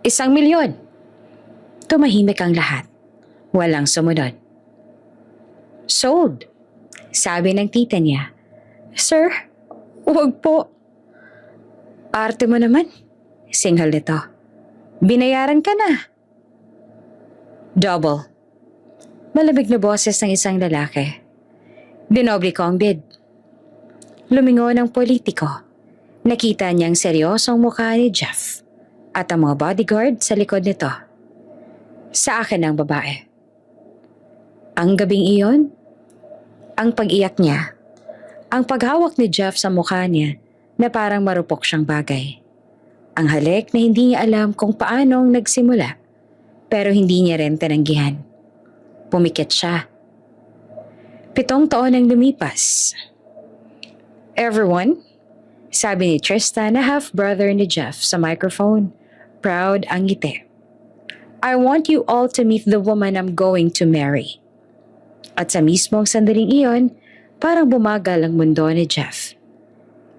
1,000,000. Tumahimik ang lahat. Walang sumunod. Sold, sabi ng tita niya. Sir, huwag po. Arte mo naman, singhal nito. Binayaran ka na. Double. Malamig na boses ng isang lalaki. Dinoble ko ang bid. Lumingon ang politiko. Nakita niyang seryosong mukha ni Jeff at ang mga bodyguard sa likod nito. Sa akin ang babae. Ang gabing iyon, ang pag-iyak niya, ang paghawak ni Jeff sa mukha niya na parang marupok siyang bagay. Ang halik na hindi niya alam kung paanong nagsimula, pero hindi niya rin tinanggihan. Pumikit siya. 7 taon ang lumipas. Everyone, sabi ni Tristan na half-brother ni Jeff sa microphone. Proud ang ngiti. I want you all to meet the woman I'm going to marry. At sa mismong sandaling iyon, parang bumagal ang mundo ni Jeff.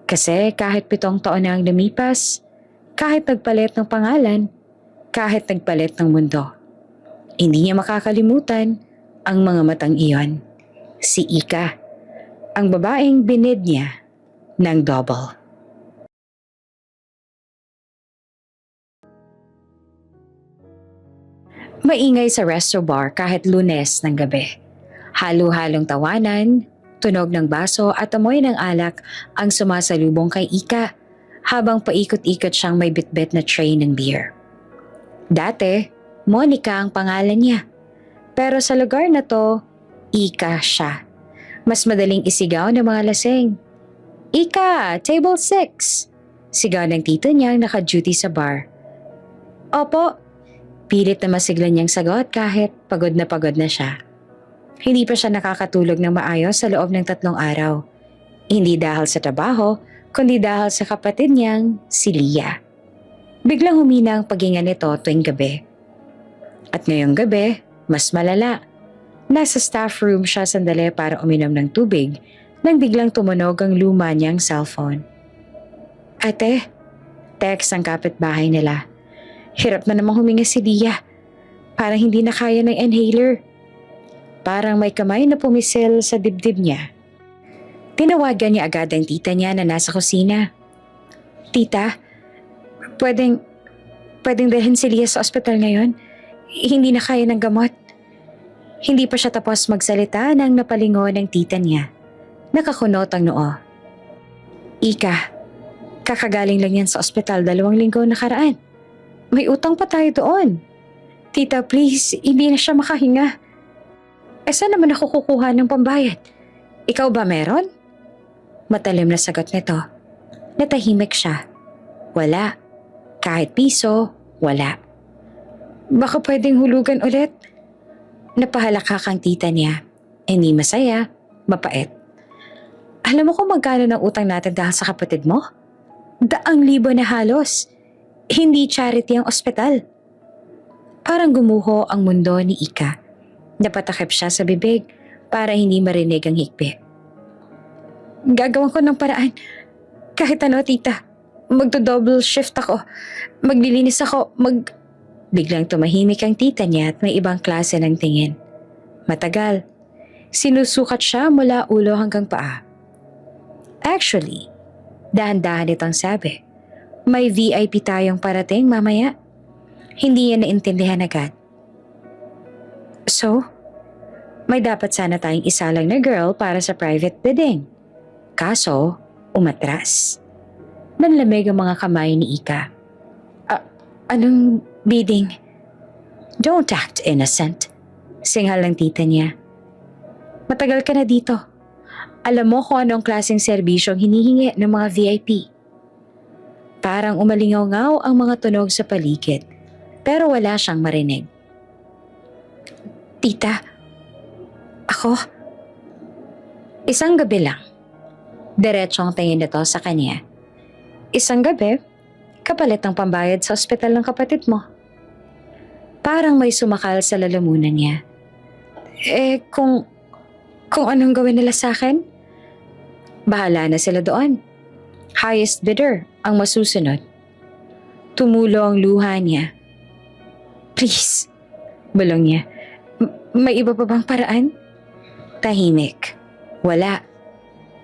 Kasi kahit 7 taon na ang lumipas, kahit nagpalit ng pangalan, kahit nagpalit ng mundo, hindi niya makakalimutan ang mga matang iyon. Si Ika, ang babaeng binid niya ng double. Maingay sa resto bar kahit Lunes ng gabi. Halo-halong tawanan, tunog ng baso at amoy ng alak ang sumasalubong kay Ika habang paikot-ikot siyang may bitbit na tray ng beer. Dati, Monica ang pangalan niya. Pero sa lugar na to, Ika siya. Mas madaling isigaw ng mga lasing. Ika, table 6! Sigaw ng tito niyang naka-duty sa bar. Opo. Pilit na masigla niyang sagot kahit pagod na siya. Hindi pa siya nakakatulog ng maayos sa loob ng 3 araw. Hindi dahil sa trabaho, kundi dahil sa kapatid niyang si Leah. Biglang humina ang paghinga nito tuwing gabi. At ngayong gabi, mas malala. Nasa staff room siya sandali para uminom ng tubig nang biglang tumunog ang luma niyang cellphone. Ate, text ang kapitbahay nila. Hirap na namang huminga si Leah. Parang hindi na kaya ng inhaler. Parang may kamay na pumisil sa dibdib niya. Tinawagan niya agad ang tita niya na nasa kusina. Tita, pwedeng dalhin si Leah sa ospital ngayon? Hindi na kaya ng gamot. Hindi pa siya tapos magsalita nang napalingon ng tita niya. Nakakunot ang noo. Ika, kakagaling lang yan sa ospital 2 linggo nakaraan. May utang pa tayo doon. Tita, please, hindi na siya makahinga. Saan naman ako kukuha ng pambayad? Ikaw ba meron? Matalim na sagot nito. Natahimik siya. Wala. Kahit piso, wala. Baka pwedeng hulugan ulit. Napahalakak ang tita niya. Hindi masaya, mapait. Alam mo kung magkano ng utang natin dahil sa kapatid mo? 200,000 na halos. Hindi charity ang ospital. Parang gumuho ang mundo ni Ika. Napatakip siya sa bibig para hindi marinig ang hikbi. Gagawin ko ng paraan. Kahit ano, tita. Magdo-double shift ako. Maglilinis ako. Biglang tumahimik ang tita niya at may ibang klase ng tingin. Matagal. Sinusukat siya mula ulo hanggang paa. Actually, dahan-dahan itong sabi. May VIP tayong parating mamaya. Hindi niya naintindihan agad. So, may dapat sana tayong isa lang na girl para sa private bidding. Kaso, umatras. Nanlamig ang mga kamay ni Ika. Anong bidding? Don't act innocent. Singhal ng tita niya. Matagal ka na dito. Alam mo kung anong klaseng serbisyong hinihingi ng mga VIP. Parang umalingaw-ngaw ang mga tunog sa paligid, pero wala siyang marinig. Tita, ako? Isang gabi lang. Diretsong tingin nito sa kanya. Isang gabi, kapalit ng pambayad sa ospital ng kapatid mo. Parang may sumakal sa lalamunan niya. Kung anong gawin nila sa akin? Bahala na sila doon. Highest bidder ang masusunod. Tumulo ang luha niya. Please. Bulong niya. May iba pa bang paraan? Tahimik. Wala.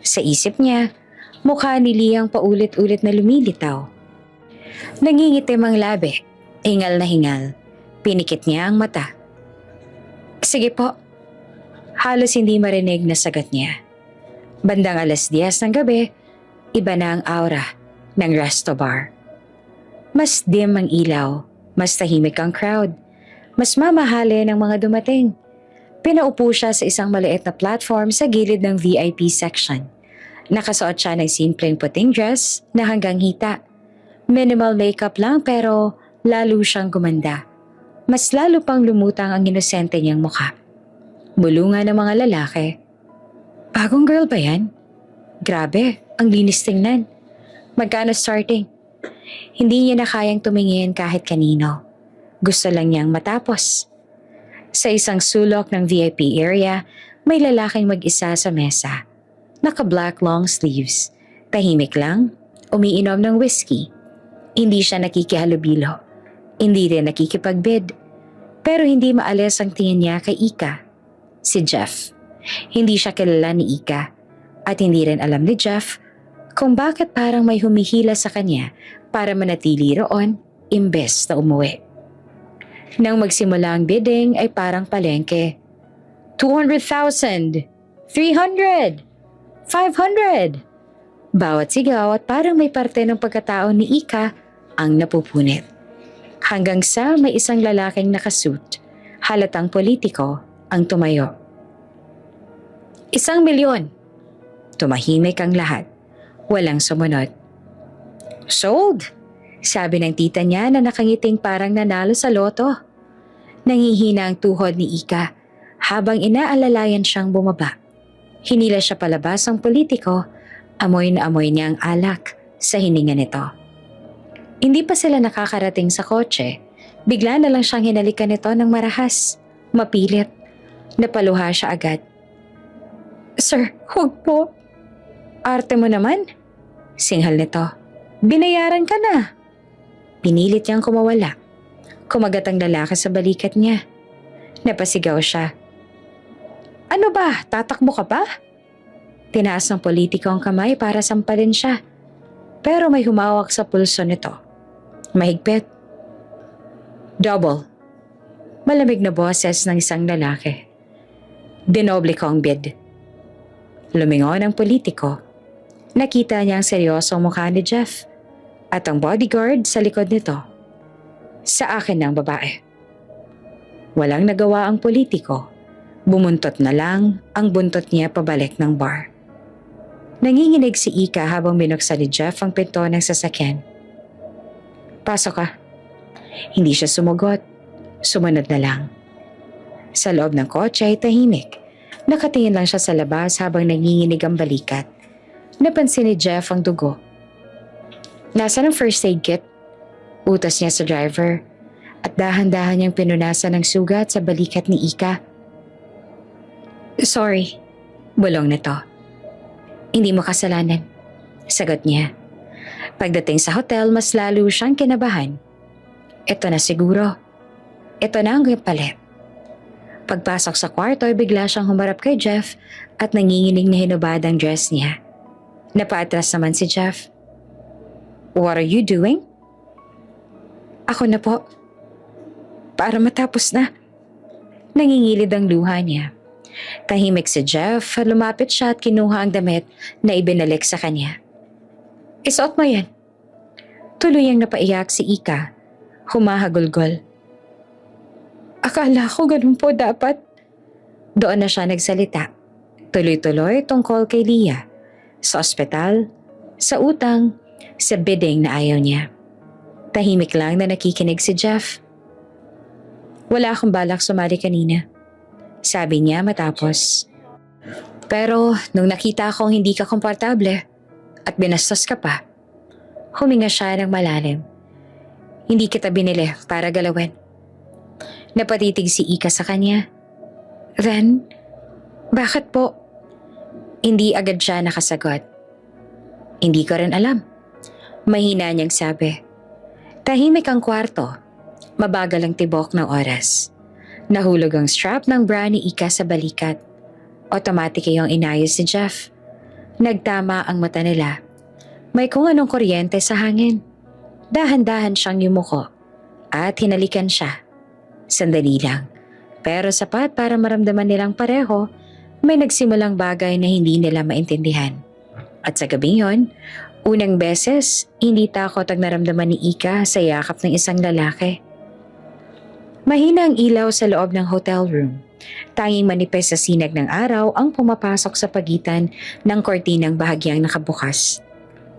Sa isip niya, mukha ni Liang paulit-ulit na lumilitaw. Nangingitim ang labi. Hingal na hingal. Pinikit niya ang mata. Sige po. Halos hindi marinig na sagot niya. Bandang 10:00 ng gabi, iba na ang aura ng resto bar. Mas dim ang ilaw, mas tahimik ang crowd, mas mamahalin ang mga dumating. Pinaupo siya sa isang maliit na platform sa gilid ng VIP section. Nakasuot siya ng simpleng puting dress na hanggang hita. Minimal makeup lang pero lalo siyang gumanda. Mas lalo pang lumutang ang inosente niyang mukha. Bulungan ng mga lalaki. Bagong girl ba yan? Grabe, ang linis tingnan. Magkano starting? Hindi niya na kayang tumingin kahit kanino. Gusto lang niyang matapos. Sa isang sulok ng VIP area, may lalaking mag-isa sa mesa. Naka-black long sleeves. Tahimik lang, umiinom ng whiskey. Hindi siya nakikihalubilo. Hindi rin nakikipagbid. Pero hindi maalis ang tingin niya kay Ika. Si Jeff. Hindi siya kilala ni Ika. At hindi rin alam ni Jeff kung bakit parang may humihila sa kanya para manatili roon imbes na umuwi. Nang magsimula ang bidding ay parang palengke. 200,000! 300! 500! Bawat sigaw at parang may parte ng pagkatao ni Ika ang napupunit. Hanggang sa may isang lalaking nakasuit, halatang politiko ang tumayo. 1,000,000! Tumahimik ang lahat. Walang sumunod. Sold! Sabi ng tita niya na nakangiting parang nanalo sa loto. Nangihina ang tuhod ni Ika habang inaalalayan siyang bumaba. Hinila siya palabas ang politiko, amoy na amoy niya ang alak sa hininga nito. Hindi pa sila nakakarating sa kotse, bigla na lang siyang hinalikan nito ng marahas, mapilit. Napaluha siya agad. Sir, huwag po. Arte mo naman. Singhal nito. Binayaran ka na. Pinilit niyang kumawala. Kumagat ang lalaki sa balikat niya. Napasigaw siya. Ano ba? Tatakbo ka ba? Tinaas ng politiko ang kamay para sampalin siya. Pero may humawak sa pulso nito. Mahigpit. Double. Malamig na boses ng isang lalaki. Dinoble ko ang bid. Lumingon ang politiko. Nakita niya ang seryosong mukha ni Jeff at ang bodyguard sa likod nito. Sa akin ng babae. Walang nagawa ang politiko. Bumuntot na lang ang buntot niya pabalik ng bar. Nanginginig si Ika habang binuksan ni Jeff ang pinto ng sasakyan. Pasok ka. Hindi siya sumugot. Sumunod na lang. Sa loob ng kotse ay tahimik. Nakatingin lang siya sa labas habang nanginginig ang balikat. Napansin ni Jeff ang dugo. Nasaan ang first aid kit? Utos niya sa driver at dahan-dahan niyang pinunasan ng sugat sa balikat ni Ika. Sorry, bulong nito. Hindi mo kasalanan, sagot niya. Pagdating sa hotel, mas lalo siyang kinabahan. Ito na siguro. Ito na ang palit. Pagpasok sa kwarto ay bigla siyang humarap kay Jeff at nanginginig na hinubad ang dress niya. Napaatras naman si Jeff. What are you doing? Ako na po. Para matapos na. Nangingilid ang luha niya. Tahimik si Jeff at lumapit siya at kinuha ang damit na ibinalik sa kanya. Isuot mo yan. Tuluyang napaiyak si Ika. Humahagulgol. Akala ko ganun po dapat. Doon na siya nagsalita. Tuloy-tuloy tungkol kay Leah. Sa ospital, sa utang, sa bidding na ayaw niya. Tahimik lang na nakikinig si Jeff. Wala akong balak sumali kanina. Sabi niya matapos. Pero nung nakita kong hindi ka komportable at binastos ka pa, huminga siya ng malalim. Hindi kita binili para galawin. Napatitig si Ika sa kanya. Then, bakit po? Hindi agad siya nakasagot. Hindi ko rin alam. Mahina niyang sabi. Tahimik ang kwarto. Mabagal ang tibok ng oras. Nahulog ang strap ng bra ni Ika sa balikat. Automatic yung inayos ni Jeff. Nagtama ang mata nila. May kung anong kuryente sa hangin. Dahan-dahan siyang yumuko at hinalikan siya. Sandali lang. Pero sapat para maramdaman nilang pareho, may nagsimulang bagay na hindi nila maintindihan. At sa gabing yon, unang beses, hindi takot ang naramdaman ni Ika sa yakap ng isang lalaki. Mahina ang ilaw sa loob ng hotel room. Tanging manipis sa sinag ng araw ang pumapasok sa pagitan ng kortinang bahagyang nakabukas.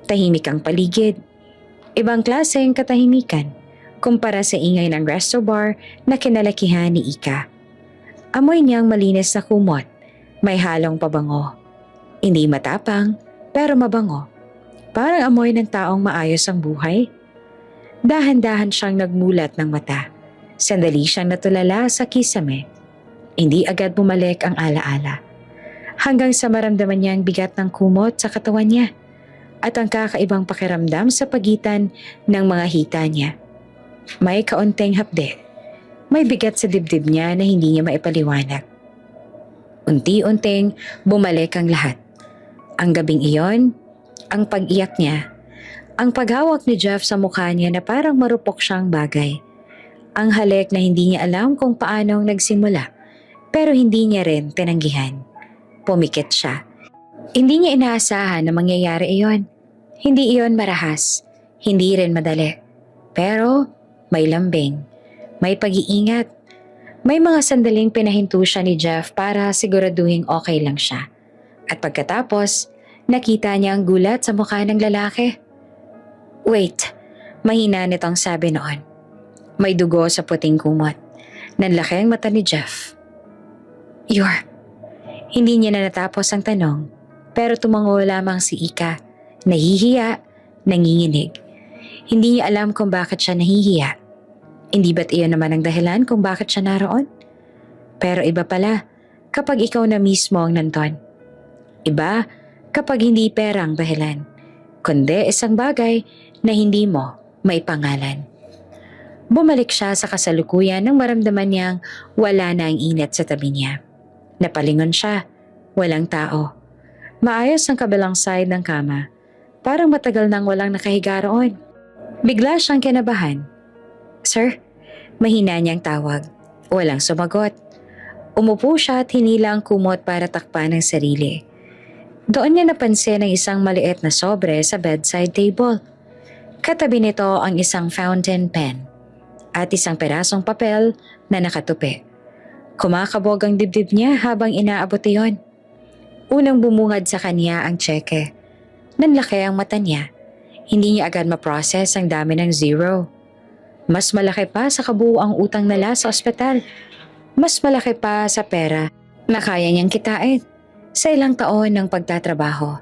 Tahimik ang paligid. Ibang klaseng katahimikan kumpara sa ingay ng resto bar na kinalakihan ni Ika. Amoy niyang malinis na kumot, may halong pabango. Hindi matapang, pero mabango. Parang amoy ng taong maayos ang buhay. Dahan-dahan siyang nagmulat ng mata. Sandali siyang natulala sa kisame. Hindi agad bumalik ang alaala. Hanggang sa maramdaman niya ang bigat ng kumot sa katawan niya at ang kakaibang pakiramdam sa pagitan ng mga hita niya. May kaunting hapde. May bigat sa dibdib niya na hindi niya maipaliwanag. Unti-unting bumalik ang lahat. Ang gabing iyon, ang pag-iyak niya, ang paghawak ni Jeff sa mukha niya na parang marupok siyang bagay. Ang halik na hindi niya alam kung paanong nagsimula, pero hindi niya rin tinanggihan. Pumikit siya. Hindi niya inaasahan na mangyayari iyon. Hindi iyon marahas, hindi rin madali. Pero may lambing. May pag-iingat. May mga sandaling pinahinto siya ni Jeff para siguraduhin okay lang siya. At pagkatapos, nakita niya ang gulat sa mukha ng lalaki. Wait, mahina nitong sabi noon. May dugo sa puting kumot. Nanlaki ang mata ni Jeff. Hindi niya na natapos ang tanong, pero tumango lamang si Ika. Nahihiya, nanginginig. Hindi niya alam kung bakit siya nahihiya. Hindi ba't iyon naman ang dahilan kung bakit siya naroon? Pero iba pala kapag ikaw na mismo ang nandun. Iba kapag hindi pera ang dahilan, kundi isang bagay na hindi mo may pangalan. Bumalik siya sa kasalukuyan nang maramdaman niyang wala na ang init sa tabi niya. Napalingon siya, walang tao. Maayos ang kabilang side ng kama, parang matagal nang walang nakahiga roon. Bigla siyang kinabahan. Sir? Mahina niyang tawag. Walang sumagot. Umupo siya at hinila ang kumot para takpan ang sarili. Doon niya napansin ang isang maliit na sobre sa bedside table. Katabi nito ang isang fountain pen at isang perasong papel na nakatupi. Kumakabog ang dibdib niya habang inaabot iyon. Unang bumungad sa kanya ang tseke. Nanlaki ang mata niya. Hindi niya agad ma-process ang dami ng zero. Mas malaki pa sa kabuuang utang nila sa ospital. Mas malaki pa sa pera na kaya niyang kitain sa ilang taon ng pagtatrabaho.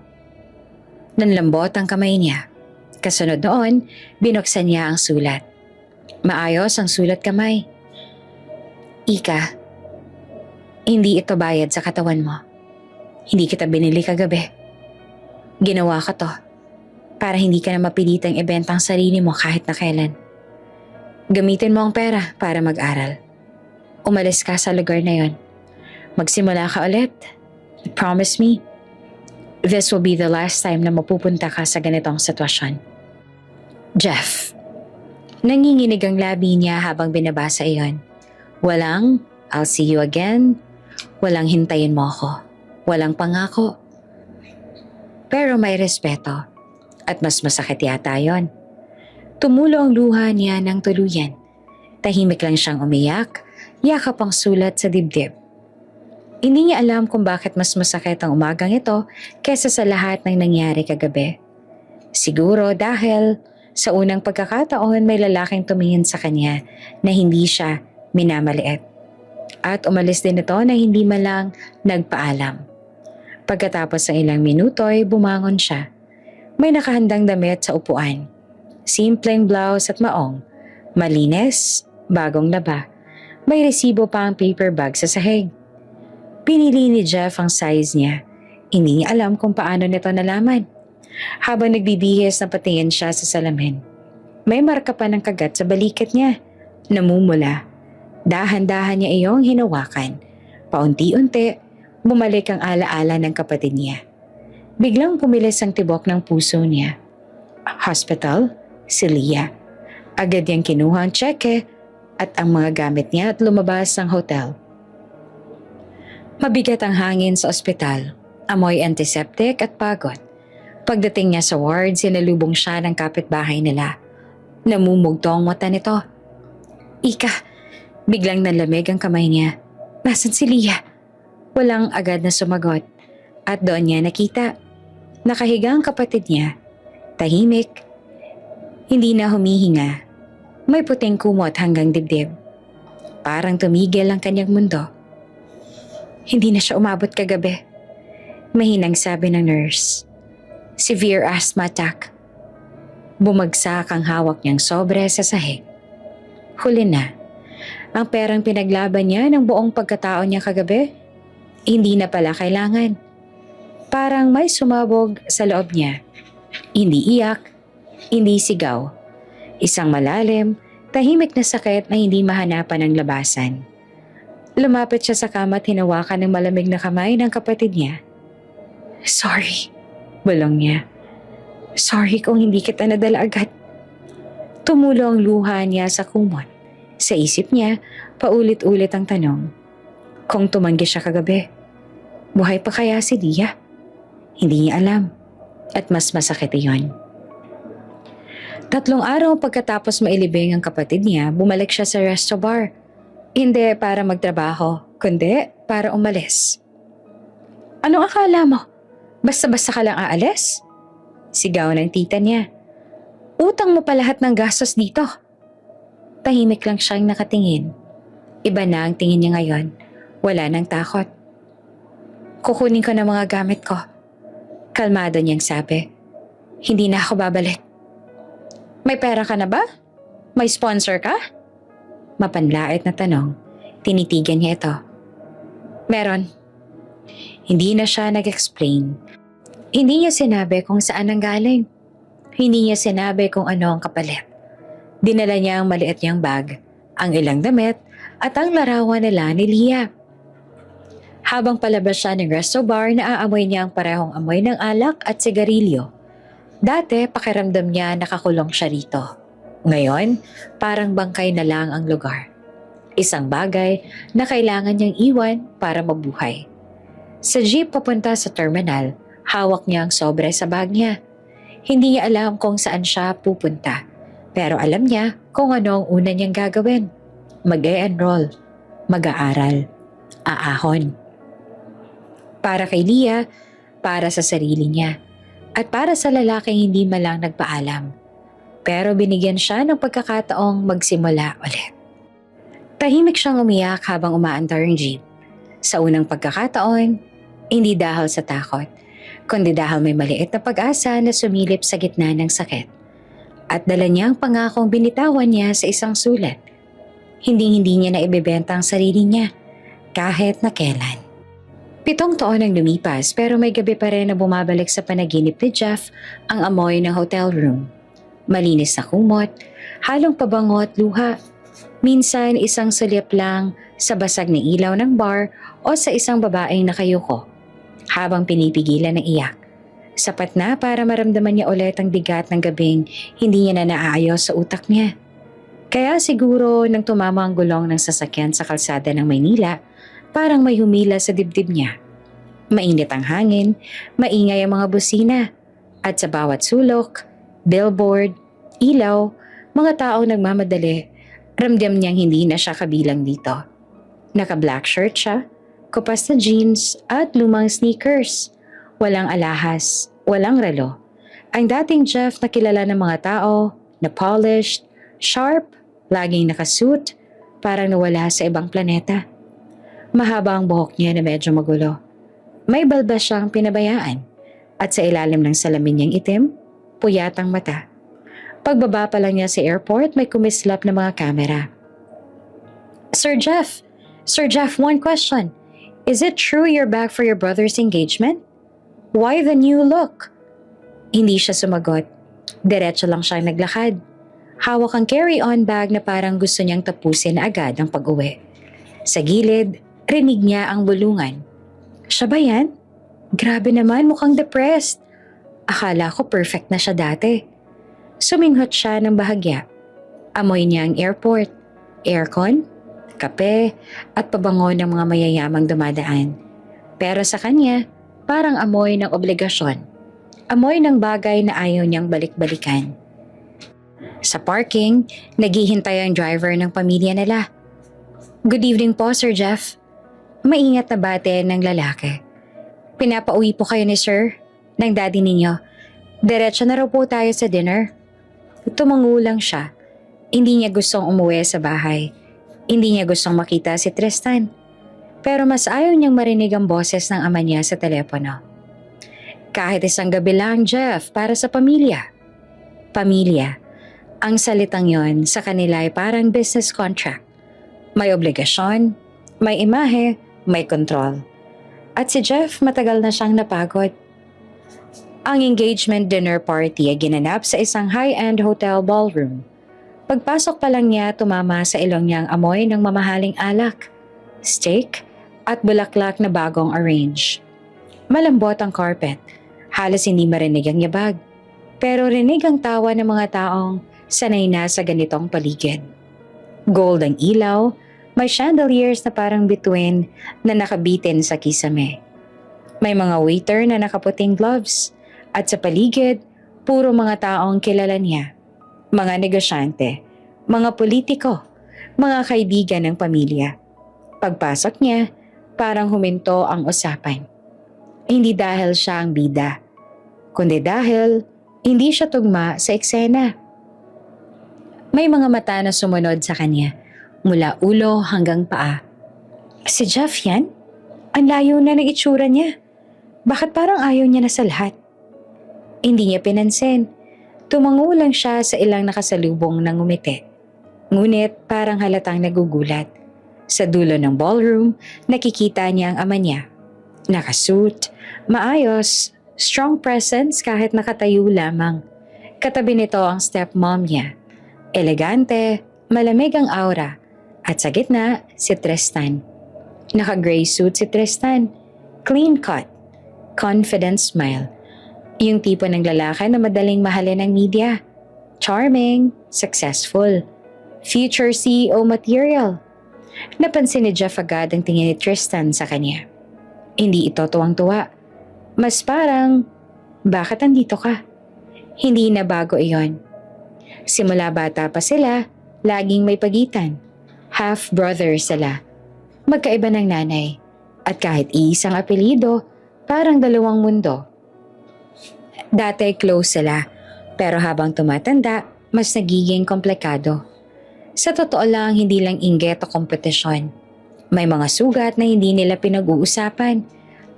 Nanlambot ang kamay niya. Kasunod noon, binuksan niya ang sulat. Maayos ang sulat kamay. Ika, hindi ito bayad sa katawan mo. Hindi kita binili kagabi. Ginawa ko to para hindi ka na mapilitang ibenta ang sarili mo kahit na kailan. Gamitin mo ang pera para mag-aral. Umalis ka sa lugar na yon. Magsimula ka ulit. Promise me, this will be the last time na mapupunta ka sa ganitong sitwasyon. Jeff. Nanginginig ang labi niya habang binabasa iyon. Walang, I'll see you again. Walang hintayin mo ako. Walang pangako. Pero may respeto. At mas masakit yata yon. Tumulo ang luha niya ng tuluyan. Tahimik lang siyang umiyak, yakap ang sulat sa dibdib. Hindi niya alam kung bakit mas masakit ang umagang ito kaysa sa lahat ng nangyari kagabi. Siguro dahil sa unang pagkakataon may lalaking tumingin sa kanya na hindi siya minamaliit. At umalis din ito na hindi man lang nagpaalam. Pagkatapos ng ilang minuto ay bumangon siya. May nakahandang damit sa upuan. Simpleng blouse at maong. Malinis, bagong laba. May resibo pa ang paper bag sa sahig. Pinili ni Jeff ang size niya. Hindi niya alam kung paano nito nalaman. Habang nagbibihis na patingin siya sa salamin. May marka pa ng kagat sa balikat niya. Namumula. Dahan-dahan niya iyong hinawakan. Paunti-unti, bumalik ang alaala ng kapatid niya. Biglang pumilis ang tibok ng puso niya. Hospital? Si Leah. Agad niyang kinuha ang tseke at ang mga gamit niya at lumabas ng hotel. Mabigat ang hangin sa ospital, amoy antiseptic at pagod. Pagdating niya sa ward, sinalubong siya ng kapitbahay nila. Namumugto ang mata nito. Ika, biglang nalamig ang kamay niya. Nasaan si Leah? Walang agad na sumagot. At doon niya nakita. Nakahiga ang kapatid niya. Tahimik. Hindi na humihinga. May puting kumot hanggang dibdib. Parang tumigil ang kanyang mundo. Hindi na siya umabot kagabi. Mahinang sabi ng nurse. Severe asthma attack. Bumagsak ang hawak niyang sobre sa sahig. Huli na. Ang perang pinaglaban niya ng buong pagkatao niya kagabi, hindi na pala kailangan. Parang may sumabog sa loob niya. Hindi iyak, hindi sigaw. Isang malalim, tahimik na sakit na hindi mahanapan ng labasan. Lumapit siya sa kama at hinawakan ng malamig na kamay ng kapatid niya. Sorry, bulong niya. Sorry kung hindi kita nadala agad. Tumulo ang luha niya sa kumot. Sa isip niya, paulit-ulit ang tanong. Kung tumanggi siya kagabi, buhay pa kaya si Leah? Hindi niya alam. At mas masakit iyon. 3 araw pagkatapos mailibing ang kapatid niya, bumalik siya sa resto bar. Hindi para magtrabaho, kundi para umalis. Anong akala mo? Basta-basta ka lang aalis? Sigaw ng tita niya. Utang mo pa lahat ng gastos dito. Tahimik lang siyang nakatingin. Iba na ang tingin niya ngayon. Wala nang takot. Kukunin ko na mga gamit ko. Kalmado niyang sabi. Hindi na ako babalik. May pera ka na ba? May sponsor ka? Mapanlait na tanong. Tinitigan niya ito. Meron. Hindi na siya nag-explain. Hindi niya sinabi kung saan ang galing. Hindi niya sinabi kung ano ang kapalit. Dinala niya ang maliit niyang bag, ang ilang damit, at ang larawan nila ni Leah. Habang palabas siya ng resto bar, naaamoy niya ang parehong amoy ng alak at sigarilyo. Dati, pakiramdam niya nakakulong siya rito. Ngayon, parang bangkay na lang ang lugar. Isang bagay na kailangan niyang iwan para mabuhay. Sa jeep papunta sa terminal, hawak niya ang sobre sa bag niya. Hindi niya alam kung saan siya pupunta. Pero alam niya kung ano ang una niyang gagawin. Mag-e-enroll, mag-aaral, aahon. Para kay Leah, para sa sarili niya, at para sa lalaking hindi malang nagpaalam. Pero binigyan siya ng pagkakataong magsimula ulit. Tahimik siyang umiyak habang umaandar ang jeep. Sa unang pagkakataon, hindi dahil sa takot, kundi dahil may maliit na pag-asa na sumilip sa gitna ng sakit. At dala niya ang pangakong binitawan niya sa isang sulat. Hindi niya na ibebenta ang sarili niya, kahit na kailan. 7 taon ang lumipas pero may gabi pa rin na bumabalik sa panaginip ni Jeff ang amoy ng hotel room. Malinis na kumot, halong pabango at luha. Minsan isang sulyap lang sa basag na ilaw ng bar o sa isang babaeng nakayuko habang pinipigilan ng iyak. Sapat na para maramdaman niya ulit ang bigat ng gabing hindi niya na naaayos sa utak niya. Kaya siguro nang tumama ang gulong ng sasakyan sa kalsada ng Maynila, parang may humila sa dibdib niya. Mainit ang hangin, maingay ang mga busina, at sa bawat sulok, billboard, ilaw, mga taong nagmamadali, ramdam niyang hindi na siya kabilang dito. Naka-black shirt siya, kupas na jeans at lumang sneakers. Walang alahas, walang relo. Ang dating Jeff na kilala ng mga tao, na polished, sharp, laging nakasuit, parang nawala sa ibang planeta. Mahaba ang buhok niya na medyo magulo. May balbas siyang pinabayaan at sa ilalim ng salamin niyang itim, puyat ang mata. Pagbaba pa lang niya sa airport, may kumislap na mga kamera. Sir Jeff, one question. Is it true you're back for your brother's engagement? Why the new look? Hindi siya sumagot. Diretso lang siyang naglakad. Hawak ang carry-on bag na parang gusto niyang tapusin agad ang pag-uwi. Sa gilid, rinig niya ang bulungan. Siya ba yan? Grabe naman, mukhang depressed. Akala ko perfect na siya dati. Suminghot siya ng bahagya. Amoy niya ang airport, aircon, kape, at pabango ng mga mayayamang dumadaan. Pero sa kanya, parang amoy ng obligasyon. Amoy ng bagay na ayaw niyang balik-balikan. Sa parking, naghihintay ang driver ng pamilya nila. Good evening po, Sir Jeff. Maingat na bate ng lalaki. Pinapauwi po kayo ni Sir, ng daddy ninyo. Diretso na raw po tayo sa dinner. Tumangulang siya. Hindi niya gustong umuwi sa bahay. Hindi niya gustong makita si Tristan. Pero mas ayaw niyang marinig ang boses ng ama niya sa telepono. Kahit isang gabi lang, Jeff, para sa pamilya. Pamilya. Ang salitang yon sa kanila ay parang business contract. May obligasyon, may imahe, may kontrol. At si Jeff matagal na siyang napagod. Ang engagement dinner party ay ginanap sa isang high-end hotel ballroom. Pagpasok pa lang niya, tumama sa ilong niya ang amoy ng mamahaling alak, steak, at bulaklak na bagong arrange. Malambot ang carpet, halos hindi marinig ang yabag. Pero rinig ang tawa ng mga taong sanay na sa ganitong paligid. Gold ang ilaw, may chandeliers na parang bituin na nakabitin sa kisame. May mga waiter na nakaputing gloves at sa paligid, puro mga taong kilala niya. Mga negosyante, mga politiko, mga kaibigan ng pamilya. Pagpasok niya, parang huminto ang usapan. Hindi dahil siya ang bida, kundi dahil hindi siya tugma sa eksena. May mga mata na sumunod sa kanya, mula ulo hanggang paa. Si Jeff yan? Ang layo na ng itsura niya. Bakit parang ayaw niya na sa lahat? Hindi niya pinansin. Tumango lang siya sa ilang nakasalubong ng ngumiti. Ngunit parang halatang nagugulat. Sa dulo ng ballroom, nakikita niya ang ama niya. Nakasuit, maayos, strong presence kahit nakatayo lamang. Katabi nito ang stepmom niya. Elegante, malamig ang aura. At sa gitna, si Tristan. Naka-gray suit si Tristan. Clean cut. Confident smile. Yung tipo ng lalaki na madaling mahalin ng media. Charming, successful. Future CEO material. Napansin ni Jeff agad ang tingin ni Tristan sa kanya. Hindi ito tuwang-tuwa. Mas parang, bakit andito ka? Hindi na bago iyon. Simula bata pa sila, laging may pagitan. Half-brother sila. Magkaiba ng nanay. At kahit iisang apelyido, parang dalawang mundo. Dati close sila, pero habang tumatanda, mas nagiging komplikado. Sa totoo lang, hindi lang inggit o kompetisyon. May mga sugat na hindi nila pinag-uusapan,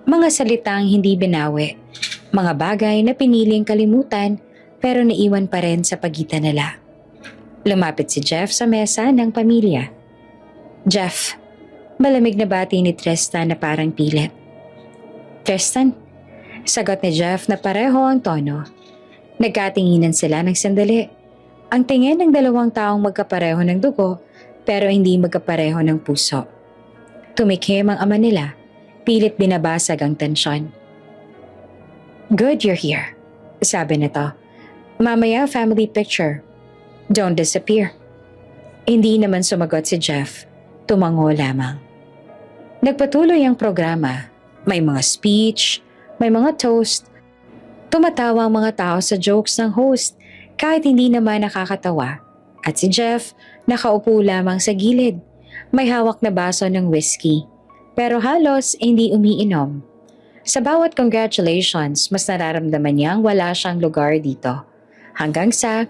mga salitang hindi binawi, mga bagay na piniling kalimutan pero naiwan pa rin sa pagitan nila. Lumapit si Jeff sa mesa ng pamilya. Jeff, malamig na bati ni Tristan na parang pilit. Tristan, sagot ni Jeff na pareho ang tono. Nagkatinginan sila ng sandali. Ang tingin ng dalawang taong magkapareho ng dugo pero hindi magkapareho ng puso. Tumikim ang ama nila, pilit binabasag ang tensyon. Good you're here, sabi nito. Mamaya family picture. Don't disappear. Hindi naman sumagot si Jeff. Tumango lamang. Nagpatuloy ang programa. May mga speech, may mga toast. Tumatawa ang mga tao sa jokes ng host kahit hindi naman nakakatawa. At si Jeff nakaupo lamang sa gilid. May hawak na baso ng whiskey. Pero halos hindi umiinom. Sa bawat congratulations, mas nararamdaman niyang wala siyang lugar dito. Hanggang sa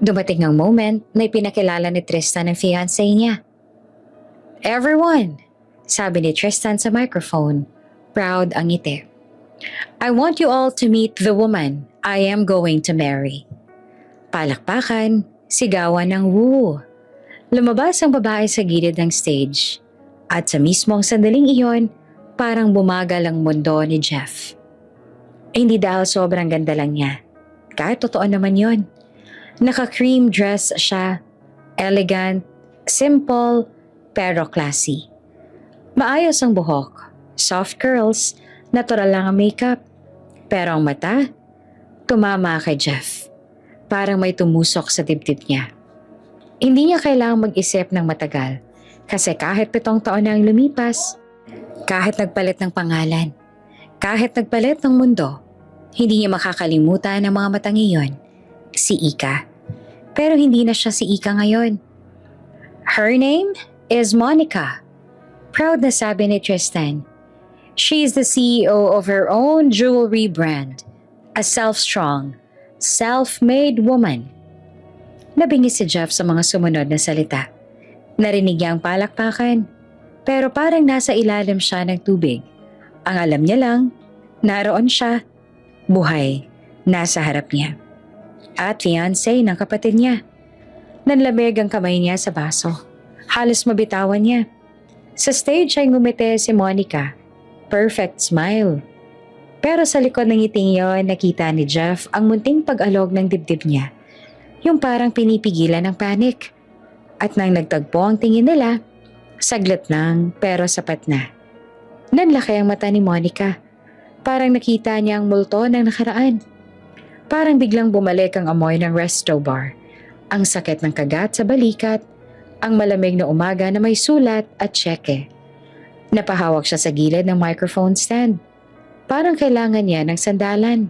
dumating ang moment na ipinakilala ni Tristan ang fiancé niya. Everyone, sabi ni Tristan sa microphone, proud ang ngiti. I want you all to meet the woman I am going to marry. Palakpakan, sigawan ng woo. Lumabas ang babae sa gilid ng stage. At sa mismong sandaling iyon, parang bumagal ang mundo ni Jeff. Hindi dahil sobrang ganda lang niya. Kahit totoo naman yon. Naka-cream dress siya, elegant, simple, pero classy. Maayos ang buhok, soft curls, natural lang ang makeup. Pero ang mata, tumama kay Jeff. Parang may tumusok sa dibdib niya. Hindi niya kailangang mag-isip ng matagal kasi kahit 7 taon na ang lumipas, kahit nagpalit ng pangalan, kahit nagpalit ng mundo, hindi niya makakalimutan ang mga matang iyon, si Ika. Pero hindi na siya si Ika ngayon. Her name is Monica. Proud na sabi ni Tristan. She is the CEO of her own jewelry brand. A self-strong, self-made woman. Nabingi si Jeff sa mga sumunod na salita. Narinig niya ang palakpakan, pero parang nasa ilalim siya ng tubig. Ang alam niya lang, naroon siya, buhay, nasa harap niya. At fiancé ng kapatid niya. Nanlamig ang kamay niya sa baso. Halos mabitawan niya. Sa stage ay ngumiti si Monica. Perfect smile. Pero sa likod ng ngiting yon, nakita ni Jeff ang munting pag-alog ng dibdib niya. Yung parang pinipigilan ng panic. At nang nagtagpo ang tingin nila, saglit lang pero sapat na. Nanlaki ang mata ni Monica. Parang nakita niya ang multo ng nakaraan. Parang biglang bumalik ang amoy ng resto bar. Ang sakit ng kagat sa balikat, ang malamig na umaga na may sulat at tseke. Napahawak siya sa gilid ng microphone stand. Parang kailangan niya ng sandalan.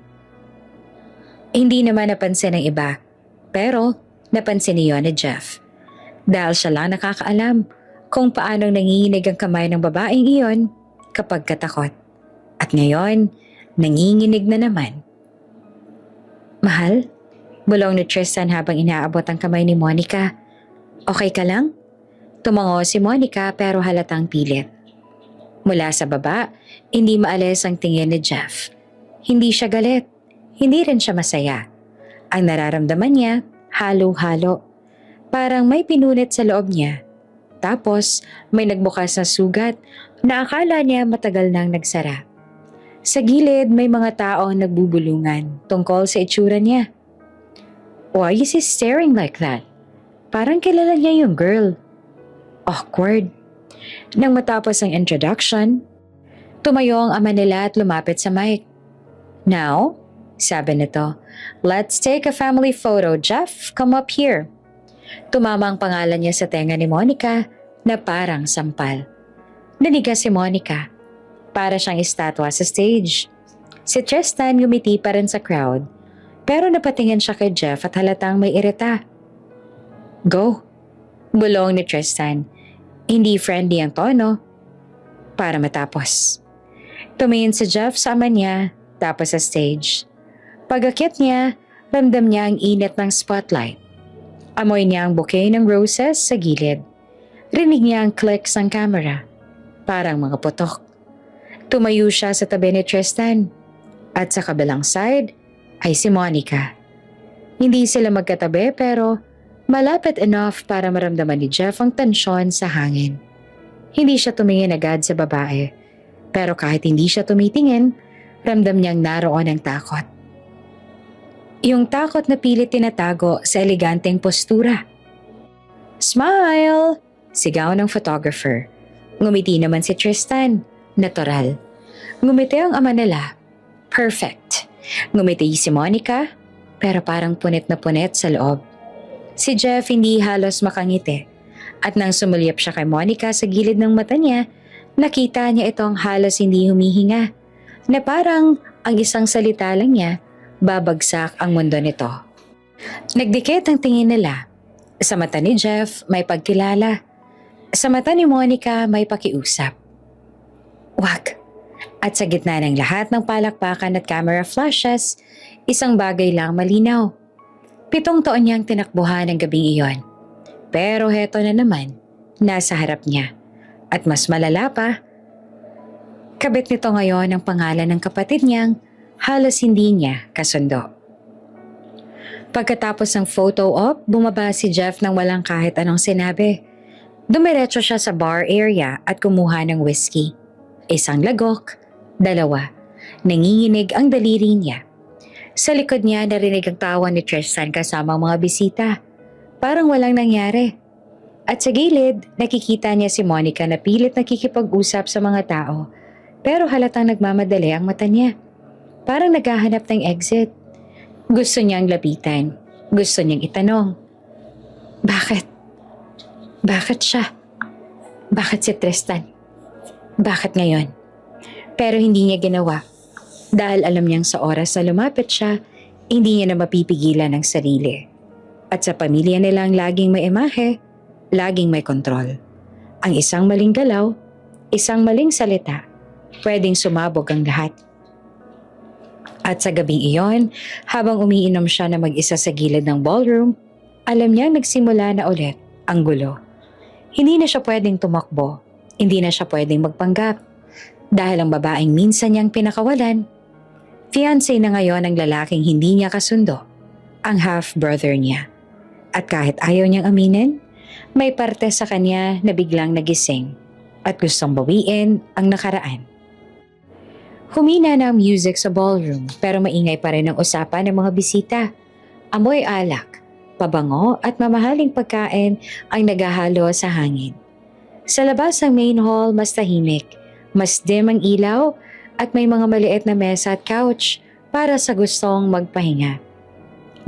Hindi naman napansin ng iba, pero napansin niyo ni Jeff. Dahil siya lang nakakaalam kung paanong nanginginig ang kamay ng babaeng iyon kapag katakot. At ngayon, nanginginig na naman. Mahal? Bulong ni Tristan habang inaabot ang kamay ni Monica. Okay ka lang? Tumango si Monica pero halatang pilit. Mula sa baba, hindi maalis ang tingin ni Jeff. Hindi siya galit. Hindi rin siya masaya. Ang nararamdaman niya, halo-halo. Parang may pinunit sa loob niya. Tapos, may nagbukas na sugat na akala niya matagal nang nagsara. Sa gilid, may mga taong nagbubulungan tungkol sa itsura niya. Why is he staring like that? Parang kilala niya yung girl. Awkward. Nang matapos ang introduction, tumayo ang ama nila at lumapit sa mic. Now, sabi nito, let's take a family photo. Jeff, come up here. Tumama ang pangalan niya sa tenga ni Monica na parang sampal. Nanigas si Monica. Para siyang estatwa sa stage. Si Tristan ngumiti pa rin sa crowd, pero napatingin siya kay Jeff at halatang may irita. Go, bulong ni Tristan. Hindi friendly ang tono. Para matapos. Tumingin si Jeff sa ama niya, tapos sa stage. Pag-akyat niya, ramdam niya ang init ng spotlight. Amoy niya ang bouquet ng roses sa gilid. Rinig niya ang clicks ng camera. Parang mga putok. Tumayo siya sa tabi ni Tristan. At sa kabilang side ay si Monica. Hindi sila magkatabi pero malapit enough para maramdaman ni Jeff ang tensyon sa hangin. Hindi siya tumingin agad sa babae. Pero kahit hindi siya tumitingin, ramdam niyang naroon ang takot. Yung takot na pilit tinatago sa eleganteng postura. Smile! Sigaw ng photographer. Ngumiti naman si Tristan. Natural. Ngumiti ang ama nila. Perfect. Ngumiti si Monica, pero parang punit na punit sa loob. Si Jeff hindi halos makangiti. At nang sumulyap siya kay Monica sa gilid ng mata niya, nakita niya itong halos hindi humihinga. Na parang ang isang salita lang niya, babagsak ang mundo nito. Nagdikit ang tingin nila. Sa mata ni Jeff, may pagkilala. Sa mata ni Monica, may pakiusap. Wag. At sa gitna ng lahat ng palakpakan at camera flashes, isang bagay lang malinaw. 7 taon niyang tinakbuhan ng gabing iyon. Pero heto na naman, nasa harap niya. At mas malala pa, kabit nito ngayon ang pangalan ng kapatid niyang halos hindi niya kasundo. Pagkatapos ng photo op, bumaba si Jeff nang walang kahit anong sinabi. Dumiretso siya sa bar area at kumuha ng whiskey. 1 lagok, 2. Nanginginig ang daliri niya. Sa likod niya narinig ang tawa ni Tristan kasama ang mga bisita. Parang walang nangyari. At sa gilid, nakikita niya si Monica na pilit nakikipag-usap sa mga tao. Pero halatang nagmamadali ang mata niya. Parang naghahanap ng exit. Gusto niyang lapitan. Gusto niyang itanong. Bakit? Bakit siya? Bakit si Tristan? Bakit ngayon? Pero hindi niya ginawa. Dahil alam niyang sa oras na lumapit siya, hindi niya na mapipigilan ang sarili. At sa pamilya nilang laging may imahe, laging may kontrol. Ang isang maling galaw, isang maling salita, pwedeng sumabog ang lahat. At sa gabing iyon, habang umiinom siya na mag-isa sa gilid ng ballroom, alam niyang nagsimula na ulit ang gulo. Hindi na siya pwedeng tumakbo, hindi na siya pwedeng magpanggap. Dahil ang babaeng minsan niyang pinakawalan, fiancé na ngayon ang lalaking hindi niya kasundo, ang half-brother niya. At kahit ayaw niyang aminin, may parte sa kanya na biglang nagising at gustong bawiin ang nakaraan. Humina na ang music sa ballroom pero maingay pa rin ang usapan ng mga bisita. Amoy alak, pabango at mamahaling pagkain ang naghahalo sa hangin. Sa labas ng main hall mas tahimik, mas dim ang ilaw at may mga maliit na mesa at couch para sa gustong magpahinga.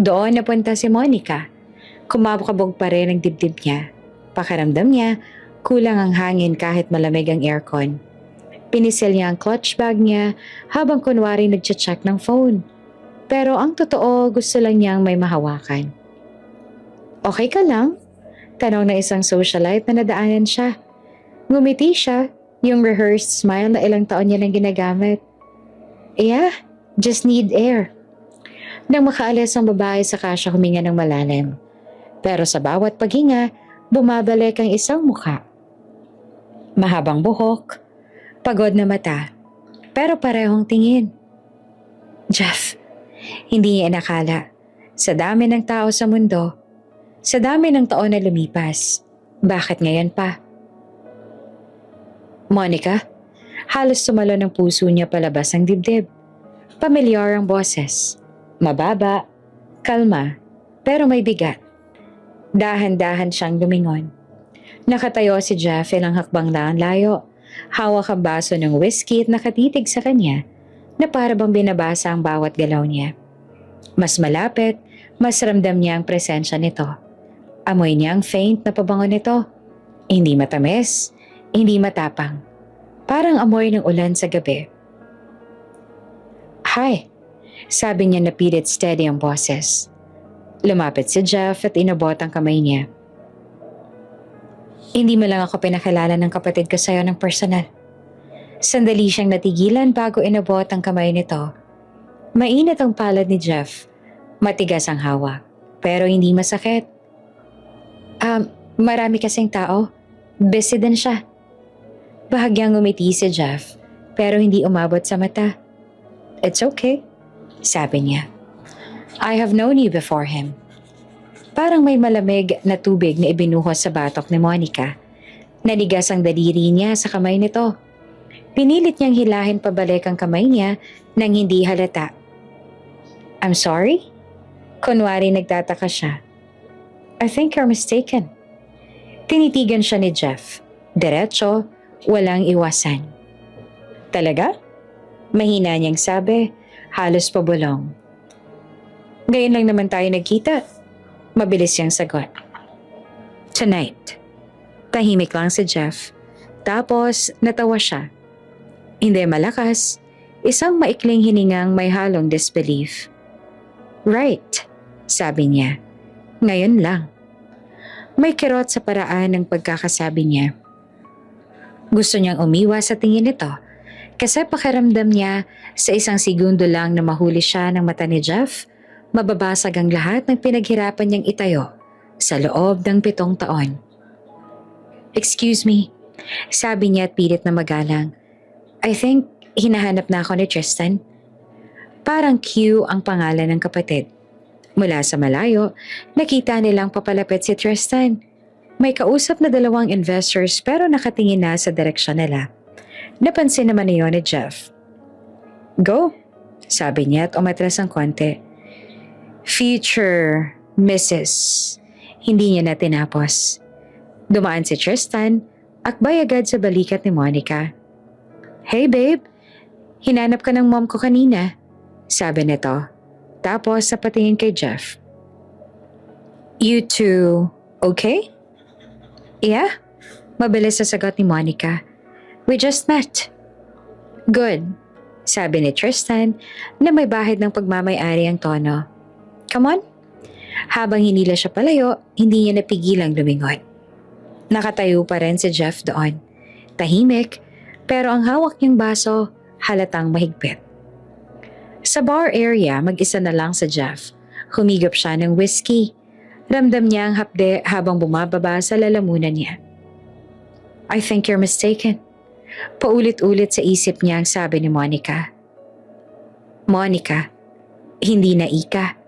Doon napunta si Monica. Kumabog pa rin ang dibdib niya. Pakiramdam niya, kulang ang hangin kahit malamig ang aircon. Pinisil niya ang clutch bag niya habang kunwari nagche-check ng phone. Pero ang totoo, gusto lang niyang may mahawakan. Okay ka lang? Tanong na isang socialite na nadaanan siya. Ngumiti siya, yung rehearsed smile na ilang taon niya nang ginagamit. Yeah, just need air. Nang makaalis ang babae saka siya huminga ng malalim. Pero sa bawat paghinga, bumabalik ang isang mukha. Mahabang buhok, pagod na mata, pero parehong tingin. Jeff, hindi niya inakala. Sa dami ng tao sa mundo, sa dami ng taon na lumipas, bakit ngayon pa? Monica, halos sumalo ng puso niya palabas ang dibdib. Pamilyar ang boses. Mababa, kalma, pero may bigat. Dahan-dahan siyang lumingon. Nakatayo si Jeff ilang hakbang lang layo. Hawak ang baso ng whiskey at nakatitig sa kanya na para bang binabasa ang bawat galaw niya. Mas malapit, mas ramdam niya ang presensya nito. Amoy niya ang faint na pabango nito. Hindi matamis, hindi matapang. Parang amoy ng ulan sa gabi. Hi, sabi niya na pilit steady ang boses. Lumapit si Jeff at inabot ang kamay niya. Hindi mo lang ako pinakilala ng kapatid ko sa'yo ng personal. Sandali siyang natigilan bago inabot ang kamay nito. Mainit ang palad ni Jeff. Matigas ang hawak, pero hindi masakit. Marami kasing tao. Busy din siya. Bahagyang ngumiti si Jeff, pero hindi umabot sa mata. It's okay, sabi niya. I have known you before him. Parang may malamig na tubig na ibinuhos sa batok ni Monica. Nanigas ang daliri niya sa kamay nito. Pinilit niyang hilahin pabalik ang kamay niya nang hindi halata. I'm sorry? Kunwari nagtataka siya. I think you're mistaken. Tinitigan siya ni Jeff. Diretso, walang iwasan. Talaga? Mahina niyang sabi, halos pabulong. Ngayon lang naman tayo nagkita. Mabilis siyang sagot. Tonight. Tahimik lang si Jeff. Tapos natawa siya. Hindi malakas. Isang maikling hiningang may halong disbelief. Right, sabi niya. Ngayon lang. May kirot sa paraan ng pagkakasabi niya. Gusto niyang umiwas sa tingin nito kasi pakiramdam niya sa isang segundo lang na mahuli siya ng mata ni Jeff, mababasag ang lahat ng pinaghirapan niyang itayo sa loob ng 7 taon. Excuse me, sabi niya at pilit na magalang. I think hinahanap na ako ni Tristan. Parang Q ang pangalan ng kapatid. Mula sa malayo, nakita nilang papalapit si Tristan. May kausap na 2 investors pero nakatingin na sa direksyon nila. Napansin naman niyon ni Jeff. Go, Sabi niya at umatras ang konti. Future Mrs. Hindi niya na tinapos. Dumaan si Tristan, akbay agad sa balikat ni Monica. Hey babe, hinanap ka ng mom ko kanina, sabi nito. Tapos napatingin kay Jeff. You two, okay? Yeah, mabilis sa sagot ni Monica. We just met. Good, sabi ni Tristan na may bahid ng pagmamay-ari ang tono. Come on. Habang hinila siya palayo, hindi niya napigilang lumingon. Nakatayo pa rin si Jeff doon. Tahimik, pero ang hawak niyang baso halatang mahigpit. Sa bar area, mag-isa na lang sa Jeff. Humigop siya ng whiskey. Ramdam niya ang hapde habang bumababa sa lalamunan niya. I think you're mistaken. Paulit-ulit sa isip niya ang sabi ni Monica. Monica, hindi na Ika.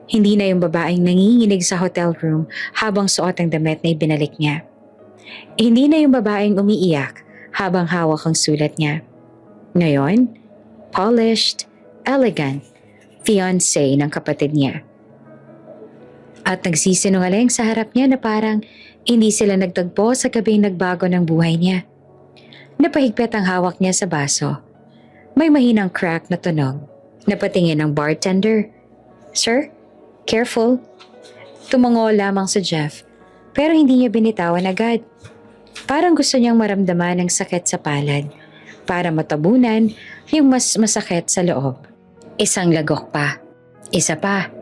Hindi na yung babaeng nanginginig sa hotel room habang suot ang damit na ibinalik niya. Hindi na yung babaeng umiiyak habang hawak ang sulat niya. Ngayon, polished, elegant, fiancé ng kapatid niya. At nagsisinungaling sa harap niya na parang hindi sila nagtagpo sa gabing nagbago ng buhay niya. Napahigpit ang hawak niya sa baso. May mahinang crack na tunog. Napatingin ang bartender. Sir, careful. Tumango lamang sa Jeff, pero hindi niya binitawan agad. Parang gusto niyang maramdaman ang sakit sa palad para matabunan yung mas masakit sa loob. Isang lagok pa. Isa pa.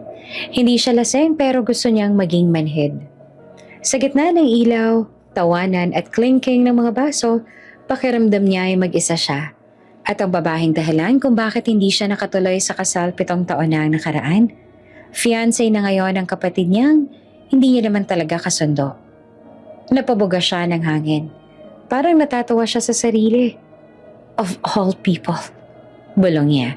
Hindi siya lasing pero gusto niyang maging manhid. Sa gitna ng ilaw, tawanan at clinking ng mga baso, pakiramdam niya ay mag-isa siya. At ang babaheng dahilan kung bakit hindi siya nakatuloy sa kasal 7 taon na ang nakaraan. Fiancé na ngayon ang kapatid niyang hindi niya naman talaga kasundo. Napabuga siya ng hangin. Parang natatawa siya sa sarili. Of all people. Bulong niya.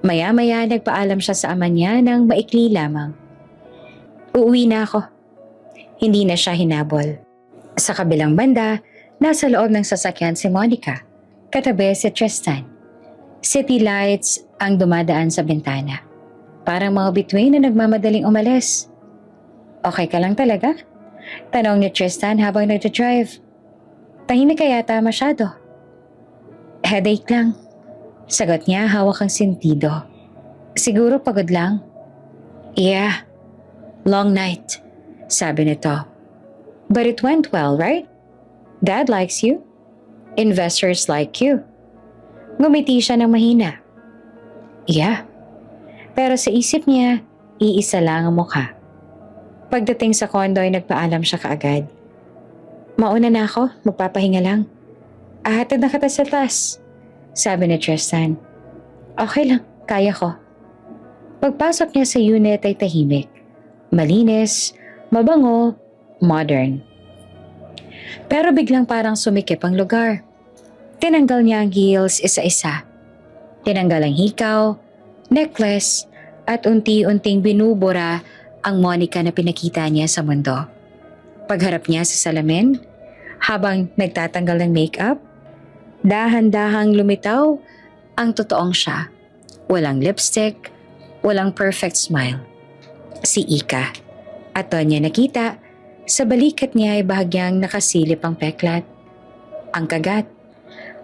Maya-maya nagpaalam siya sa ama niya ng maikli lamang. Uuwi na ako. Hindi na siya hinabol. Sa kabilang banda, nasa loob ng sasakyan si Monica. Katabi si Tristan. City lights ang dumadaan sa bintana. Parang mga bituin na nagmamadaling umalis. Okay ka lang talaga? Tanong ni Tristan habang nagdadrive. Tahimik ka yata masyado. Headache lang. Sagot niya hawak ang sentido. Siguro pagod lang. Yeah, long night, sabi nito. But it went well, right? Dad likes you. Investors like you. Ngumiti siya ng mahina. Yeah. Pero sa isip niya, iisa lang ang mukha. Pagdating sa kondo ay nagpaalam siya kaagad. Mauna na ako, magpapahinga lang. Ahatid na kita sa taas, sabi ni Tristan. Okay lang, kaya ko. Pagpasok niya sa unit ay tahimik. Malinis, mabango, modern. Pero biglang parang sumikip ang lugar. Tinanggal niya ang heels isa-isa. Tinanggal ang hikaw, necklace, at unti-unting binubura ang Monica na pinakita niya sa mundo. Pagharap niya sa salamin, habang nagtatanggal ng makeup, dahan-dahang lumitaw ang totoong siya. Walang lipstick, walang perfect smile. Si Ika. At doon niya nakita, sa balikat niya ay bahagyang nakasilip ang peklat. Ang kagat.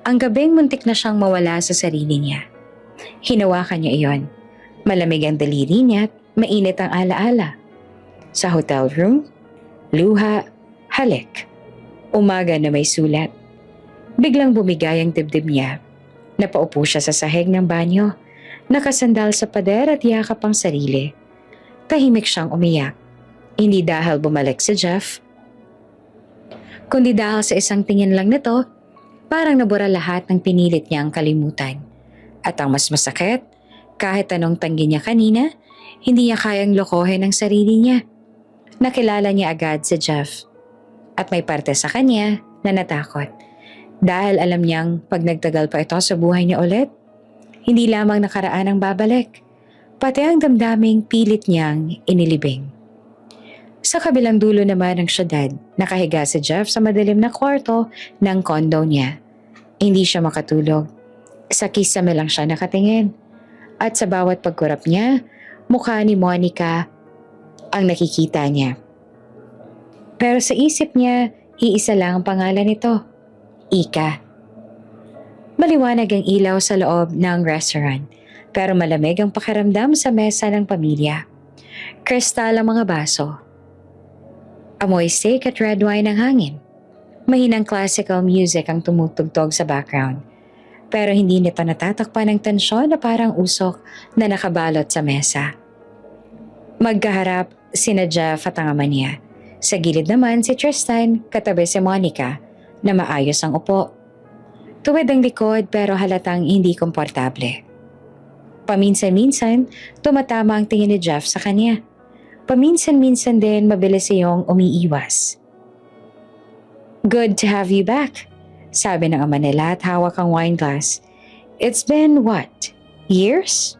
Ang gabing muntik na siyang mawala sa sarili niya. Hinawakan niya iyon. Malamig ang daliri niya at mainit ang alaala. Sa hotel room, luha, halik. Umaga na may sulat. Biglang bumigay ang dibdib niya. Napaupo siya sa sahig ng banyo. Nakasandal sa pader at yakap ang sarili. Tahimik siyang umiyak. Hindi dahil bumalik si Jeff, kundi dahil sa isang tingin lang nito, parang nabura lahat ng pinilit niyang kalimutan. At ang mas masakit, kahit anong tanggi niya kanina, hindi niya kayang lokohin ang sarili niya. Nakilala niya agad si Jeff. At may parte sa kanya na natakot. Dahil alam niyang pag nagtagal pa ito sa buhay niya ulit, hindi lamang nakaraan ang babalik, pati ang damdaming pilit niyang inilibing. Sa kabilang dulo naman ng syudad, nakahiga si Jeff sa madilim na kwarto ng kondo niya. Hindi siya makatulog. Sa kisame lang siya nakatingin. At sa bawat pagkurap niya, mukha ni Monica ang nakikita niya. Pero sa isip niya, iisa lang ang pangalan nito, Ika. Maliwanag ang ilaw sa loob ng restaurant, pero malamig ang pakiramdam sa mesa ng pamilya. Kristal ang mga baso. Amoy steak at red wine ang hangin. Mahinang classical music ang tumutugtog sa background. Pero hindi nito natatakpan ng tensyon na parang usok na nakabalot sa mesa. Magkaharap sina Jeff at ang ama niya. Sa gilid naman si Tristan, katabi si Monica, na maayos ang upo. Tuwid ang likod pero halatang hindi komportable. Paminsan-minsan, tumatama ang tingin ni Jeff sa kanya. Paminsan-minsan din mabilis iyong umiiwas. "Good to have you back," sabi ng ama nila at hawak ang wine glass. "It's been what? Years?"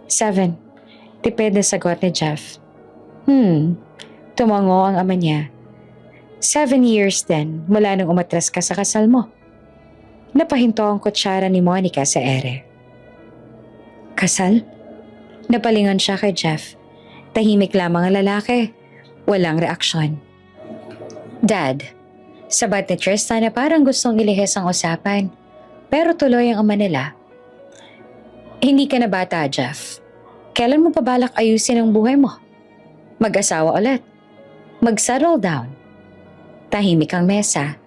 7. Tipid na sagot ni Jeff. Tumango ang ama niya. 7 years din mula nung umatras ka sa kasal mo. Napahinto ang kutsara ni Monica sa ere. Kasal? Napalingon siya kay Jeff. Tahimik lamang ang lalaki. Walang reaksyon. "Dad," sabat ni Tristan na parang gustong ilihis ang usapan. Pero tuloy ang ama nila. "Hindi ka na bata, Jeff. Kailan mo pa balak ayusin ang buhay mo? Mag-asawa ulit. Mag-settle down." Tahimik ang mesa.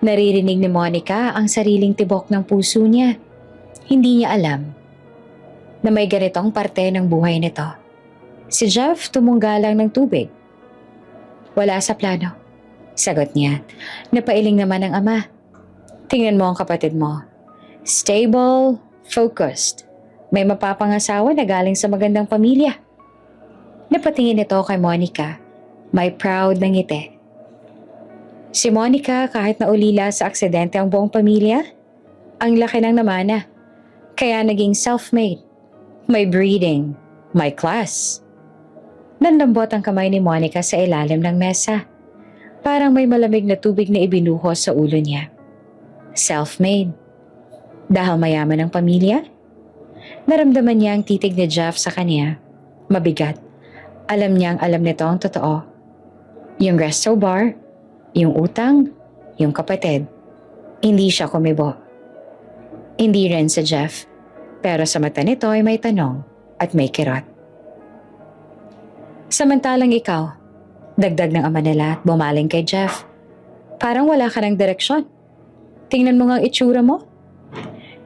Naririnig ni Monica ang sariling tibok ng puso niya. Hindi niya alam na may ganitong parte ng buhay nito. Si Jeff tumungga lang ng tubig. "Wala sa plano," sagot niya. Napailing naman ang ama. "Tingnan mo ang kapatid mo. Stable, focused. May mapapangasawa na galing sa magandang pamilya." Napatingin ito kay Monica. May proud na ngiti. Si Monica, kahit naulila sa aksidente ang buong pamilya, ang laki ng namana. Kaya naging self-made. May breeding, may class. Nanlambot ang kamay ni Monica sa ilalim ng mesa. Parang may malamig na tubig na ibinuhos sa ulo niya. Self-made. Dahil mayaman ang pamilya? Naramdaman niya ang titig ni Jeff sa kanya. Mabigat. Alam niyang alam nito ang totoo. Yung resto bar, yung utang, yung kapatid. Hindi siya kumibo. Hindi rin sa Jeff. Pero sa mata nito ay may tanong at may kirot. "Samantalang ikaw," dagdag ng ama nila at bumaling kay Jeff. "Parang wala ka ng direksyon. Tingnan mo nga ang itsura mo."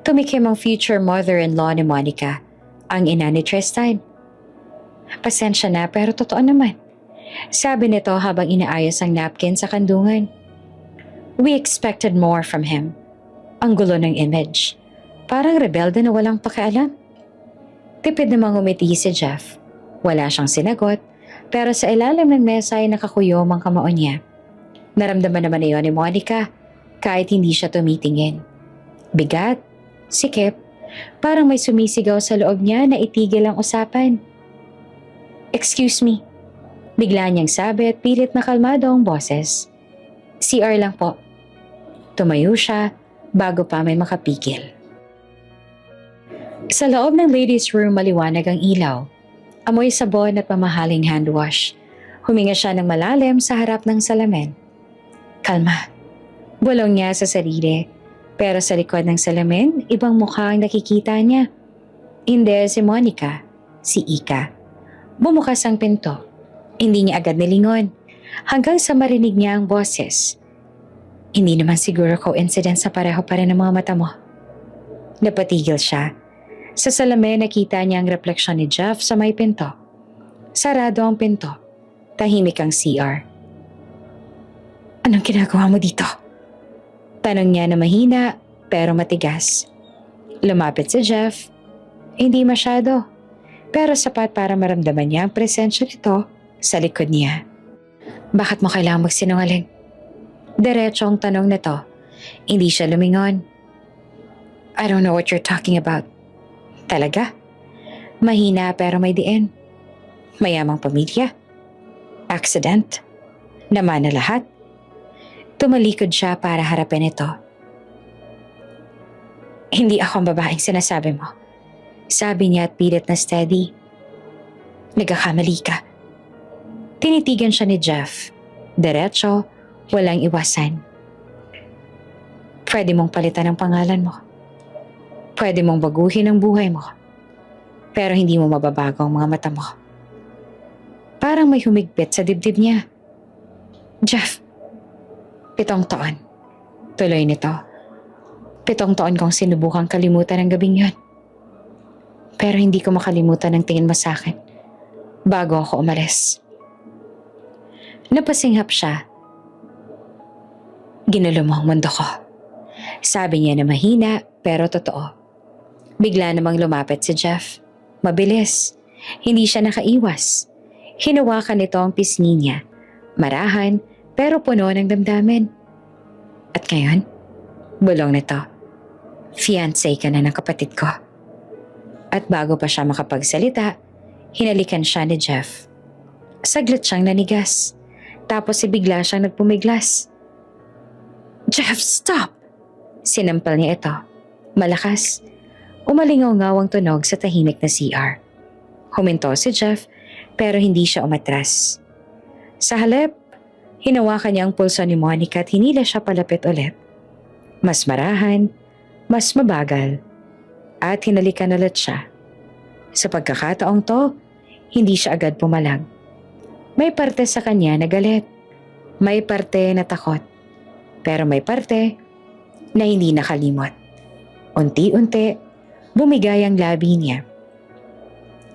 Tumikim ang future mother-in-law ni Monica, ang ina ni Tristan. "Pasensya na pero totoo naman," sabi nito habang inaayos ang napkin sa kandungan. "We expected more from him." Ang gulo ng image. Parang rebelde na walang pakialam. Tipid namang umiti si Jeff. Wala siyang sinagot, pero sa ilalim ng mesa ay nakakuyom ang kamao niya. Naramdaman naman iyon ni Monica, kahit hindi siya tumitingin. Bigat, sikip, parang may sumisigaw sa loob niya na itigil ang usapan. "Excuse me," bigla niyang sabi at pilit na kalmado ang boses. "CR lang po." Tumayo siya bago pa may makapigil. Sa loob ng ladies' room maliwanag ang ilaw. Amoy sabon at mamahaling hand wash. Huminga siya ng malalim sa harap ng salamin. Kalma. Bulong niya sa sarili. Pero sa likod ng salamin, ibang mukha ang nakikita niya. Hindi si Monica, si Ika. Bumukas ang pinto. Hindi niya agad nilingon. Hanggang sa marinig niya ang boses. Hindi naman siguro coincidence sa pareho pa rin ang mga mata mo. Napatigil siya. Sa salamin nakita niya ang refleksyon ni Jeff sa may pinto. Sarado ang pinto. Tahimik ang CR. "Anong ginagawa mo dito?" Tanong niya na mahina pero matigas. Lumapit si Jeff. Hindi masyado. Pero sapat para maramdaman niya ang presensya nito sa likod niya. "Bakit mo kailangang magsinungaling?" Diretso ang tanong nito. Hindi siya lumingon. "I don't know what you're talking about." Talaga? Mahina pero may diin. Mayamang pamilya. Accident. Naman na lahat. Tumalikod siya para harapin ito. Hindi ako ang babaeng sinasabi mo. Sabi niya at pilit na steady. Nagkakamali ka. Tinitigan siya ni Jeff. Diretso, walang iwasan. Pwede mong palitan ang pangalan mo. Pwede mong baguhin ang buhay mo. Pero hindi mo mababago ang mga mata mo. Parang may humigpit sa dibdib niya. Jeff, 7 taon. Tuloy nito. 7 taon kong sinubukang kalimutan ang gabing yun. Pero hindi ko makalimutan ang tingin mo sa akin bago ako umalis. Napasinghap siya. Ginulo mo ang mundo ko. Sabi niya na mahina pero totoo. Bigla namang lumapit si Jeff. Mabilis. Hindi siya nakaiwas. Hinawakan nito ang pisngi niya. Marahan pero puno ng damdamin. At ngayon, bulong nito. Fiancé ka na ng kapatid ko. At bago pa siya makapagsalita, hinalikan siya ni Jeff. Saglit siyang nanigas. Tapos bigla siyang nagpumiglas. Jeff, stop! Sinampal niya ito. Malakas. Umalingaw-ngaw ang tunog sa tahimik na CR. Huminto si Jeff pero hindi siya umatras. Sa halip, hinawakan niya ang pulso ni Monica at hinila siya palapit ulit. Mas marahan, mas mabagal. At hinalikan ulit siya. Sa pagkakataong to, hindi siya agad pumalag. May parte sa kanya na galit. May parte na takot. Pero may parte na hindi nakalimot. Unti-unti, bumigay ang labi niya.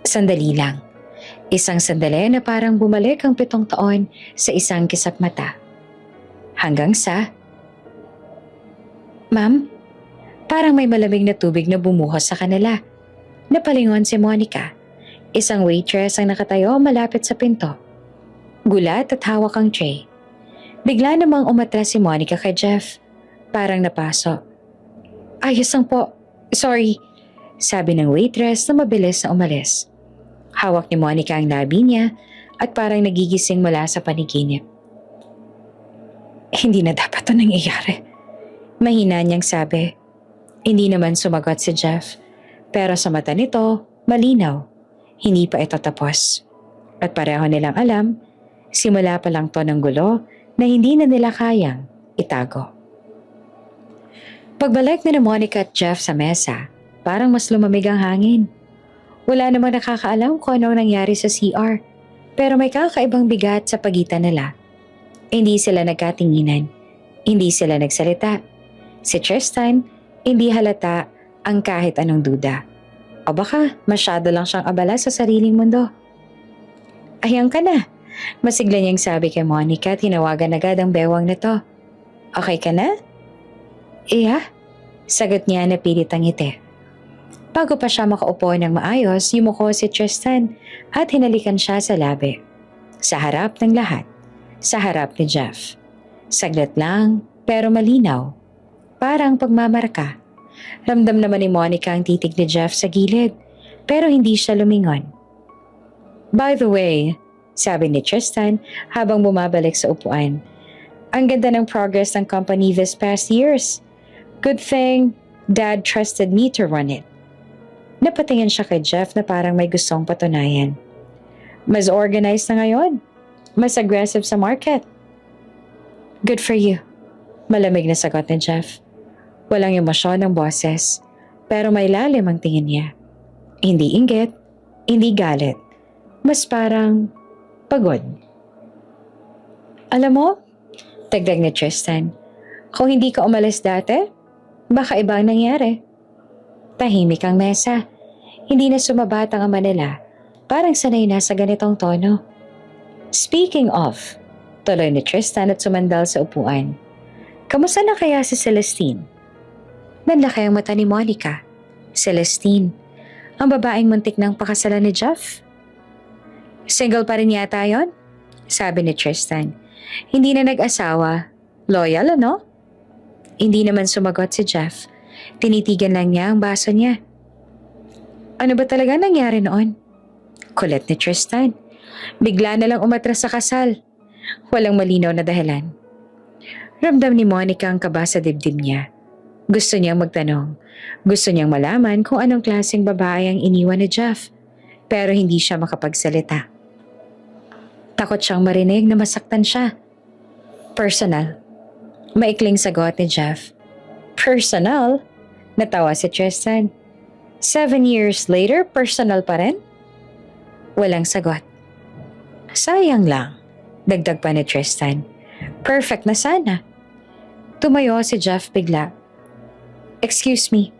Sandali lang. Isang sandali na parang bumalik ang 7 taon sa isang kisap mata. Hanggang sa... Ma'am, parang may malamig na tubig na bumuhos sa kanila. Napalingon si Monica. Isang waitress ang nakatayo malapit sa pinto. Gulat at hawak ang tray. Bigla namang umatras si Monica kay Jeff. Parang napaso. Ayos lang po. Sorry. Sabi ng waitress na mabilis na umalis. Hawak ni Monica ang labi niya at parang nagigising mula sa paniginip. Hindi na dapat ito nangyayari. Mahina niyang sabi. Hindi naman sumagot si Jeff. Pero sa mata nito, malinaw. Hindi pa ito tapos. At pareho nilang alam, simula pa lang to ng gulo na hindi na nila kayang itago. Pagbalik na Monica at Jeff sa mesa, parang mas lumamig ang hangin. Wala namang nakakaalam kung anong nangyari sa CR, pero may kakaibang bigat sa pagitan nila. Hindi sila nagkatinginan, hindi sila nagsalita. Si Tristan, hindi halata ang kahit anong duda. O baka masyado lang siyang abala sa sariling mundo. Ayan ka na, masigla niyang sabi kay Monica at hinawagan agad ang bewang nito. Okay ka na? Iya, sagot niya na pilit ang ngiti. Bago pa siya makaupo ng maayos, yumuko si Tristan at hinalikan siya sa labi. Sa harap ng lahat, sa harap ni Jeff. Saglit lang, pero malinaw. Parang pagmamarka. Ramdam naman ni Monica ang titig ni Jeff sa gilid, pero hindi siya lumingon. By the way, sabi ni Tristan habang bumabalik sa upuan, ang ganda ng progress ng company this past years. Good thing, Dad trusted me to run it. Napatingin siya kay Jeff na parang may gustong patunayan. Mas organized na ngayon. Mas aggressive sa market. Good for you. Malamig na sagot ni Jeff. Walang emosyon ng boses, pero may lalim ang tingin niya. Hindi inggit, hindi galit. Mas parang pagod. Alam mo, dagdag ni Tristan, kung hindi ka umalis dati, baka iba ang nangyari. Tahimik ang mesa. Hindi na sumabat ang ama nila. Parang sanay na sa ganitong tono. Speaking of, tuloy ni Tristan at sumandal sa upuan. Kamusta na kaya si Celestine? Nanlaki ang mata ni Monica. Celestine, ang babaeng muntik ng pakasalan ni Jeff. Single pa rin yata yon? Sabi ni Tristan. Hindi na nag-asawa. Loyal, ano? Hindi naman sumagot si Jeff. Tinitigan lang niya ang baso niya. Ano ba talaga nangyari noon? Kulit ni Tristan. Bigla na lang umatras sa kasal. Walang malinaw na dahilan. Ramdam ni Monica ang kaba sa dibdib niya. Gusto niyang magtanong. Gusto niyang malaman kung anong klaseng babae ang iniwan ni Jeff. Pero hindi siya makapagsalita. Takot siyang marinig na masaktan siya. Personal. Maikling sagot ni Jeff. Personal? Natawa si Tristan. 7 years later, personal pa rin? Walang sagot. Sayang lang. Dagdag pa ni Tristan. Perfect na sana. Tumayo si Jeff bigla. Excuse me.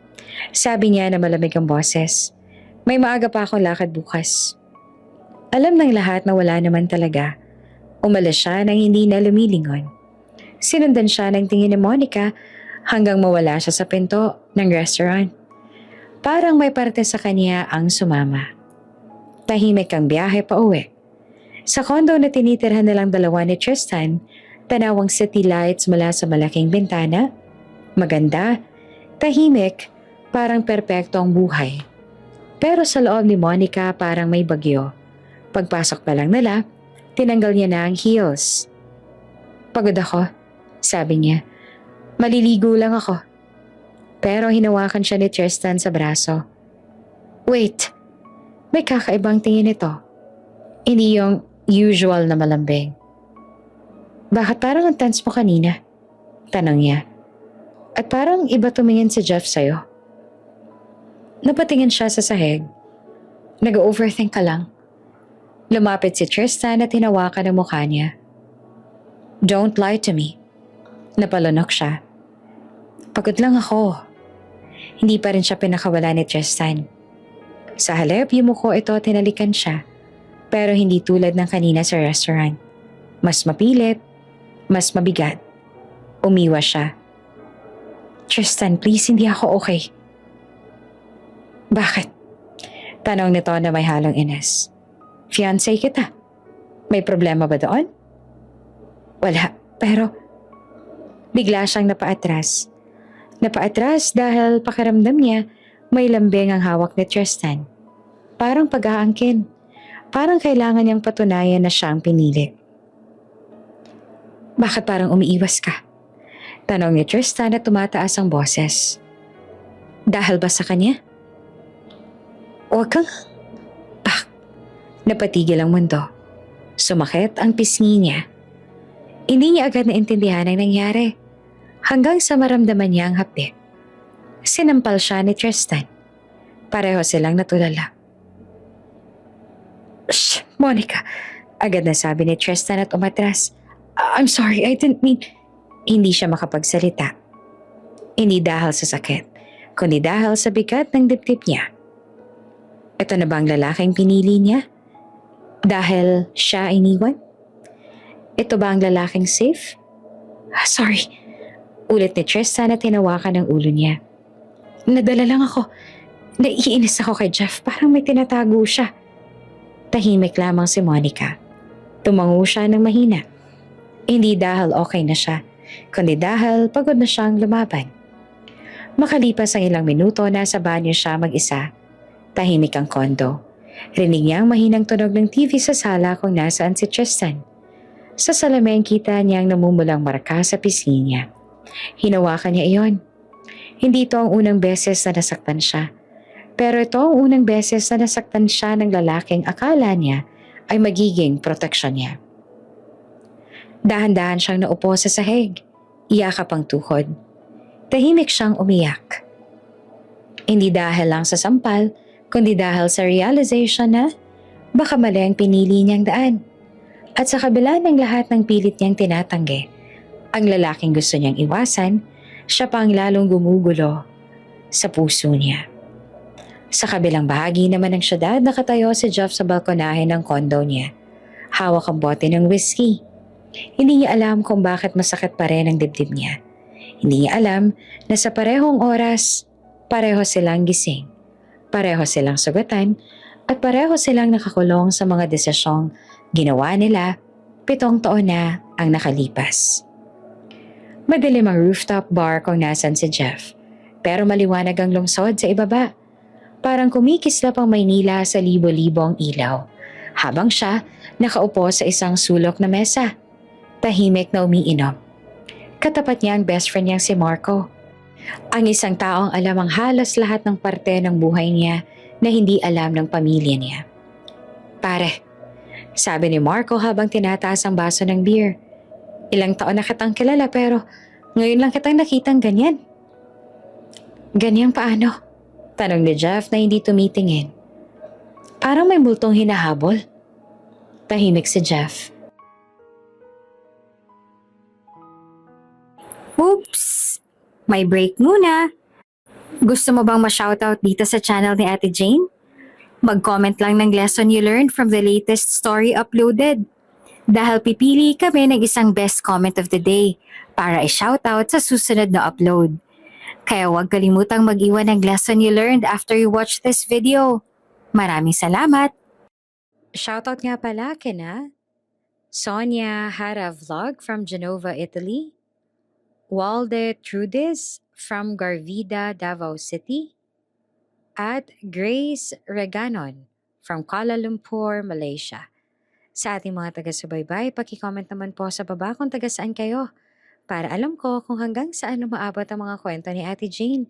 Sabi niya na malamig ang boses. May maaga pa akong lakad bukas. Alam ng lahat na wala naman talaga. Umalis siya nang hindi na lumilingon. Sinundan siya ng tingin ni Monica hanggang mawala siya sa pinto ng restaurant. Parang may parte sa kanya ang sumama. Tahimik ang biyahe pa uwi. Sa kondo na tinitirhan nilang dalawa ni Tristan, tanawang city lights mula sa malaking bintana. Maganda, tahimik, parang perpekto ang buhay. Pero sa loob ni Monica parang may bagyo. Pagpasok pa lang nila, tinanggal niya na ang heels. Pagod ako, sabi niya. Maliligo lang ako. Pero hinawakan siya ni Tristan sa braso. Wait, may kakaibang tingin ito. Hindi yung usual na malambing. Bakit parang ang tense mo kanina? Tanong niya. At parang iba tumingin si Jeff sa'yo. Napatingin siya sa sahig. Nag-overthink ka lang. Lumapit si Tristan at hinawakan ang mukha niya. Don't lie to me. Napalunok siya. Pagod lang ako. Hindi pa rin siya pinakawala ni Tristan. Sa halip, yumuko ito at tinalikan siya. Pero hindi tulad ng kanina sa restaurant. Mas mapilit, mas mabigat. Umiwas siya. Tristan, please, hindi ako okay. Bakit? Tanong nito na may halong inis. Fiancé kita. May problema ba doon? Wala, pero bigla siyang napaatras. Napaatras dahil pakiramdam niya may lambing ang hawak ni Tristan. Parang pag-aangkin. Parang kailangan niyang patunayan na siyang pinili. Bakit parang umiiwas ka? Tanong ni Tristan at tumataas ang boses. Dahil ba sa kanya? Huwag kang... Napatigil ang mundo. Sumakit ang pisngi niya. Hindi niya agad naintindihan ang nangyari. Hanggang sa maramdaman niya ang hapdi. Sinampal siya ni Tristan. Pareho silang natulala. Shh, Monica. Agad na sabi ni Tristan at umatras. I'm sorry, I didn't mean... Hindi siya makapagsalita. Hindi dahil sa sakit, kundi dahil sa bigat ng dibdib niya. Ito na ba ang lalaking pinili niya? Dahil siya iniwan? Ito ba ang lalaking safe? Sorry. Ulit ni Tristan at hinawakan ang ulo niya. Nadala lang ako. Naiinis ako kay Jeff. Parang may tinatago siya. Tahimik lamang si Monica. Tumango siya ng mahina. Hindi dahil okay na siya, kundi dahil pagod na siyang lumaban. Makalipas ang ilang minuto, nasa banyo siya mag-isa. Tahimik ang kondo. Rinig niya ang mahinang tunog ng TV sa sala kung nasaan si Tristan. Sa salamin kita niyang namumulang marka sa pisngi niya. Hinawakan niya iyon. Hindi ito ang unang beses na nasaktan siya. Pero ito ang unang beses na nasaktan siya ng lalaking akala niya ay magiging proteksyon niya. Dahan-dahan siyang naupo sa sahig. Iyakap ang tuhod. Tahimik siyang umiyak. Hindi dahil lang sa sampal, kundi dahil sa realization na baka mali ang pinili niyang daan. At sa kabila ng lahat ng pilit niyang tinatanggi, ang lalaking gusto niyang iwasan, siya pang lalong gumugulo sa puso niya. Sa kabilang bahagi naman ng syudad, nakatayo si Jeff sa balkonahe ng kondo niya. Hawak ang bote ng whiskey. Hindi niya alam kung bakit masakit pa rin ang dibdib niya. Hindi niya alam na sa parehong oras, pareho silang gising. Pareho silang sugatan at pareho silang nakakulong sa mga desisyong ginawa nila 7 taon na ang nakalipas. Madilim ang rooftop bar kung nasan si Jeff, pero maliwanag ang lungsod sa ibaba. Parang kumikislap ang Maynila sa libo-libong ilaw, habang siya nakaupo sa isang sulok na mesa. Tahimik na umiinom. Katapat niya ang best friend niyang si Marco. Ang isang taong alam ang halos lahat ng parte ng buhay niya na hindi alam ng pamilya niya. Pare, sabi ni Marco habang tinataas ang baso ng beer. Ilang taon na kitang kilala pero ngayon lang kitang nakitang ganyan. Ganyang paano? Tanong ni Jeff na hindi tumitingin. Parang may multong hinahabol. Tahimik si Jeff. Oops! May break muna. Gusto mo bang ma-shoutout dito sa channel ni Ate Jane? Mag-comment lang ng lesson you learned from the latest story uploaded. Dahil pipili kami ng isang best comment of the day para i-shoutout sa susunod na upload. Kaya huwag kalimutang mag-iwan ng lesson you learned after you watch this video. Maraming salamat! Shoutout nga pala kina Sonia had a vlog from Genova, Italy. Walde Trudis from Garvida, Davao City. At Grace Reganon from Kuala Lumpur, Malaysia. Sa ating mga taga-subaybay, paki-comment naman po sa baba kung taga saan kayo para alam ko kung hanggang saan umaabot ang mga kwento ni Ate Jane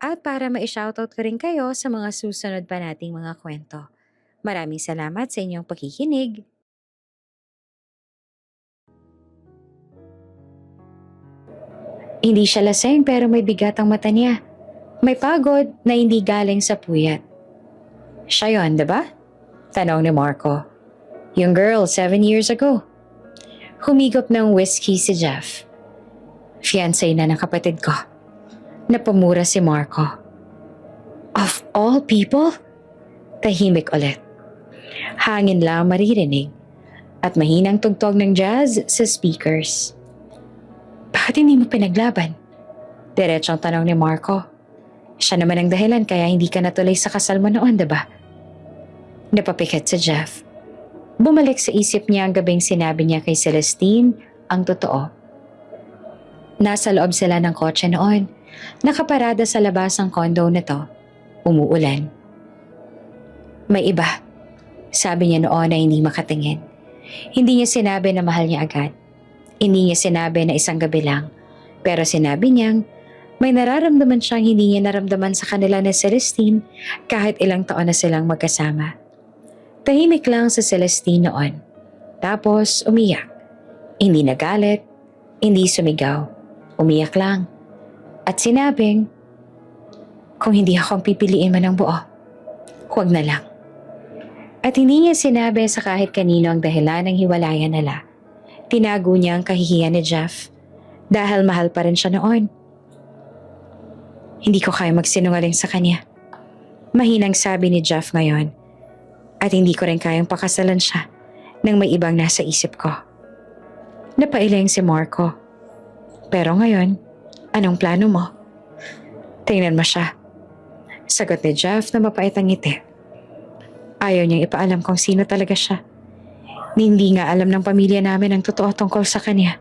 at para ma-shoutout ko rin kayo sa mga susunod pa nating mga kwento. Maraming salamat sa inyong pakikinig. Hindi siya lasing pero may bigat ang mata niya. May pagod na hindi galing sa puyat. Siya yun, diba? Tanong ni Marco. Yung girl 7 years ago. Humigop ng whiskey si Jeff. Fiancé na ng kapatid ko. Napamura si Marco. Of all people? Tahimik ulit. Hangin lang maririnig at mahinang tugtog ng jazz sa speakers. Bakit hindi mo pinaglaban? Diretsong tanong ni Marco. Siya naman ang dahilan kaya hindi ka natuloy sa kasal mo noon, diba? Napapikit si Jeff. Bumalik sa isip niya ang gabing sinabi niya kay Celestine ang totoo. Nasa loob sila ng kotse noon. Nakaparada sa labas ng condo na to. Umuulan. May iba. Sabi niya noon na hindi makatingin. Hindi niya sinabi na mahal niya agad. Hindi niya sinabi na isang gabi lang. Pero sinabi niyang may nararamdaman siyang hindi niya naramdaman sa kanila na Celestine kahit ilang taon na silang magkasama. Tahimik lang sa Celestine noon. Tapos umiyak. Hindi nagalit, hindi sumigaw. Umiyak lang. At sinabing, kung hindi ako ang pipiliin mo ng buo, huwag na lang. At hindi niya sinabi sa kahit kanino ang dahilan ng hiwalayan nila. Tinago niya ang kahihiyan ni Jeff dahil mahal pa rin siya noon. Hindi ko kaya magsinungaling sa kanya. Mahinang sabi ni Jeff ngayon at hindi ko rin kayang pakasalan siya nang may ibang nasa isip ko. Napailing si Marco. Pero ngayon, anong plano mo? Tingnan mo siya. Sagot ni Jeff na mapait ang ngiti. Ayaw niyang ipaalam kung sino talaga siya. Hindi nga alam ng pamilya namin ang totoo tungkol sa kanya.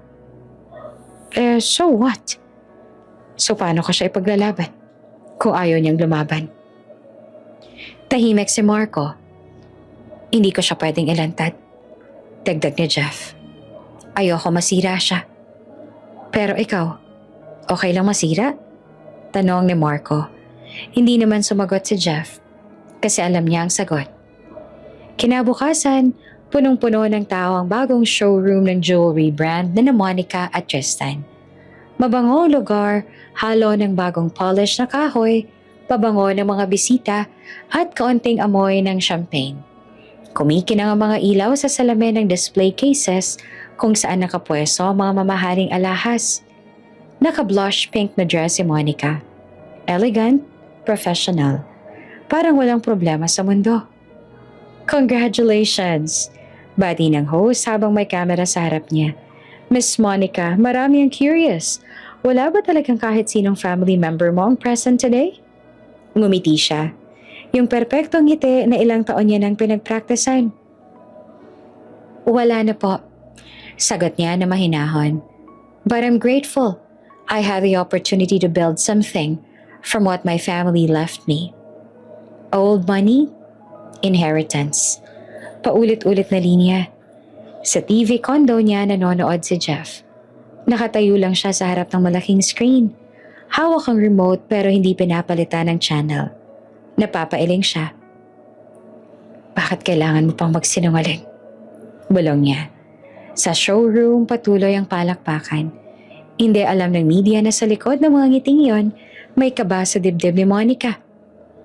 So what? So paano ko siya ipaglalaban kung ayaw niyang lumaban? Tahimik si Marco. Hindi ko siya pwedeng ilantad. Dagdag ni Jeff. Ayoko masira siya. Pero ikaw, okay lang masira? Tanong ni Marco. Hindi naman sumagot si Jeff kasi alam niya ang sagot. Kinabukasan, punong-puno ng tao ang bagong showroom ng jewelry brand na Monica at Tristan. Mabango lugar, halo ng bagong polish na kahoy, pabango ng mga bisita at kaunting amoy ng champagne. Kumikinang ang mga ilaw sa salamin ng display cases kung saan nakapwesto ang mga mamahaling alahas. Naka-blush pink na dress si Monica. Elegant, professional. Parang walang problema sa mundo. Congratulations! Bati ng host habang may camera sa harap niya. Miss Monica, marami ang curious. Wala ba talagang kahit sinong family member mo ang present today? Ngumiti siya. Yung perpektong ngiti na ilang taon niya nang pinagpraktisan. Wala na po. Sagot niya na mahinahon. But I'm grateful. I had the opportunity to build something from what my family left me. Old money, inheritance. Paulit-ulit na linya. Sa TV condo niya nanonood si Jeff. Nakatayo lang siya sa harap ng malaking screen. Hawak ang remote pero hindi pinapalitan ng channel. Napapailing siya. Bakit kailangan mo pang magsinungaling? Bulong niya. Sa showroom, patuloy ang palakpakan. Hindi alam ng media na sa likod ng mga ngiting yon, may kaba sa dibdib ni Monica.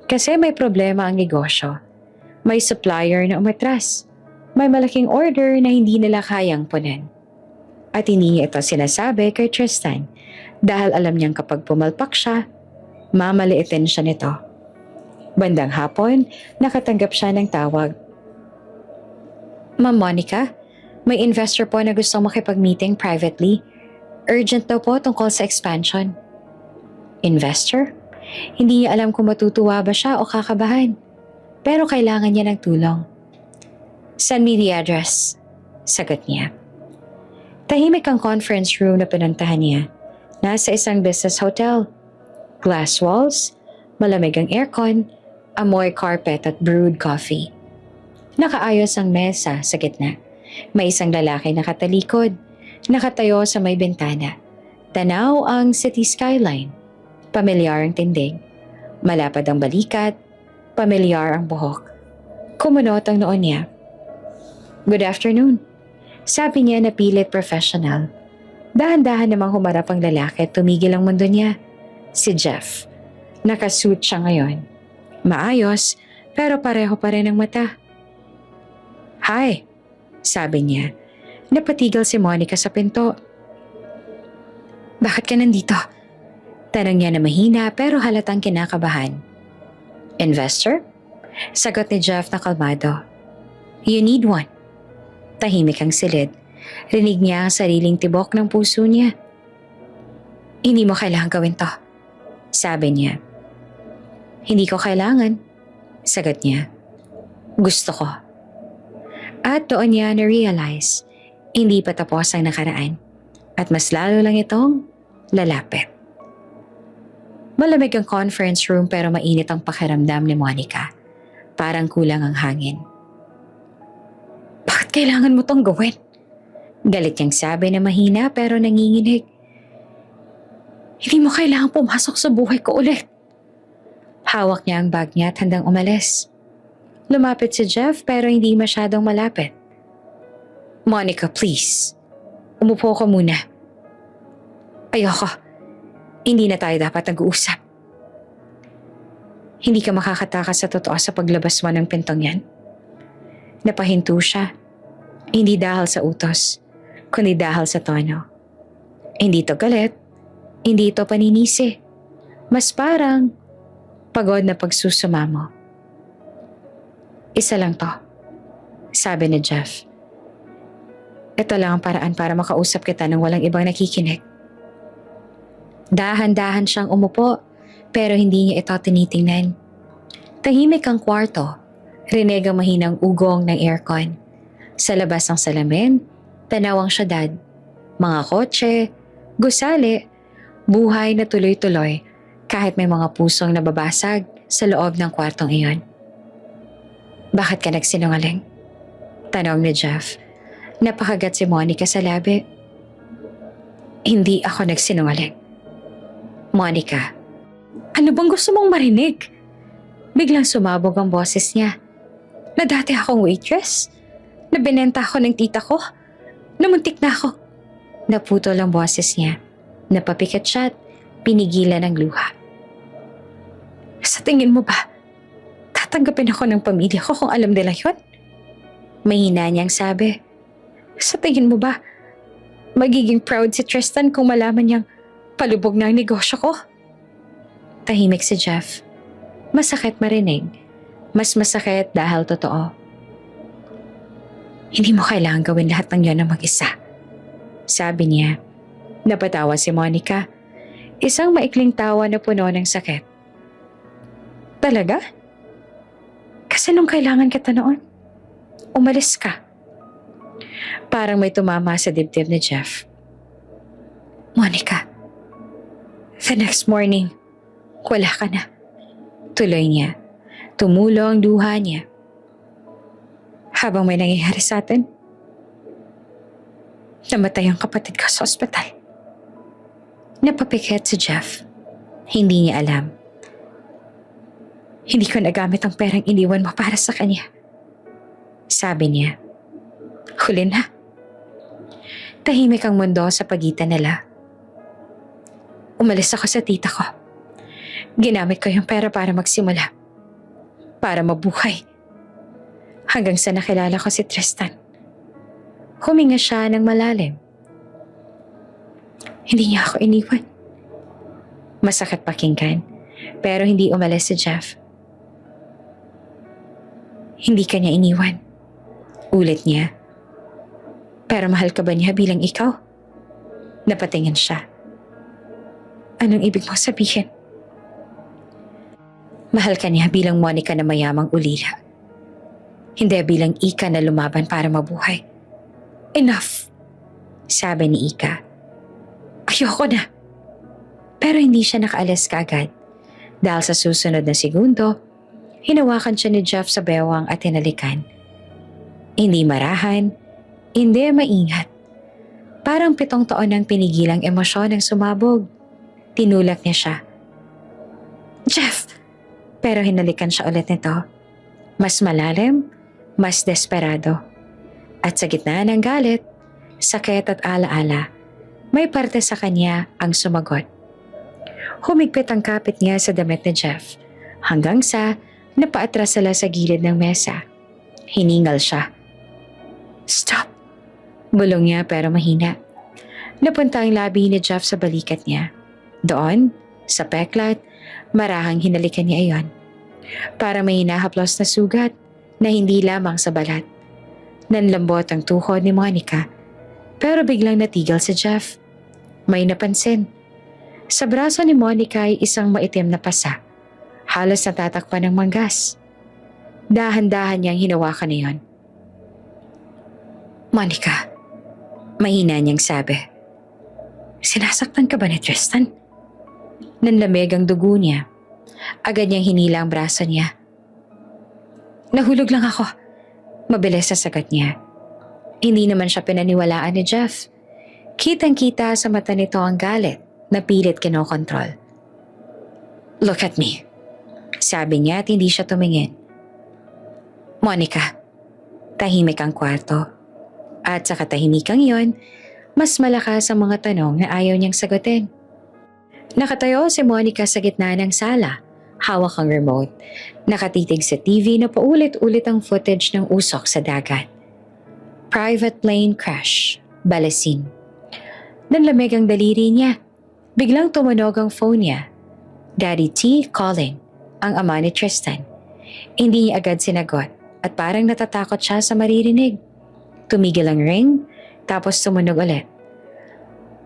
Kasi may problema ang negosyo. May supplier na umatras. May malaking order na hindi nila kayang punan. At hindi niya ito sinasabi kay Tristan dahil alam niyang kapag pumalpak siya, mamaliitin siya nito. Bandang hapon, nakatanggap siya ng tawag. Ma'am Monica, may investor po na gustong makipag-meeting privately. Urgent daw po tungkol sa expansion. Investor? Hindi niya alam kung matutuwa ba siya o kakabahan. Pero kailangan niya ng tulong. Send me the address. Sagot niya. Tahimik ang conference room na pinuntahan niya. Nasa isang business hotel. Glass walls, malamig ang aircon, amoy carpet at brewed coffee. Nakaayos ang mesa sa gitna. May isang lalaki nakatalikod, nakatayo sa may bintana. Tanaw ang city skyline. Pamilyar ang tindig. Malapad ang balikat, pamilyar ang buhok. Kumunot ang noon niya. Good afternoon. Sabi niya na pilit professional. Dahan-dahan namang humarap ang lalaki at tumigil ang mundo niya. Si Jeff. Nakasuit siya ngayon. Maayos, pero pareho pa rin ang mata. Hi, sabi niya. Napatigil si Monica sa pinto. Bakit ka nandito? Tanong niya na mahina pero halatang kinakabahan. Investor? Sagot ni Jeff na kalmado. You need one. Tahimik ang silid. Rinig niya ang sariling tibok ng puso niya. Hindi mo kailangan gawin to. Sabi niya. Hindi ko kailangan. Sagot niya. Gusto ko. At doon niya na-realize, hindi pa tapos ang nakaraan. At mas lalo lang itong lalapit. Malamig ang conference room pero mainit ang pakiramdam ni Monica. Parang kulang ang hangin. Bakit kailangan mo tong gawin? Galit niyang sabi na mahina pero nanginginig. Hindi mo kailangan pumasok sa buhay ko ulit. Hawak niya ang bag niya at handang umalis. Lumapit si Jeff pero hindi masyadong malapit. Monica, please. Umupo ka muna. Ayoko. Hindi na tayo dapat nag-uusap. Hindi ka makakatakas sa totoo sa paglabas mo ng pintong yan. Napahinto siya. Hindi dahil sa utos, kundi dahil sa tono. Hindi to galit. Hindi to paninisi. Mas parang pagod na pagsusumamo. Isa lang to, sabi ni Jeff. Ito lang ang paraan para makausap kita nang walang ibang nakikinig. Dahan-dahan siyang umupo pero hindi niya ito tinitingnan. Tahimik ang kwarto. Rinig ang mahinang ugong ng aircon. Sa labas ng salamin, tanaw ang syudad. Mga kotse, gusali, buhay na tuloy-tuloy kahit may mga pusong nababasag sa loob ng kwartong iyon. Bakit ka nagsinungaling? Tanong ni Jeff. Napakagat si Monica sa labi. Hindi ako nagsinungaling. Monica, ano bang gusto mong marinig? Biglang sumabog ang boses niya. Na dati akong waitress? Na binenta ako ng tita ko? Namuntik na ako. Naputol ang boses niya. Napapikat siya at pinigilan ng luha. Sa tingin mo ba, tatanggapin ako ng pamilya ko kung alam nila yun? Mahina niyang sabi. Sa tingin mo ba, magiging proud si Tristan kung malaman niyang palubog na ang negosyo ko? Tahimik si Jeff. Masakit marinig. Mas masakit dahil totoo. Hindi mo kailangan gawin lahat ng yan ng mag-isa. Sabi niya. Napatawa si Monica. Isang maikling tawa na puno ng sakit. Talaga? Kasi nung kailangan kita noon, umalis ka. Parang may tumama sa dibdib ni Jeff. Monica, the next morning, wala ka na. Tuloy niya. Tumulo ang luha niya. Habang may nangyayari sa atin, namatay ang kapatid ko sa ospital. Napapikit si Jeff. Hindi niya alam. Hindi ko nagamit ang perang iniwan mo para sa kanya. Sabi niya. Huli na. Tahimik ang mundo sa pagitan nila. Umalis ako sa tita ko. Ginamit ko yung pera para magsimula. Para mabuhay. Hanggang sa nakilala ko si Tristan. Huminga siya ng malalim. Hindi niya ako iniwan. Masakit pakinggan, pero hindi umalis si Jeff. Hindi ka niya iniwan. Ulit niya. Pero mahal ka ba niya bilang ikaw? Napatingin siya. Anong ibig mo sabihin? Mahal ka niya bilang Monica na mayamang ulila. Hindi bilang Ika na lumaban para mabuhay. Enough! Sabi ni Ika. Ayoko na. Pero hindi siya nakaalis kaagad. Dahil sa susunod na segundo, hinawakan siya ni Jeff sa bewang at hinalikan. Hindi marahan, hindi maingat. Parang 7 taon ng pinigilang emosyon ang sumabog. Tinulak niya siya. Jeff! Pero hinalikan siya ulit nito. Mas malalim, mas desperado. At sa gitna ng galit, sakit at alaala, may parte sa kanya ang sumagot. Humigpit ang kapit niya sa damit ni Jeff hanggang sa napaatras sila sa gilid ng mesa. Hiningal siya. Stop! Bulong niya pero mahina. Napunta ang labi ni Jeff sa balikat niya. Doon, sa peklat, marahang hinalikan niya iyon. Para may hinahaplos na sugat na hindi lamang sa balat. Nanlambot ang tuhod ni Monica pero biglang natigil si Jeff. May napansin. Sa braso ni Monica ay isang maitim na pasa. Halos natatakpan ng manggas. Dahan-dahan niyang hinawakan niyon. Monica, mahina niyang sabi. Sinasaktan ka ba ni Tristan? Nanlamig ang dugo niya. Agad niyang hinila ang braso niya. Nahulog lang ako. Mabilis sa sagot niya. Hindi naman siya pinaniwalaan ni Jeff. Kitang-kita sa mata nito ang galit na pilit kinokontrol. Look at me. Sabi niya at hindi siya tumingin. Monica, tahimik ang kwarto. At sa katahimikang iyon, mas malakas ang mga tanong na ayaw niyang sagutin. Nakatayo si Monica sa gitna ng sala. Hawak ang remote. Nakatitig sa TV na paulit-ulit ang footage ng usok sa dagat. Private plane crash. Balasin. Nanlamig ang daliri niya. Biglang tumunog ang phone niya. Daddy T calling. Ang ama ni Tristan. Hindi niya agad sinagot at parang natatakot siya sa maririnig. Tumigil ang ring, tapos tumunog ulit.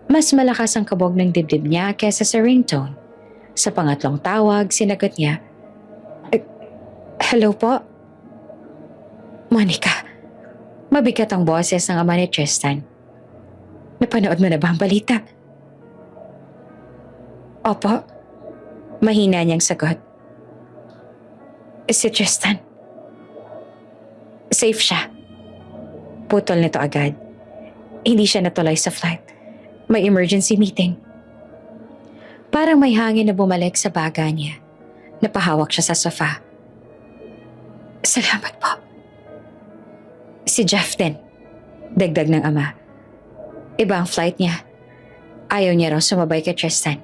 Mas malakas ang kabog ng dibdib niya kesa sa ringtone. Sa pangatlong tawag, sinagot niya, Hello po? Monica, mabigat ang boses ng ama ni Tristan. Napanood mo na ba ang balita? Opo, mahina niyang sagot. Si Tristan. Safe siya. Putol nito agad. Hindi siya natuloy sa flight. May emergency meeting. Parang may hangin na bumalik sa baga niya. Napahawak siya sa sofa. Salamat po. Si Jeff din. Dagdag ng ama. Iba ang flight niya. Ayaw niya raw sumabay kay Tristan.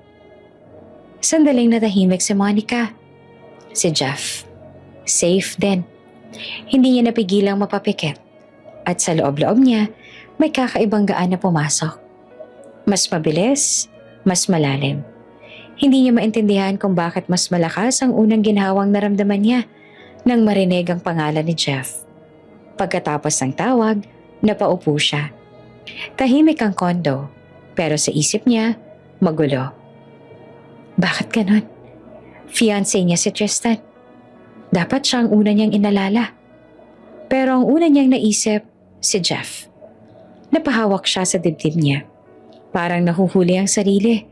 Sandaling natahimik si Monica. Si Jeff. Safe din. Hindi niya napigilang mapapikit. At sa loob-loob niya, may kakaibang gaan na pumasok. Mas mabilis, mas malalim. Hindi niya maintindihan kung bakit mas malakas ang unang ginhawang naramdaman niya nang marinig ang pangalan ni Jeff. Pagkatapos ng tawag, napaupo siya. Tahimik ang kondo, pero sa isip niya, magulo. Bakit ganon? Fiancé niya si Tristan. Dapat siya ang una niyang inalala. Pero ang una niyang naisip, si Jeff. Napahawak siya sa dibdib niya. Parang nahuhuli ang sarili.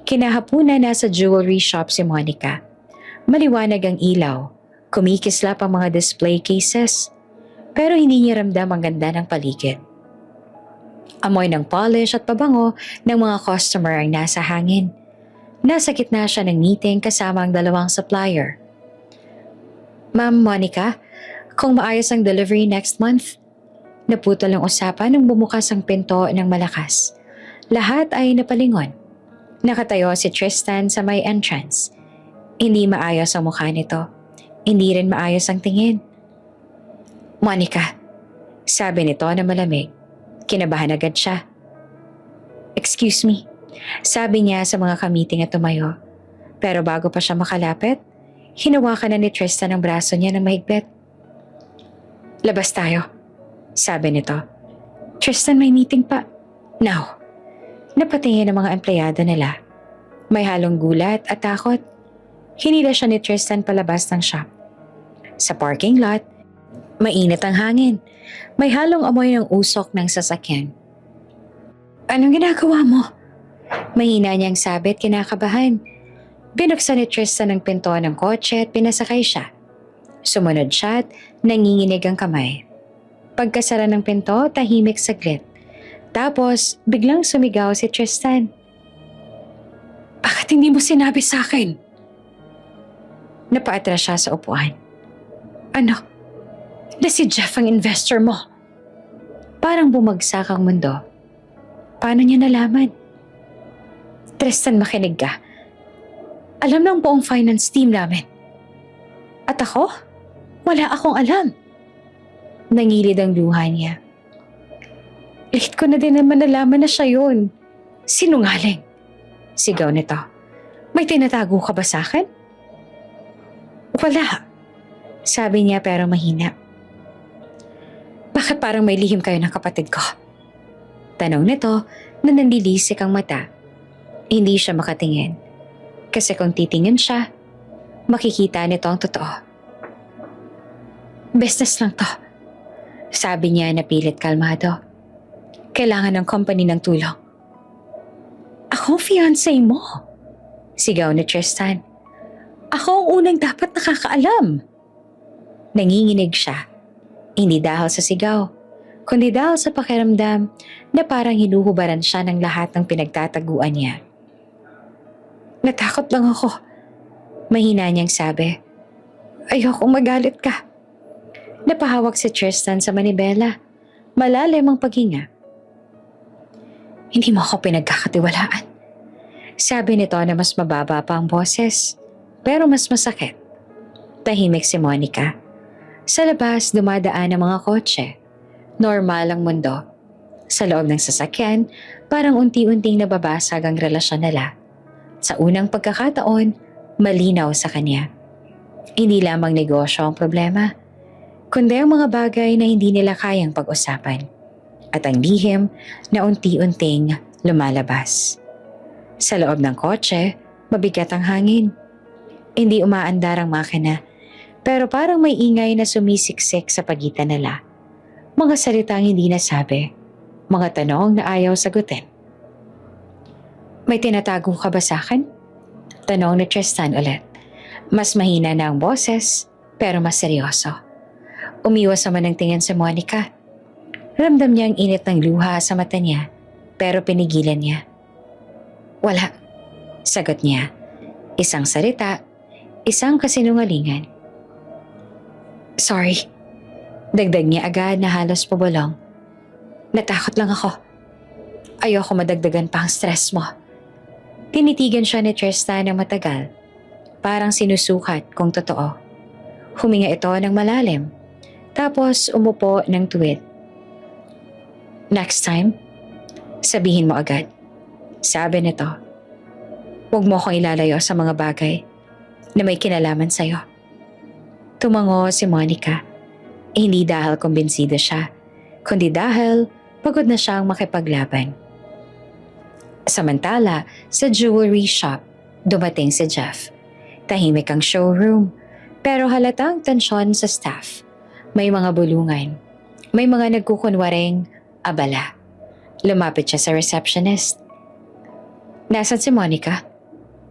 Kinahapunan nasa jewelry shop si Monica. Maliwanag ang ilaw. Kumikislap ang mga display cases. Pero hindi niya ramdam ang ganda ng paligid. Amoy ng polish at pabango ng mga customer ang nasa hangin. Nasa gitna siya ng meeting kasama ang dalawang supplier. Ma'am Monica, kung maayos ang delivery next month. Naputol ang usapan nang bumukas ang pinto ng malakas. Lahat ay napalingon. Nakatayo si Tristan sa may entrance. Hindi maayos ang mukha nito. Hindi rin maayos ang tingin. Monica, sabi nito na malamig. Kinabahan agad siya. Excuse me, sabi niya sa mga kamiting at tumayo. Pero bago pa siya makalapit, hinawakan na ni Tristan ang braso niya ng mahigpit. Labas tayo, sabi nito. Tristan, may meeting pa. Now, napatingin ang mga empleyado nila. May halong gulat at takot. Hinila siya ni Tristan palabas ng shop. Sa parking lot, mainit ang hangin. May halong amoy ng usok ng sasakyan. Anong ginagawa mo? Mahina niyang sabi at kinakabahan. Binuksan ni Tristan ang pinto ng kotse at pinasakay siya. Sumunod siya at nanginginig ang kamay. Pagkasara ng pinto, tahimik saglit. Tapos, biglang sumigaw si Tristan. Bakit hindi mo sinabi sa akin? Napaatras siya sa upuan. Ano? Na si Jeff ang investor mo? Parang bumagsak ang mundo. Paano niya nalaman? Tristan, makinig ka. Alam ng buong finance team namin. At ako? Wala akong alam. Nangilid ang luha niya. Late ko na din naman nalaman na siya yun. Sinungaling. Sigaw nito. May tinatago ka ba sa akin? Wala. Sabi niya pero mahina. Bakit parang may lihim kayo ng kapatid ko? Tanong nito na nanlilisik ang mata. Hindi siya makatingin. Kasi kung titingin siya, makikita nito ang totoo. Business lang to. Sabi niya na pilit kalmado. Kailangan ng company ng tulong. Ako ang fiancé mo. Sigaw ni Tristan. Ako ang unang dapat nakakaalam. Nanginginig siya. Hindi dahil sa sigaw, kundi dahil sa pakiramdam na parang hinuhubaran siya ng lahat ng pinagtataguan niya. Natakot lang ako. Mahina niyang sabi. Ayokong magalit ka. Napahawak si Tristan sa manibela. Malalim ang paghinga. Hindi mo ako pinagkakatiwalaan. Sabi nito na mas mababa pa ang boses, pero mas masakit. Tahimik si Monica. Sa labas, dumadaan ang mga kotse. Normal ang mundo. Sa loob ng sasakyan, parang unti-unting nababasag ang relasyon nila. Sa unang pagkakataon, malinaw sa kanya. Hindi lamang negosyo ang problema, kundi ang mga bagay na hindi nila kayang pag-usapan. At ang lihim na unti-unting lumalabas. Sa loob ng kotse, mabigat ang hangin. Hindi umaandar ang makina, pero parang may ingay na sumisiksik sa pagitan nila. Mga salitang hindi nasabi, mga tanong na ayaw sagutin. May tinatago ka ba sa akin? Tanong ni Tristan ulit. Mas mahina na ang boses, pero mas seryoso. Umiwas naman ang tingin si Monica. Ramdam niya ang init ng luha sa mata niya, pero pinigilan niya. Wala, sagot niya. Isang salita, isang kasinungalingan. Sorry, dagdag niya agad na halos pabulong. Natakot lang ako. Ayoko madagdagan pa ang stress mo. Tinitigan siya ni Tristan ng matagal, parang sinusukat kung totoo. Huminga ito ng malalim, tapos umupo ng tuwid. Next time, sabihin mo agad. Sabi nito, huwag mo akong ilalayo sa mga bagay na may kinalaman sa'yo. Tumango si Monica. Hindi dahil kumbinsido siya, kundi dahil pagod na siyang makipaglaban. Samantala, sa jewelry shop, dumating si Jeff. Tahimik ang showroom, pero halatang tensyon sa staff. May mga bulungan. May mga nagkukunwaring abala. Lumapit siya sa receptionist. Nasaan si Monica?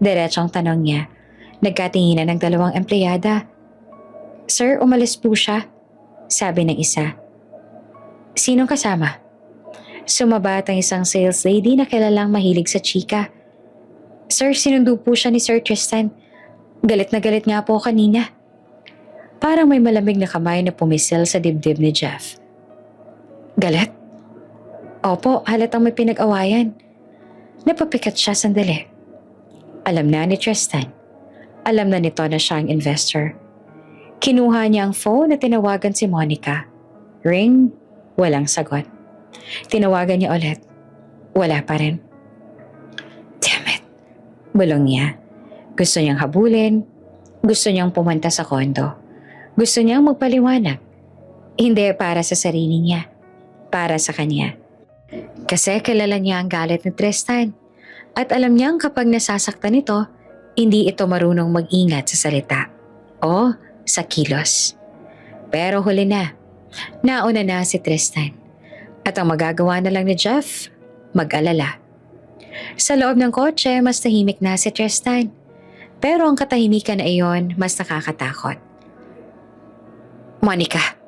Diretsong tanong niya. Nagkatinginan ng dalawang empleyada. Sir, umalis po siya, sabi ng isa. Sinong kasama? Sumabat ang isang sales lady na kilalang mahilig sa chika. Sir, sinundo po siya ni Sir Tristan. Galit na galit nga po kanina. Parang may malamig na kamay na pumisil sa dibdib ni Jeff. Galit? Opo, halatang may pinag-awayan. Napapikat siya sandali. Alam na ni Tristan. Alam na nito na siya ang investor. Kinuha niya ang phone at tinawagan si Monica. Ring, walang sagot. Tinawagan niya ulit. Wala pa rin. Damn it. Bulong niya. Gusto niyang habulin. Gusto niyang pumunta sa kondo. Gusto niyang magpaliwanag. Hindi para sa sarili niya. Para sa kanya. Kasi kilala niya ang galit ni Tristan. At alam niyang kapag nasasaktan ito, hindi ito marunong mag-ingat sa salita. O sa kilos. Pero huli na. Nauna na si Tristan. At ang magagawa na lang ni Jeff, mag-alala. Sa loob ng kotse, mas tahimik na si Tristan. Pero ang katahimikan na iyon, mas nakakatakot. Monica,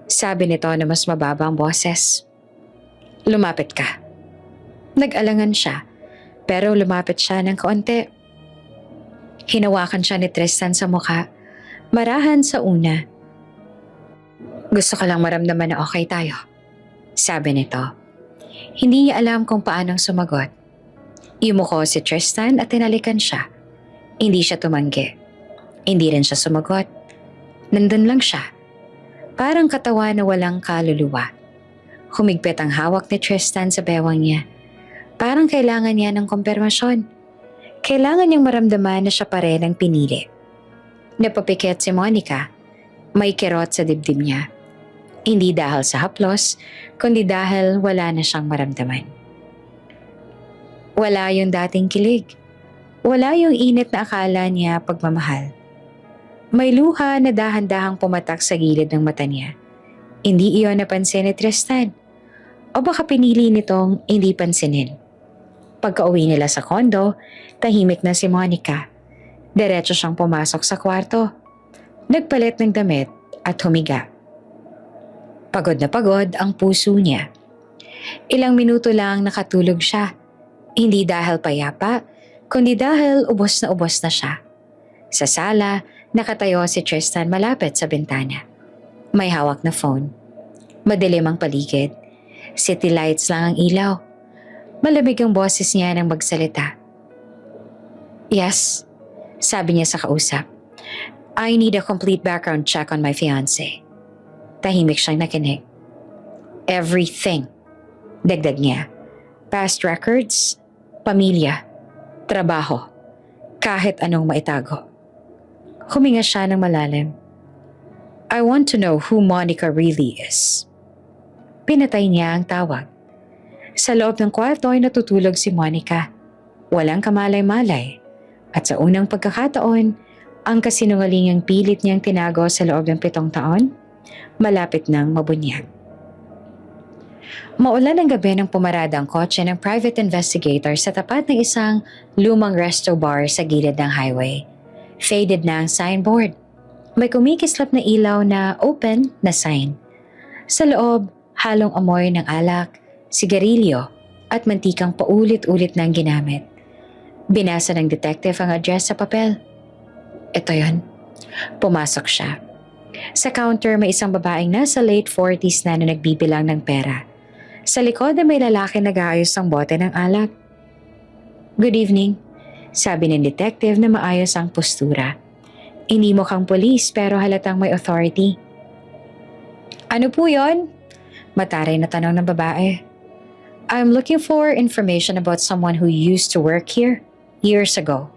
sabi nito na mas mababa ang boses. Lumapit ka. Nag-alangan siya, pero lumapit siya ng kaunti. Hinawakan siya ni Tristan sa mukha, marahan sa una. Gusto ko lang maramdaman na okay tayo, sabi nito. Hindi niya alam kung paanong sumagot. Yumuko si Tristan at tinalikan siya. Hindi siya tumanggi. Hindi rin siya sumagot. Nandun lang siya. Parang katawan na walang kaluluwa. Humigpit ang hawak ni Tristan sa bewang niya. Parang kailangan niya ng kumpirmasyon. Kailangan niyang maramdaman na siya pa rin ang pinili. Napapikit si Monica. May kirot sa dibdib niya. Hindi dahil sa haplos, kundi dahil wala na siyang maramdaman. Wala yung dating kilig. Wala yung init na akala niya pagmamahal. May luha na dahan-dahang pumatak sa gilid ng mata niya. Hindi iyon napansin ni Tristan. O baka pinili nitong hindi pansinin. Pagka-uwi nila sa kondo, tahimik na si Monica. Diretso siyang pumasok sa kwarto. Nagpalit ng damit at humiga. Pagod na pagod ang puso niya. Ilang minuto lang nakatulog siya. Hindi dahil payapa, kundi dahil ubos na siya. Sa sala, nakatayo si Tristan malapit sa bintana. May hawak na phone. Madilim ang paligid. City lights lang ang ilaw. Malamig ang boses niya nang magsalita. Yes, sabi niya sa kausap. I need a complete background check on my fiancé. Tahimik siyang nakinig. Everything, dagdag niya. Past records, pamilya, trabaho, kahit anong maitago. Huminga siya ng malalim. I want to know who Monica really is. Pinatay niya ang tawag. Sa loob ng kwarto ay natutulog si Monica. Walang kamalay-malay. At sa unang pagkakataon, ang kasinungalingang pilit niyang tinago sa loob ng 7 taon, malapit nang mabunyag. Maulan ang gabi nang pumarada ang kotse ng private investigator sa tapat ng isang lumang resto bar sa gilid ng highway. Faded na ang signboard. May kumikislap na ilaw na open na sign. Sa loob, halong amoy ng alak, sigarilyo at mantikang paulit-ulit nang ginamit. Binasa ng detective ang address sa papel. Ito yon. Pumasok siya. Sa counter may isang babaeng nasa late 40s na nagbibilang ng pera. Sa likod na may lalaki nag-aayos ng bote ng alak. Good evening, sabi ng detective na maayos ang postura. Hindi mo kang polis pero halatang may authority. Ano po yon? Mataray na tanong ng babae. I'm looking for information about someone who used to work here years ago.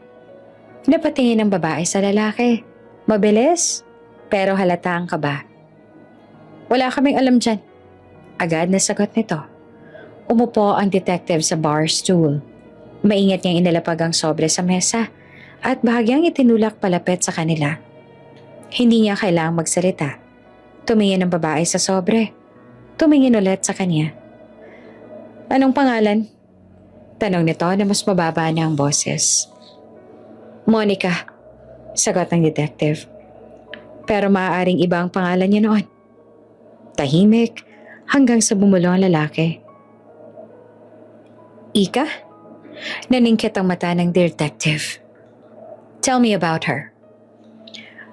Napatingin ng babae sa lalaki. Mabilis, pero halata ang kaba. Wala kaming alam dyan. Agad na sagot nito. Umupo ang detective sa bar stool. Maingat niyang inilapag ang sobre sa mesa at bahagyang itinulak palapit sa kanila. Hindi niya kailangang magsalita. Tumingin ang babae sa sobre. Tumingin ulit sa kanya. Anong pangalan? Tanong nito na mas mababa na ang boses. Monica, sagot ng detective. Pero maaaring iba ang pangalan niya noon. Tahimik hanggang sa bumulo ang lalaki. Ika? Naningkit ang mata ng detective. Tell me about her.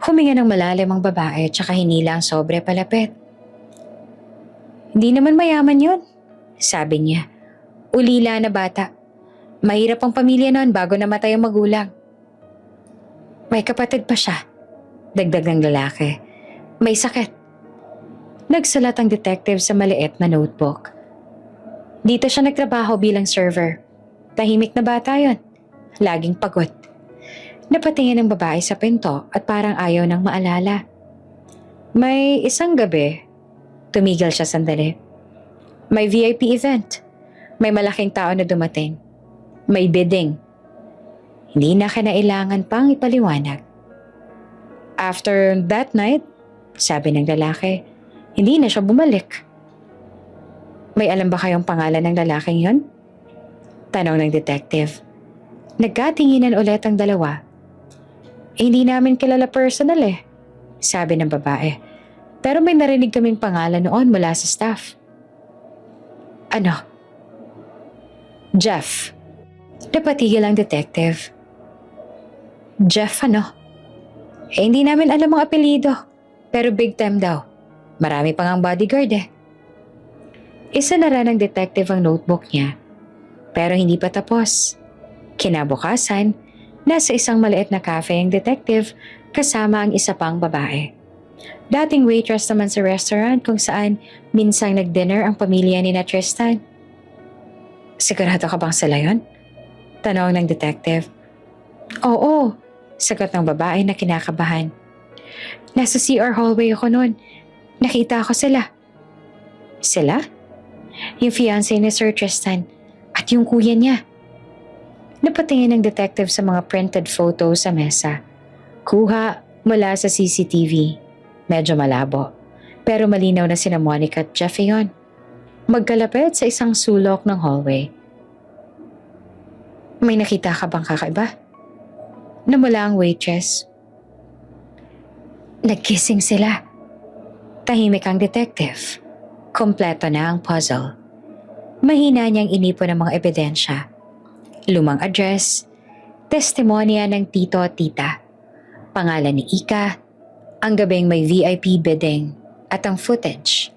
Huminga ng malalim ang babae tsaka hinila ang sobre palapit. Hindi naman mayaman yun, sabi niya. Ulila na bata. Mahirap ang pamilya noon bago namatay ang magulang. May kapatid pa siya, dagdag ng lalaki. May sakit. Nagsulat ang detective sa maliit na notebook. Dito siya nagtrabaho bilang server. Tahimik na bata yon. Laging pagod. Napatingin ang babae sa pinto at parang ayaw nang maalala. May isang gabi, tumigil siya sandali. May VIP event. May malaking tao na dumating. May bidding. Hindi na kinailangan pang ipaliwanag. After that night, sabi ng lalaki, hindi na siya bumalik. May alam ba kayong pangalan ng lalaking yon? Tanong ng detective. Nagkatinginan ulit ang dalawa. Hindi namin kilala personal sabi ng babae. Pero may narinig kaming pangalan noon mula sa staff. Ano? Jeff. Napatigil ang detective. Jeff ano? Hindi namin alam ang apelido. Pero big time daw. Marami pang ang bodyguard Isinara ng detective ang notebook niya. Pero hindi pa tapos. Kinabukasan, nasa isang maliit na cafe ang detective kasama ang isa pang babae. Dating waitress naman sa restaurant kung saan minsang nag-dinner ang pamilya ni na Tristan. Sigurado ka bang sila yun? Tanong ng detective. Oo, sagot ng babae na kinakabahan. Nasa CR hallway ako noon. Nakita ko sila. Sila? Yung fiancé ni Sir Tristan at yung kuya niya. Napatingin ng detective sa mga printed photo sa mesa. Kuha mula sa CCTV. Medyo malabo. Pero malinaw na sina Monica at Jeff yun. Magkalapit sa isang sulok ng hallway. May nakita ka bang kakaiba? Namula ang waitress. Nagkissing sila. Tahimik ang detective. Kompleto na ang puzzle. Mahina niyang inipon ng mga ebidensya. Lumang address, testimonya ng tito at tita, pangalan ni Ika, ang gabing may VIP bidding, at ang footage.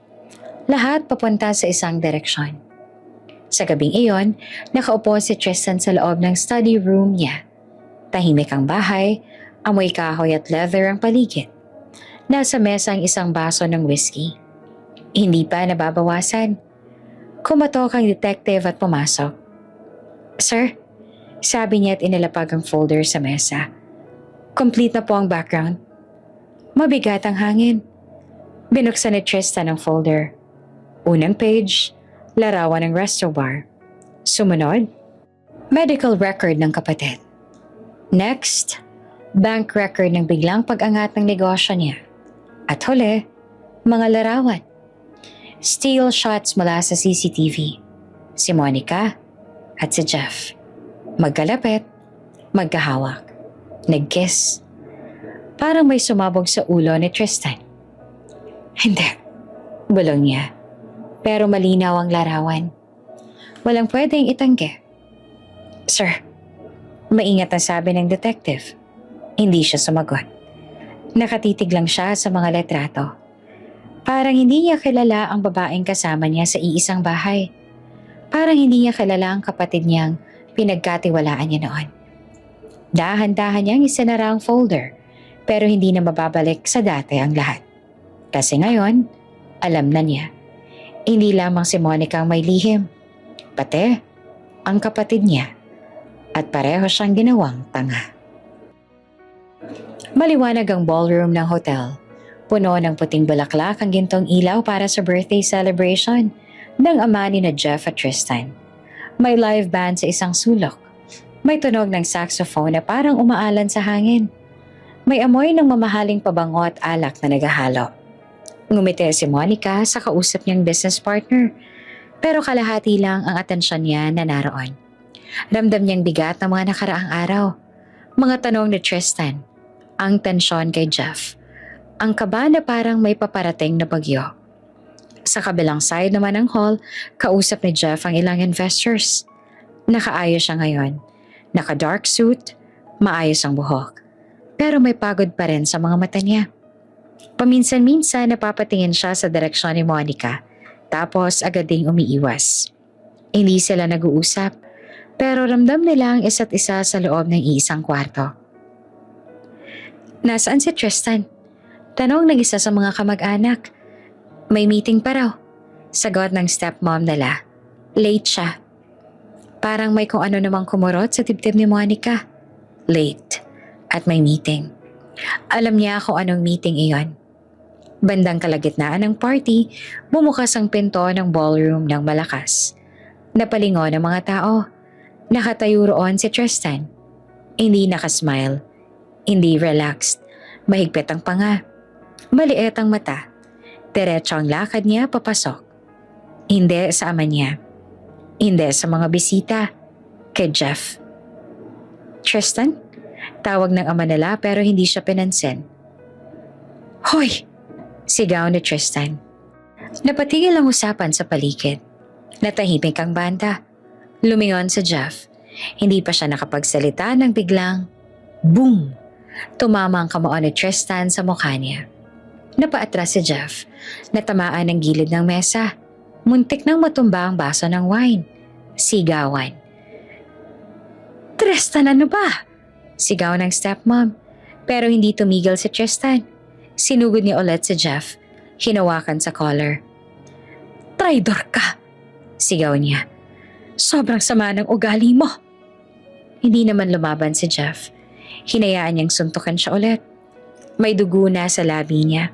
Lahat papunta sa isang direksyon. Sa gabing iyon, nakaupo si Tristan sa loob ng study room niya. Tahimik ang bahay, amoy kahoy at leather ang paligid. Nasa mesa ang isang baso ng whiskey. Hindi pa nababawasan. Kumatok ang detective at pumasok. Sir, sabi niya at inilapag ang folder sa mesa. Complete na po ang background. Mabigat ang hangin. Binuksan ni Tristan ang folder. Unang page, larawan ng resto bar. Sumunod, medical record ng kapatid. Next, bank record ng biglang pag-angat ng negosyo niya. At huli, mga larawan. Still shots mula sa CCTV. Si Monica at si Jeff. Magkalapit, magkahawak. Nag-kiss. Parang may sumabog sa ulo ni Tristan. Hindi, bulong niya. Pero malinaw ang larawan. Walang pwedeng itanggi. Sir, maingat na sabi ng detective. Hindi siya sumagot. Nakatitig lang siya sa mga letrato. Parang hindi niya kilala ang babaeng kasama niya sa iisang bahay. Parang hindi niya kilala ang kapatid niyang pinagkatiwalaan niya noon. Dahan-dahan niyang isinara ang folder pero hindi na mababalik sa dati ang lahat. Kasi ngayon, alam na niya. Hindi lamang si Monica ang may lihim, pati ang kapatid niya at pareho siyang ginawang tanga. Maliwanag ang ballroom ng hotel. Puno ng puting bulaklak ang gintong ilaw para sa birthday celebration ng ama ni na Jeff at Tristan. May live band sa isang sulok. May tunog ng saxophone na parang umaalan sa hangin. May amoy ng mamahaling pabango at alak na naghahalo. Ngumiti si Monica sa kausap niyang business partner. Pero kalahati lang ang atensyon niya na naroon. Ramdam niyang bigat ng mga nakaraang araw. Mga tanong ni Tristan. Ang tensyon kay Jeff. Ang kaba na parang may paparating na bagyo. Sa kabilang side naman ng hall, kausap ni Jeff ang ilang investors. Nakaayos siya ngayon. Naka-dark suit, maayos ang buhok. Pero may pagod pa rin sa mga mata niya. Paminsan-minsan napapatingin siya sa direksyon ni Monica, tapos agad ding umiiwas. Hindi sila nag-uusap, pero ramdam nila ang isa't isa sa loob ng iisang kwarto. Nasaan si Tristan? Tanong ng isa sa mga kamag-anak. May meeting pa raw. Sagot ng stepmom nila. Late siya. Parang may kung ano namang kumurot sa dibdib ni Monica. Late. At may meeting. Alam niya kung anong meeting iyon. Bandang kalagitnaan ng party, bumukas ang pinto ng ballroom ng malakas. Napalingon ang mga tao. Nakatayo roon si Tristan. Hindi nakasmile. Hindi relaxed. Mahigpit ang panga. Maliit ang mata. Diretso ang lakad niya papasok. Hindi sa ama niya. Hindi sa mga bisita. Kay Jeff. Tristan? Tawag ng ama nila pero hindi siya pinansin. Hoy! Sigaw ni Tristan. Napatigil ang usapan sa paligid. Natahimik ang banda. Lumingon sa Jeff. Hindi pa siya nakapagsalita nang biglang, boom! Tumama ang kamao ni Tristan sa mukha niya. Napaatras si Jeff. Natamaan ang gilid ng mesa. Muntik nang matumba ang baso ng wine. Sigawan. Tristan, ano ba? Sigaw ng stepmom. Pero hindi tumigil si Tristan. Sinugod niya ulit si Jeff. Hinawakan sa collar. Traidor ka! Sigaw niya. Sobrang sama ng ugali mo. Hindi naman lumaban si Jeff. Hinayaan niyang suntukan siya ulit. May dugo na sa labi niya.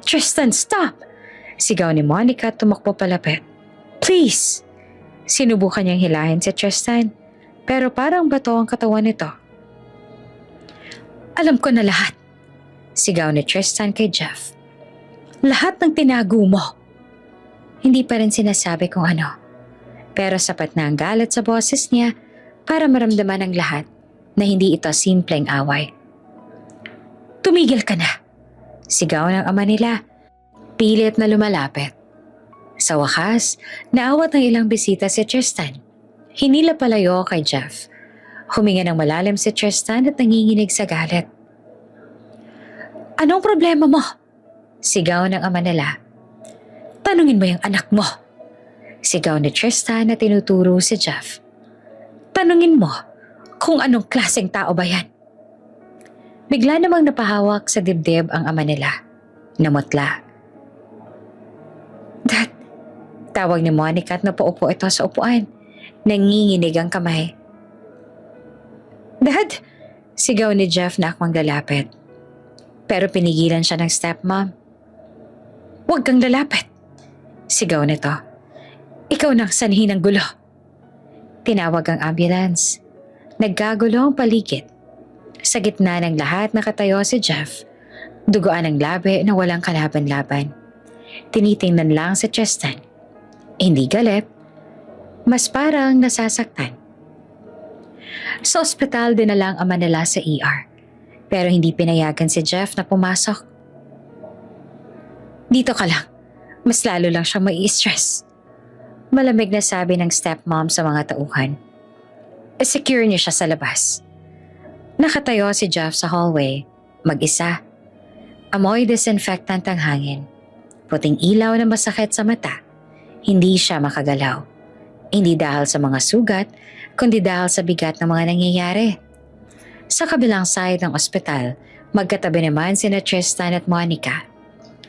Tristan, stop! Sigaw ni Monica at tumakbo palapit. Please! Sinubukan niyang hilahin si Tristan, pero parang bato ang katawan nito. Alam ko na lahat. Sigaw ni Tristan kay Jeff. Lahat ng tinago mo. Hindi pa rin sinasabi kung ano. Pero sapat na ang galit sa boses niya para maramdaman ng lahat na hindi ito simpleng away. Tumigil ka na! Sigaw ng ama nila. Pilit na lumalapit. Sa wakas, naawat ng ilang bisita si Tristan. Hinila palayo kay Jeff. Huminga ng malalim si Tristan at nanginginig sa galit. Anong problema mo? Sigaw ng ama nila. Tanungin mo yung anak mo. Sigaw ni Tristan na tinuturo si Jeff. Tanungin mo kung anong klaseng tao ba yan. Bigla namang napahawak sa dibdib ang ama nila. Namutla. Dad, tawag ni Monica at napaupo ito sa upuan. Nanginginig ang kamay. Dad, sigaw ni Jeff na akmang lalapit. Pero pinigilan siya ng stepmom. Huwag kang lalapit. Sigaw nito. Ikaw nang sanhi ng gulo. Tinawag ang ambulance. Nagkagulo ang paligid. Sa gitna ng lahat nakatayo si Jeff. Duguan ang labi na walang kalaban-laban. Tinitingnan lang si Tristan. Hindi galit. Mas parang nasasaktan. Sa ospital dinala ang ama nila sa ER. Pero hindi pinayagan si Jeff na pumasok. Dito ka lang. Mas lalo lang siyang mai-stress. Malamig na sabi ng stepmom sa mga tauhan. Secure niya siya sa labas. Nakatayo si Jeff sa hallway, mag-isa. Amoy disinfectant ang hangin. Puting ilaw na masakit sa mata. Hindi siya makagalaw. Hindi dahil sa mga sugat, kundi dahil sa bigat ng mga nangyayari. Sa kabilang side ng ospital, magkatabi naman sina Tristan at Monica.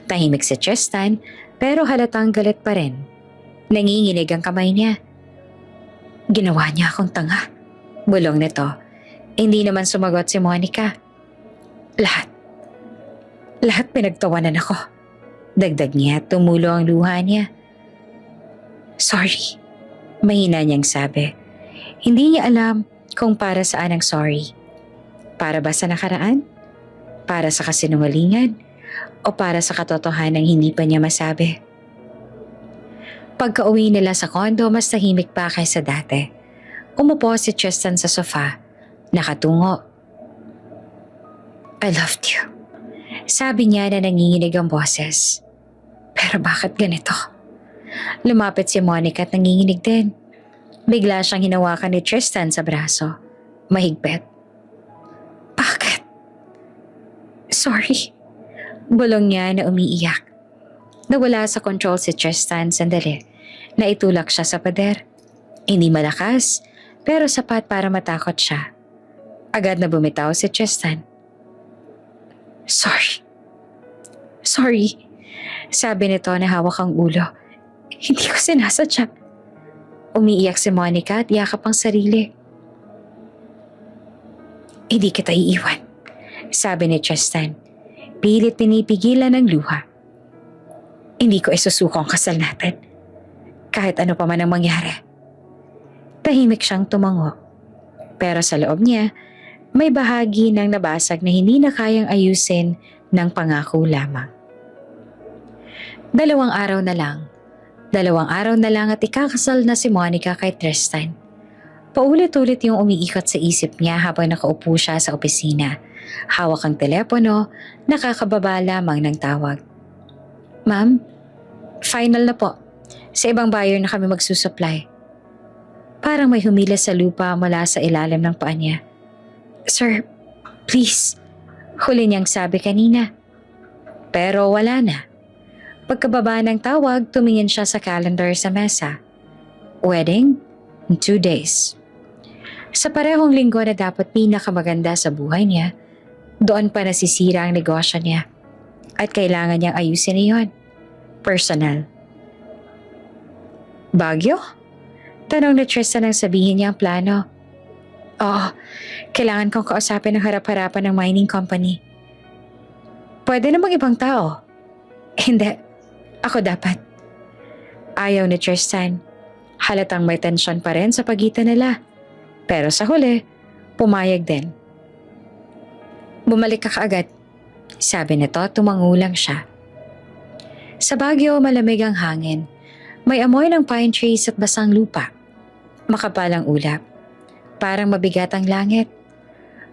Tahimik si Tristan, pero halatang galit pa rin. Nanginginig ang kamay niya. Ginawa niya akong tanga. Bulong nito. Hindi naman sumagot si Monica. Lahat pinagtawanan ako. Dagdag niya at tumulo ang luha niya. Sorry. Mahina niyang sabi. Hindi niya alam kung para saan ang sorry. Para ba sa nakaraan? Para sa kasinungalingan? O para sa katotohanan hindi pa niya masabi? Pagka-uwi nila sa kondo, mas tahimik pa kaysa dati. Umupo si Tristan sa sofa. Nakatungo. I loved you. Sabi niya na nanginginig ang boses. Pero bakit ganito? Lumapit si Monica at nanginginig din. Bigla siyang hinawakan ni Tristan sa braso. Mahigpit. Bakit? Sorry. Bulong niya na umiiyak. Nawala sa control si Tristan sandali. Naitulak siya sa pader. Hindi malakas, pero sapat para matakot siya. Agad na bumitaw si Tristan. Sorry. Sorry. Sabi nito na hawak ang ulo. Hindi ko sinasadya. Umiiyak si Monica at yakap ang sarili. Hindi kita iiwan, sabi ni Tristan. Pilit pinipigilan ng luha. Hindi ko isusuko ang kasal natin. Kahit ano pa man ang mangyari. Tahimik siyang tumango. Pero sa loob niya, may bahagi ng nabasag na hindi na kayang ayusin ng pangako lamang. 2 araw na lang. 2 araw na lang at ikakasal na si Monica kay Tristan. Paulit-ulit yung umiikot sa isip niya habang nakaupo siya sa opisina. Hawak ang telepono, nakakababa lamang ng tawag. Ma'am, final na po. Sa ibang buyer na kami magsusupply. Parang may humila sa lupa mula sa ilalim ng paa niya. Sir, please. Huli niyang sabi kanina. Pero wala na. Pagkababa ng tawag, tumingin siya sa calendar sa mesa. Wedding? In 2 days. Sa parehong linggo na dapat pinakamaganda sa buhay niya, doon pa nasisira ang negosyo niya. At kailangan niyang ayusin iyon. Personal. Baguio? Tanong ni Tristan nang sabihin niya ang plano. Oo, kailangan kong kausapin ang harap-harapan ng mining company. Pwede namang ibang tao. Hindi, ako dapat. Ayaw ni Tristan. Halatang may tensyon pa rin sa pagitan nila. Pero sa huli, pumayag din. Bumalik ka kaagad, sabi nito tumangulang siya. Sa Baguio, malamig ang hangin. May amoy ng pine trees at basang lupa. Makapal ang ulap. Parang mabigat ang langit.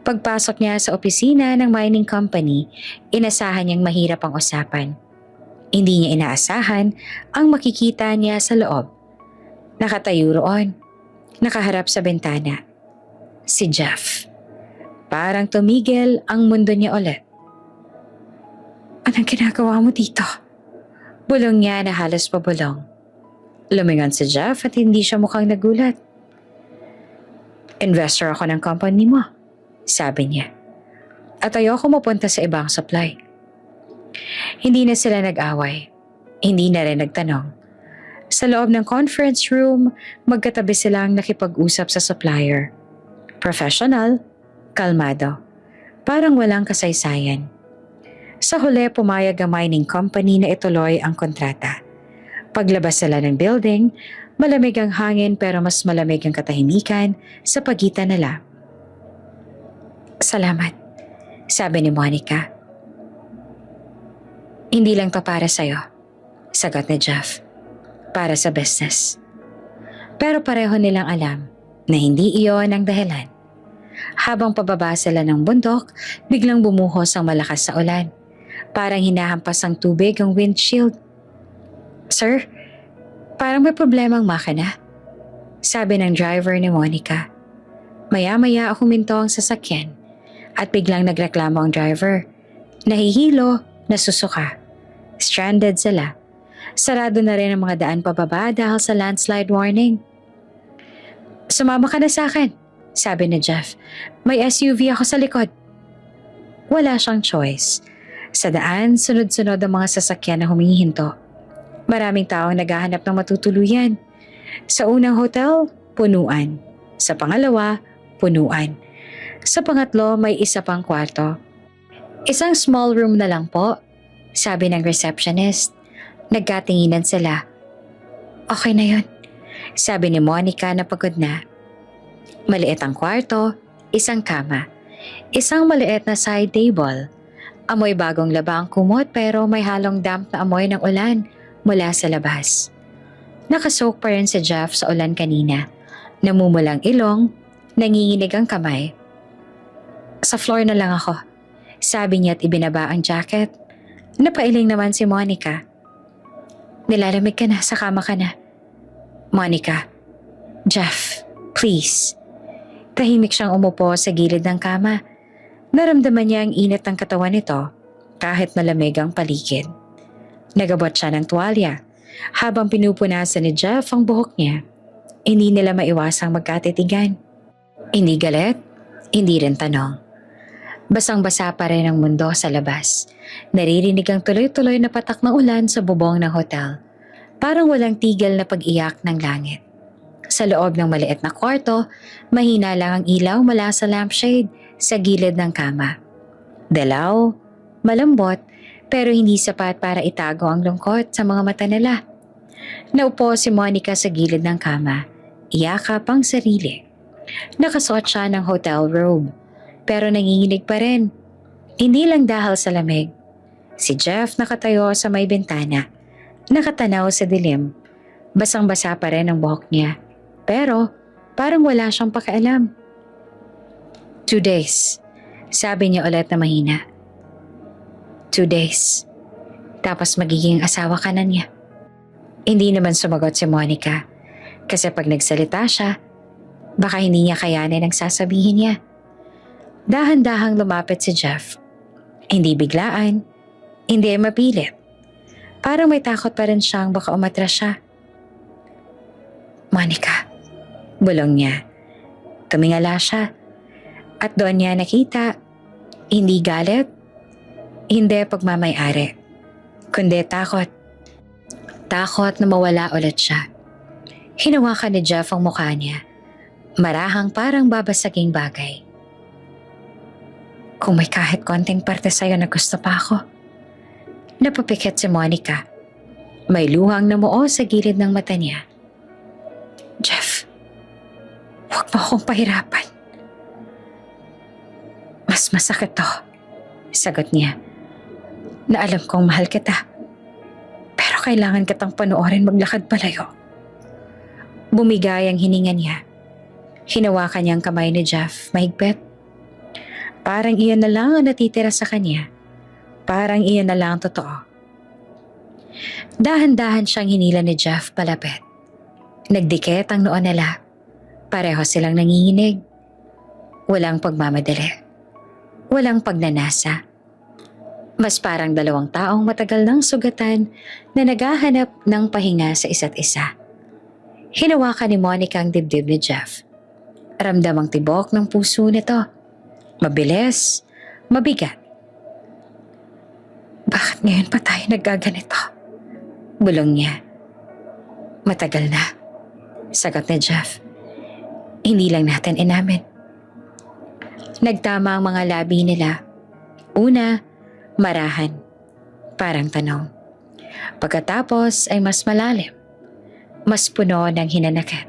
Pagpasok niya sa opisina ng mining company, inasahan niyang mahirap ang usapan. Hindi niya inaasahan ang makikita niya sa loob. Nakatayo roon, nakaharap sa bintana. Si Jeff. Parang tumigil ang mundo niya ulit. Anong ginagawa mo dito? Bulong niya na halos pabulong. Lumingon si Jeff at hindi siya mukhang nagulat. Investor ako ng company mo, sabi niya. At ayoko mapunta sa ibang supply. Hindi na sila nag-away. Hindi na rin nagtanong. Sa loob ng conference room, magkatabi silang nakipag-usap sa supplier. Professional, kalmado. Parang walang kasaysayan. Sa huli, pumayag ang mining company na ituloy ang kontrata. Paglabas sila ng building, malamig ang hangin pero mas malamig ang katahimikan sa pagitan nila. Salamat, sabi ni Monica. Hindi lang to para sa'yo, sagot ni Jeff. Para sa business. Pero pareho nilang alam na hindi iyon ang dahilan. Habang pababa sila ng bundok, biglang bumuhos ang malakas sa ulan. Parang hinahampas ang tubig ang windshield. Sir, parang may problemang makina, sabi ng driver ni Monica. Maya-maya huminto ang sasakyan at biglang nagreklamo ang driver. Nahihilo, nasusuka. Stranded sila. Sarado na rin ang mga daan pababa dahil sa landslide warning. Sumama ka na sa akin, sabi ni Jeff. May SUV ako sa likod. Wala siyang choice. Sa daan, sunod-sunod ang mga sasakyan na humihinto. Maraming taong naghahanap ng matutuluyan. Sa unang hotel, punuan. Sa pangalawa, punuan. Sa pangatlo, may isa pang kwarto. Isang small room na lang po, sabi ng receptionist. Nagkatinginan sila. Okay na yun, sabi ni Monica na pagod na. Maliit ang kwarto, isang kama, isang maliit na side table. Amoy bagong laba ang kumot pero may halong damp na amoy ng ulan mula sa labas. Nakasoak pa rin si Jeff sa ulan kanina. Namumulang ilong, nanginginig ang kamay. Sa floor na lang ako, sabi niya at ibinaba ang jacket. Napailing naman si Monica. Nilalamig ka na, sa kama ka na. Monica, Jeff, please. Tahimik siyang umupo sa gilid ng kama. Naramdaman niya ang init ng katawan nito kahit malamig ang paligid. Nagabot siya ng tuwalya habang pinupunasan ni Jeff ang buhok niya. Hindi nila maiwasang magkatitigan. Hindi galit, hindi rin tanong. Basang-basa pa rin ang mundo sa labas. Naririnig ang tuloy-tuloy na patak ng ulan sa bubong ng hotel. Parang walang tigil na pag-iyak ng langit. Sa loob ng maliit na kwarto, mahina lang ang ilaw mula sa lampshade sa gilid ng kama. Dalaw, malambot, pero hindi sapat para itago ang lungkot sa mga mata nila. Naupo si Monica sa gilid ng kama, iyakap ang sarili. Nakasuot siya ng hotel robe, pero nanginginig pa rin. Hindi lang dahil sa lamig. Si Jeff nakatayo sa may bintana, nakatanaw sa dilim. Basang-basa pa rin ang buhok niya, pero parang wala siyang pakialam. 2 days, sabi niya ulit na mahina. 2 days, tapos magiging asawa ka na niya. Hindi naman sumagot si Monica, kasi pag nagsalita siya, baka hindi niya kayanin ang sasabihin niya. Dahan-dahang lumapit si Jeff. Hindi biglaan, hindi mapilit. Parang may takot pa rin siyang baka umatras siya. Monica, bulong niya. Tumingala siya. At doon niya nakita, hindi galit, hindi pagmamay-ari, kundi takot. Takot na mawala ulit siya. Hinawakan ni Jeff ang mukha niya, marahang parang babasaging bagay. Kung may kahit konting parte sa'yo na gusto pa ako. Napapikit si Monica. May luhang namuo sa gilid ng mata niya. Jeff, huwag mo akong pahirapan. Mas masakit to, sagot niya, na alam kong mahal kita. Pero kailangan kitang panoorin maglakad palayo. Bumigay ang hininga niya. Hinawakan niya ang kamay ni Jeff mahigpit. Parang iyon na lang ang natitira sa kanya. Parang iyon na lang ang totoo. Dahan-dahan siyang hinila ni Jeff palapit. Nagdikit ang noo nila. Pareho silang nanginginig. Walang pagmamadali. Walang pagnanasa. Mas parang dalawang taong matagal ng sugatan na naghahanap ng pahinga sa isa't isa. Hinawakan ni Monica ang dibdib ni Jeff. Ramdam ang tibok ng puso nito. Mabilis, mabigat. Bakit ngayon pa tayo naggaganito? Bulong niya. Matagal na, sagot ni Jeff. Hindi lang natin inamin. Nagtama ang mga labi nila. Una, marahan. Parang tanong. Pagkatapos ay mas malalim. Mas puno ng hinanakit.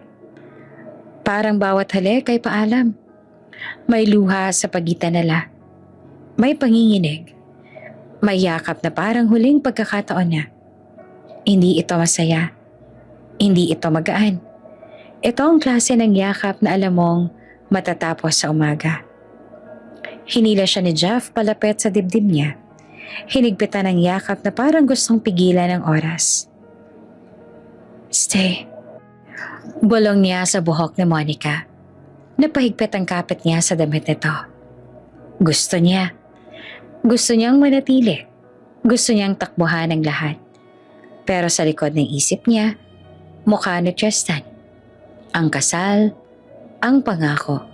Parang bawat halik ay paalam. May luha sa pagitan nila. May panginginig. May yakap na parang huling pagkakataon niya. Hindi ito masaya. Hindi ito magaan. Ito ang klase ng yakap na alam mong matatapos sa umaga. Hinila siya ni Jeff palapit sa dibdib niya. Hinigpitan ng yakap na parang gustong pigilan ang oras. Stay. Bulong niya sa buhok ni Monica. Napahigpit ang kapit niya sa damit nito. Gusto niya. Gusto niyang manatili. Gusto niyang takbuhan ang lahat. Pero sa likod ng isip niya, mukha ni Tristan. Ang kasal, ang pangako.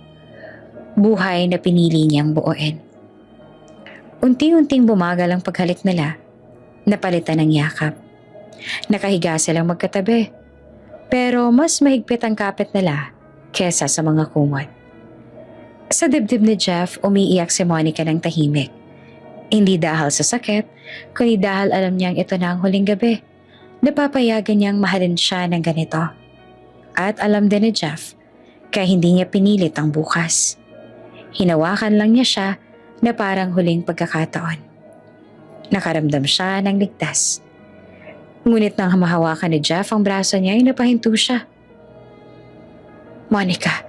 Buhay na pinili niyang buuin. Unti-unting bumagal ang paghalik nila, napalitan ng yakap. Nakahiga silang magkatabi, pero mas mahigpit ang kapit nila kesa sa mga kumot. Sa dibdib ni Jeff, umiiyak si Monica ng tahimik. Hindi dahil sa sakit, kundi dahil alam niyang ito na ang huling gabi. Napapayagan niyang mahalin siya ng ganito. At alam din ni Jeff, kaya hindi niya pinilit ang bukas. Hinawakan lang niya siya na parang huling pagkakataon. Nakaramdam siya ng ligtas. Ngunit nang hamahawakan ni Jeff ang braso niya ay napahinto siya. Monica,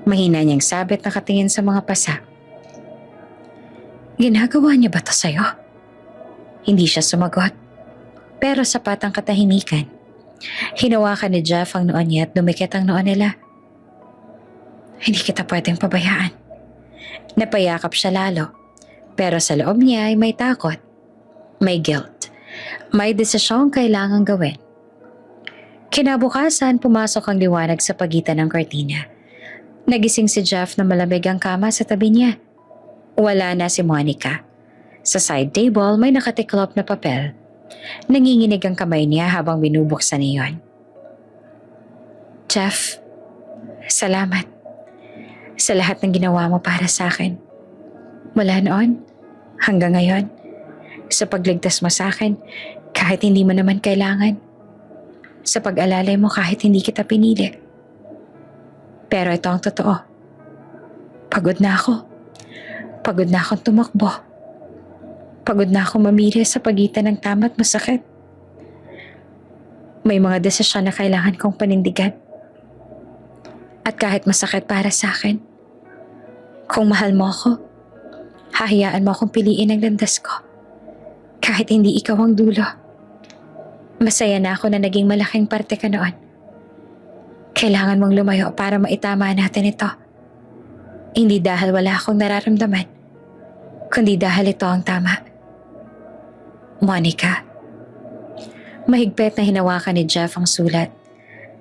mahina niyang sabit nakatingin sa mga pasa. Ginagawa niya ba ito sa'yo? Hindi siya sumagot. Pero sapat ang katahimikan. Hinawakan ni Jeff ang noo niya at dumikit ang noo nila. Hindi kita pwedeng pabayaan. Napayakap siya lalo. Pero sa loob niya ay may takot. May guilt. May desisyong kailangang gawin. Kinabukasan, pumasok ang liwanag sa pagitan ng kortina. Nagising si Jeff na malamig ang kama sa tabi niya. Wala na si Monica. Sa side table may nakatiklop na papel. Nanginginig ang kamay niya habang binubuksan niyon. Jeff, salamat. Sa lahat ng ginawa mo para sa akin. Mula noon, hanggang ngayon. Sa pagligtas mo sa akin, kahit hindi mo naman kailangan. Sa pag-alalay mo kahit hindi kita pinili. Pero ito ang totoo. Pagod na ako. Pagod na akong tumakbo. Pagod na akong mamili sa pagitan ng tama at masakit. May mga desisyon na kailangan kong panindigan. At kahit masakit para sa akin, kung mahal mo ako, hahayaan mo akong piliin ang landas ko. Kahit hindi ikaw ang dulo. Masaya na ako na naging malaking parte ka noon. Kailangan mong lumayo para maitama natin ito. Hindi dahil wala akong nararamdaman, kundi dahil ito ang tama. Monica. Mahigpit na hinawakan ni Jeff ang sulat.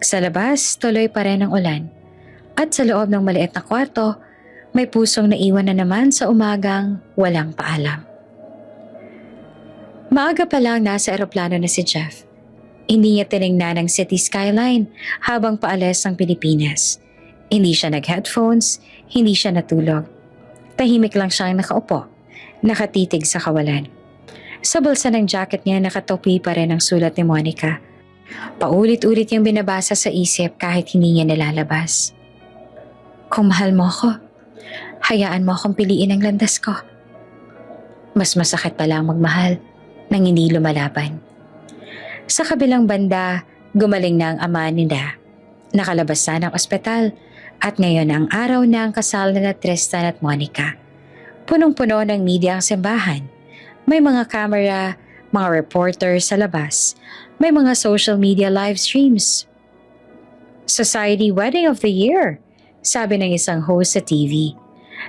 Sa labas, tuloy pa rin ang ulan. At sa loob ng maliit na kwarto, may pusong naiwan na naman sa umagang walang paalam. Maaga pa lang nasa eroplano na si Jeff. Hindi niya tiningnan ang city skyline habang paalis ang Pilipinas. Hindi siya nag-headphones, hindi siya natulog. Tahimik lang siyang nakaupo, nakatitig sa kawalan. Sa bulsa ng jacket niya nakatopi pa rin ang sulat ni Monica. Paulit-ulit niyang binabasa sa isip kahit hindi niya nalalabas. Kung mahal mo ako, hayaan mo akong piliin ang landas ko. Mas masakit pala ang magmahal nang hindi lumalaban. Sa kabilang banda, gumaling na ang ama nila. Nakalabas na ng ospital at ngayon ang araw na ang kasal na Tristan at Monica. Punong-puno ng media ang simbahan. May mga camera, mga reporters sa labas. May mga social media live streams. Society Wedding of the Year, sabi ng isang host sa TV.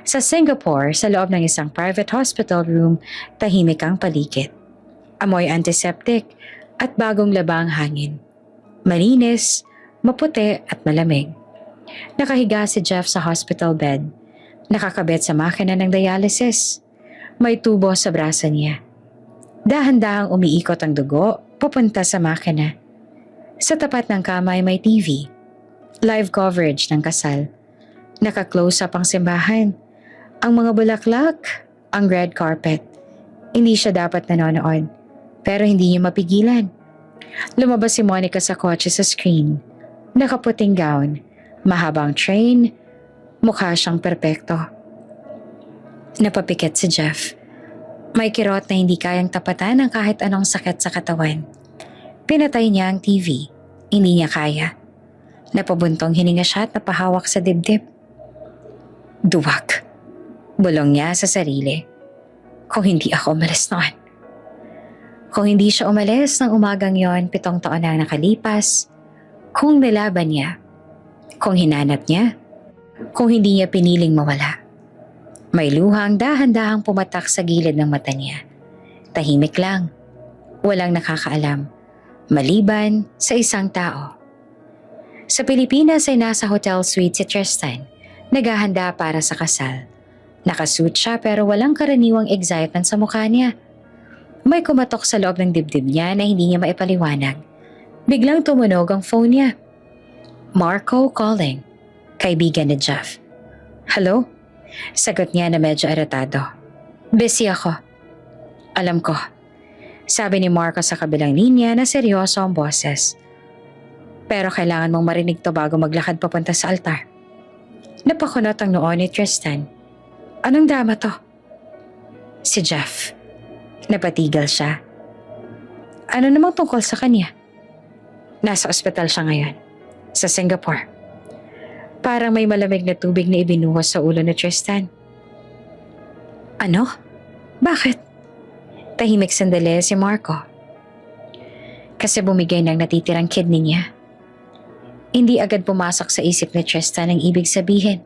Sa Singapore, sa loob ng isang private hospital room, tahimik ang paligid. Amoy antiseptic at bagong labang hangin. Malinis, maputi at malamig. Nakahiga si Jeff sa hospital bed. Nakakabit sa makina ng dialysis. May tubo sa braso niya. Dahan-dahang umiikot ang dugo papunta sa makina. Sa tapat ng kama ay may TV. Live coverage ng kasal. Naka-close up ang simbahan. Ang mga bulaklak, ang red carpet. Hindi siya dapat nanonood. Pero hindi niya mapigilan. Lumabas si Monica sa kotse sa screen. Nakaputing gown, mahabang train, mukha siyang perpekto. Napapikit si Jeff. May kirot na hindi kayang tapatan ng kahit anong sakit sa katawan. Pinatay niya ang TV. Hindi niya kaya. Napabuntong hininga siya at napahawak sa dibdib. Duwag. Bulong niya sa sarili. Kung hindi ako umalis noon. Kung hindi siya umalis ng umagang yon, 7 taon na nakalipas, kung nilaban niya, kung hinanap niya, kung hindi niya piniling mawala. May luhang dahan-dahang pumatak sa gilid ng mata niya. Tahimik lang. Walang nakakaalam. Maliban sa isang tao. Sa Pilipinas ay nasa hotel suite si Tristan, naghahanda para sa kasal. Nakasuit siya pero walang karaniwang excitement sa mukha niya. May kumatok sa loob ng dibdib niya na hindi niya maipaliwanag. Biglang tumunog ang phone niya. Marco calling. Kaibigan ni Jeff. Hello? Sagot niya na medyo iritado. Busy ako. Alam ko. Sabi ni Marco sa kabilang linya na seryoso ang boses. Pero kailangan mong marinig to bago maglakad papunta sa altar. Napakunot ang noo ni Tristan. Anong drama to? Si Jeff. Napatigil siya. Ano namang tungkol sa kanya? Nasa ospital siya ngayon. Sa Singapore. Parang may malamig na tubig na ibinuhos sa ulo ni Tristan. Ano? Bakit? Tahimik sandali si Marco. kasi bumigay ng natitirang kidney niya. Hindi agad pumasok sa isip ni Tristan ang ibig sabihin.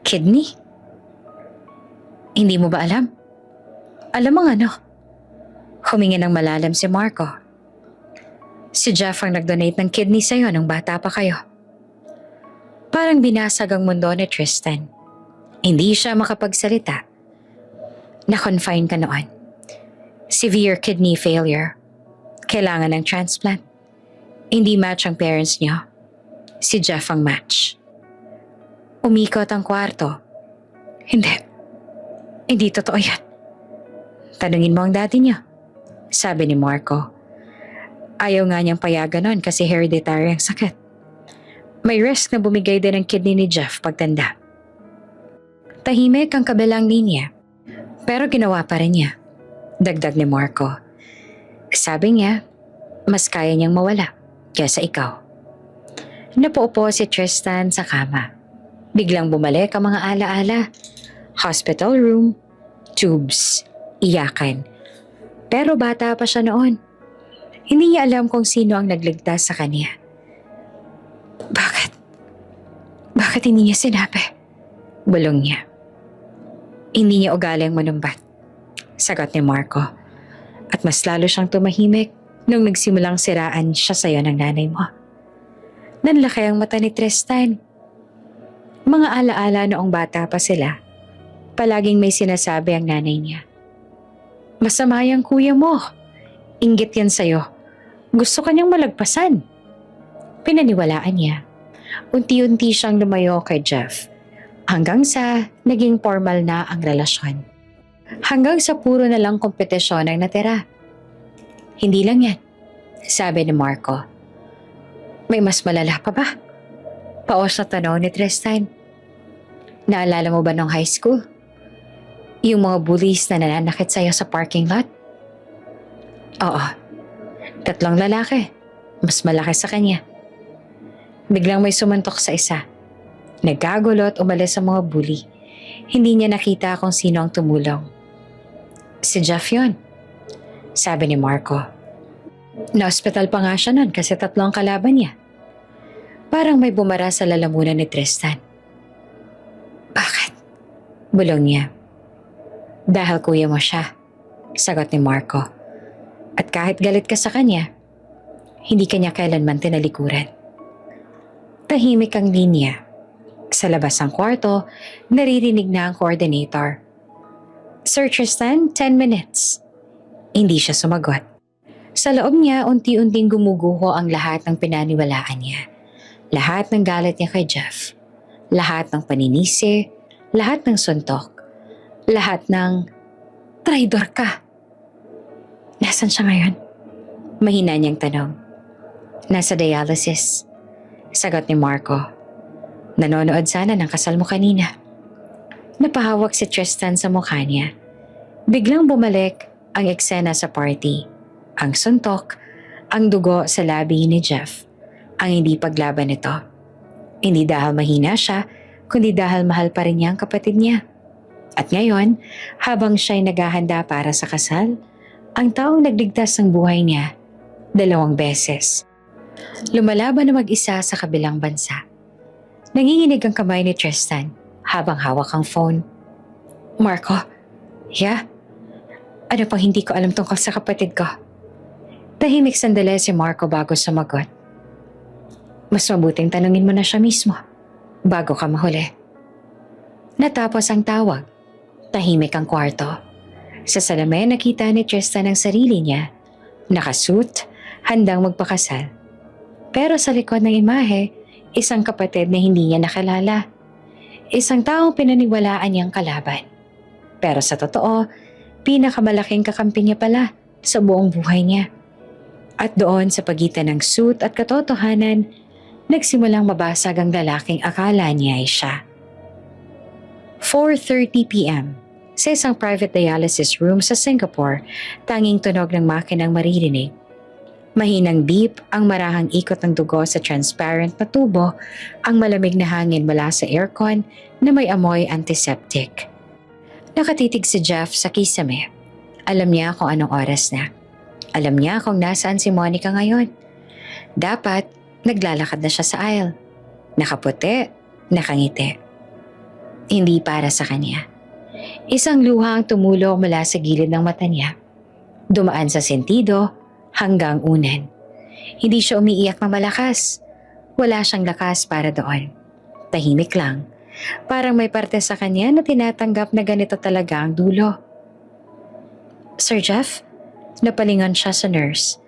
Kidney? Hindi mo ba alam? Alam mo ano? Humingi ng malalim si Marco. Si Jeff ang nag-donate ng kidney sa'yo nung bata pa kayo. Parang binasag ang mundo ni Tristan. Hindi siya makapagsalita. Na-confine ka noon. Severe kidney failure. Kailangan ng transplant. Hindi match ang parents niyo. Si Jeff ang match. Umikot ang kwarto. Hindi. Hindi totoo yan. Tanungin mo ang daddy niyo. Sabi ni Marco. Ayaw nga niyang payagan nun kasi hereditary ang sakit. May risk na bumigay din ang kidney ni Jeff pagtanda. Tahimik ang kabilang linya. Pero ginawa pa rin niya. Dagdag ni Marco. Sabi niya, mas kaya niyang mawala kaysa ikaw. Napaupo si Tristan sa kama. Biglang bumalik ang mga alaala. Hospital room, tubes, iyakan. Pero bata pa siya noon. Hindi niya alam kung sino ang nagligtas sa kanya. Bakit? Bakit hindi niya sinabi? Bulong niya. Hindi niya ugaling manumbat. Sagot ni Marco. At mas lalo siyang tumahimik nung nagsimulang siraan siya sa'yo ng nanay mo. Nanlaki ang mata ni Tristan. Mga alaala noong bata pa sila. Palaging may sinasabi ang nanay niya. Masama yung kuya mo. Inggit yan sa'yo. Gusto ka niyang malagpasan. Pinaniwalaan niya. Unti-unti siyang lumayo kay Jeff. Hanggang sa naging formal na ang relasyon. Hanggang sa puro na lang kompetisyon ang natira. Hindi lang yan, sabi ni Marco. May mas malala pa ba? Paos na tanong ni Tristan. Naalala mo ba nung high school? Yung mga bullies na nananakit sa'yo sa parking lot? Oo. 3 lalaki. Mas malaki sa kanya. Biglang may sumuntok sa isa. Nagkagulo at umalis ang mga bully. Hindi niya nakita kung sino ang tumulong. Si Jeff yun, sabi ni Marco. Na-hospital pa nga siya nun kasi 3 ang kalaban niya. Parang may bumara sa lalamunan ni Tristan. Bakit? Bulong niya. Dahil kuya mo siya, sagot ni Marco. At kahit galit ka sa kanya, hindi kanya kailanman tinalikuran. Tahimik ang linya. Sa labas ng kwarto, naririnig na ang coordinator. Sir Tristan, 10 minutes. Hindi siya sumagot. Sa loob niya, unti-unting gumuguho ang lahat ng pinaniwalaan niya. Lahat ng galit niya kay Jeff. Lahat ng paninisi. Lahat ng suntok. Lahat ng traidor ka. Nasaan siya ngayon? Mahina niyang tanong. Nasa dialysis. Sagot ni Marco. Nanonood sana ng kasal mo kanina. Napahawak si Tristan sa mukha niya. Biglang bumalik ang eksena sa party. Ang suntok, ang dugo sa labi ni Jeff. Ang hindi paglaban nito. Hindi dahil mahina siya, kundi dahil mahal pa rin niya ang kapatid niya. At ngayon, habang siya'y naghahanda para sa kasal, ang taong nagligtas ng buhay niya 2 beses. Lumalaban na mag-isa sa kabilang bansa. Nanginginig ang kamay ni Tristan habang hawak ang phone. Marco, yeah? Ano pang hindi ko alam tungkol sa kapatid ko? Tahimik sandali si Marco bago sumagot. Mas mabuting tanungin mo na siya mismo bago ka mahuli. Natapos ang tawag. Tahimik ang kwarto. Sa salamin nakita ni Tristan ang sarili niya. Nakasuit, handang magpakasal. Pero sa likod ng imahe, isang kapatid na hindi niya nakilala. Isang taong pinaniwalaan niyang kalaban. Pero sa totoo, pinakamalaking kakampi niya pala sa buong buhay niya. At doon sa pagitan ng suit at katotohanan, nagsimulang mabasag ang lalaking akala niya ay siya. 4:30 p.m. Sa isang private dialysis room sa Singapore, tanging tunog ng makinang maririnig. Mahinang beep ang marahang ikot ng dugo sa transparent na tubo, ang malamig na hangin mula sa aircon na may amoy antiseptic. Nakatitig si Jeff sa kisame. Alam niya kung anong oras na. Alam niya kung nasaan si Monica ngayon. Dapat, naglalakad na siya sa aisle. Nakaputi, nakangiti. Hindi para sa kanya. Isang luha ang tumulo mula sa gilid ng mata niya. Dumaan sa sentido hanggang unan. Hindi siya umiiyak na malakas. Wala siyang lakas para doon. Tahimik lang. Parang may parte sa kanya na tinatanggap na ganito talaga ang dulo. Sir Jeff? Napalingon siya sa nurse.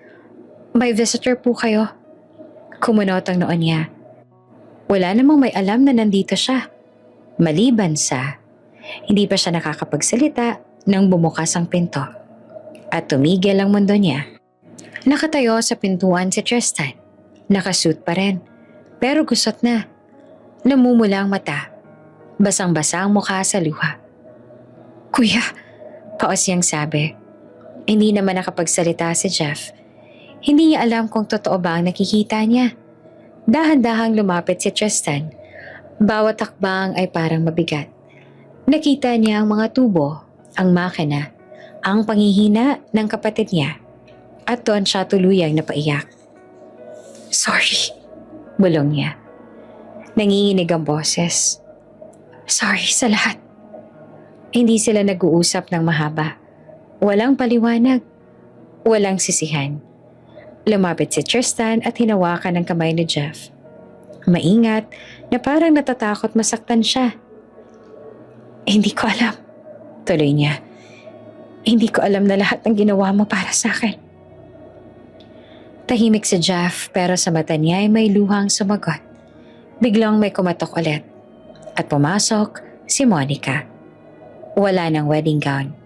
May visitor po kayo. Kumunot ang noon niya. Wala namang may alam na nandito siya. Maliban sa, hindi pa siya nakakapagsalita nang bumukas ang pinto. At tumigil ang mundo niya. Nakatayo sa pintuan si Tristan. Nakasuit pa rin. Pero gusot na. Namumula ang mata. Basang-basa ang mukha sa luha. Kuya, paos niyang sabi. Hindi naman nakapagsalita si Jeff. Hindi niya alam kung totoo ba ang nakikita niya. Dahan-dahang lumapit si Tristan. Bawat hakbang ay parang mabigat. Nakita niya ang mga tubo, ang makina, ang panghihina ng kapatid niya. At doon siya tuluyang napaiyak. Sorry, bulong niya. Nanginginig ang boses. Sorry sa lahat. Hindi sila nag-uusap ng mahaba. Walang paliwanag. Walang sisihan. Lumapit si Tristan at hinawakan ang kamay ni Jeff. Maingat na parang natatakot masaktan siya. Hindi ko alam. Tuloy niya. Hindi ko alam na lahat ng ginawa mo para sa akin. Tahimik si Jeff pero sa mata niya ay may luhang sumagot. Biglang may kumatok ulit. At pumasok si Monica. Wala ng wedding gown.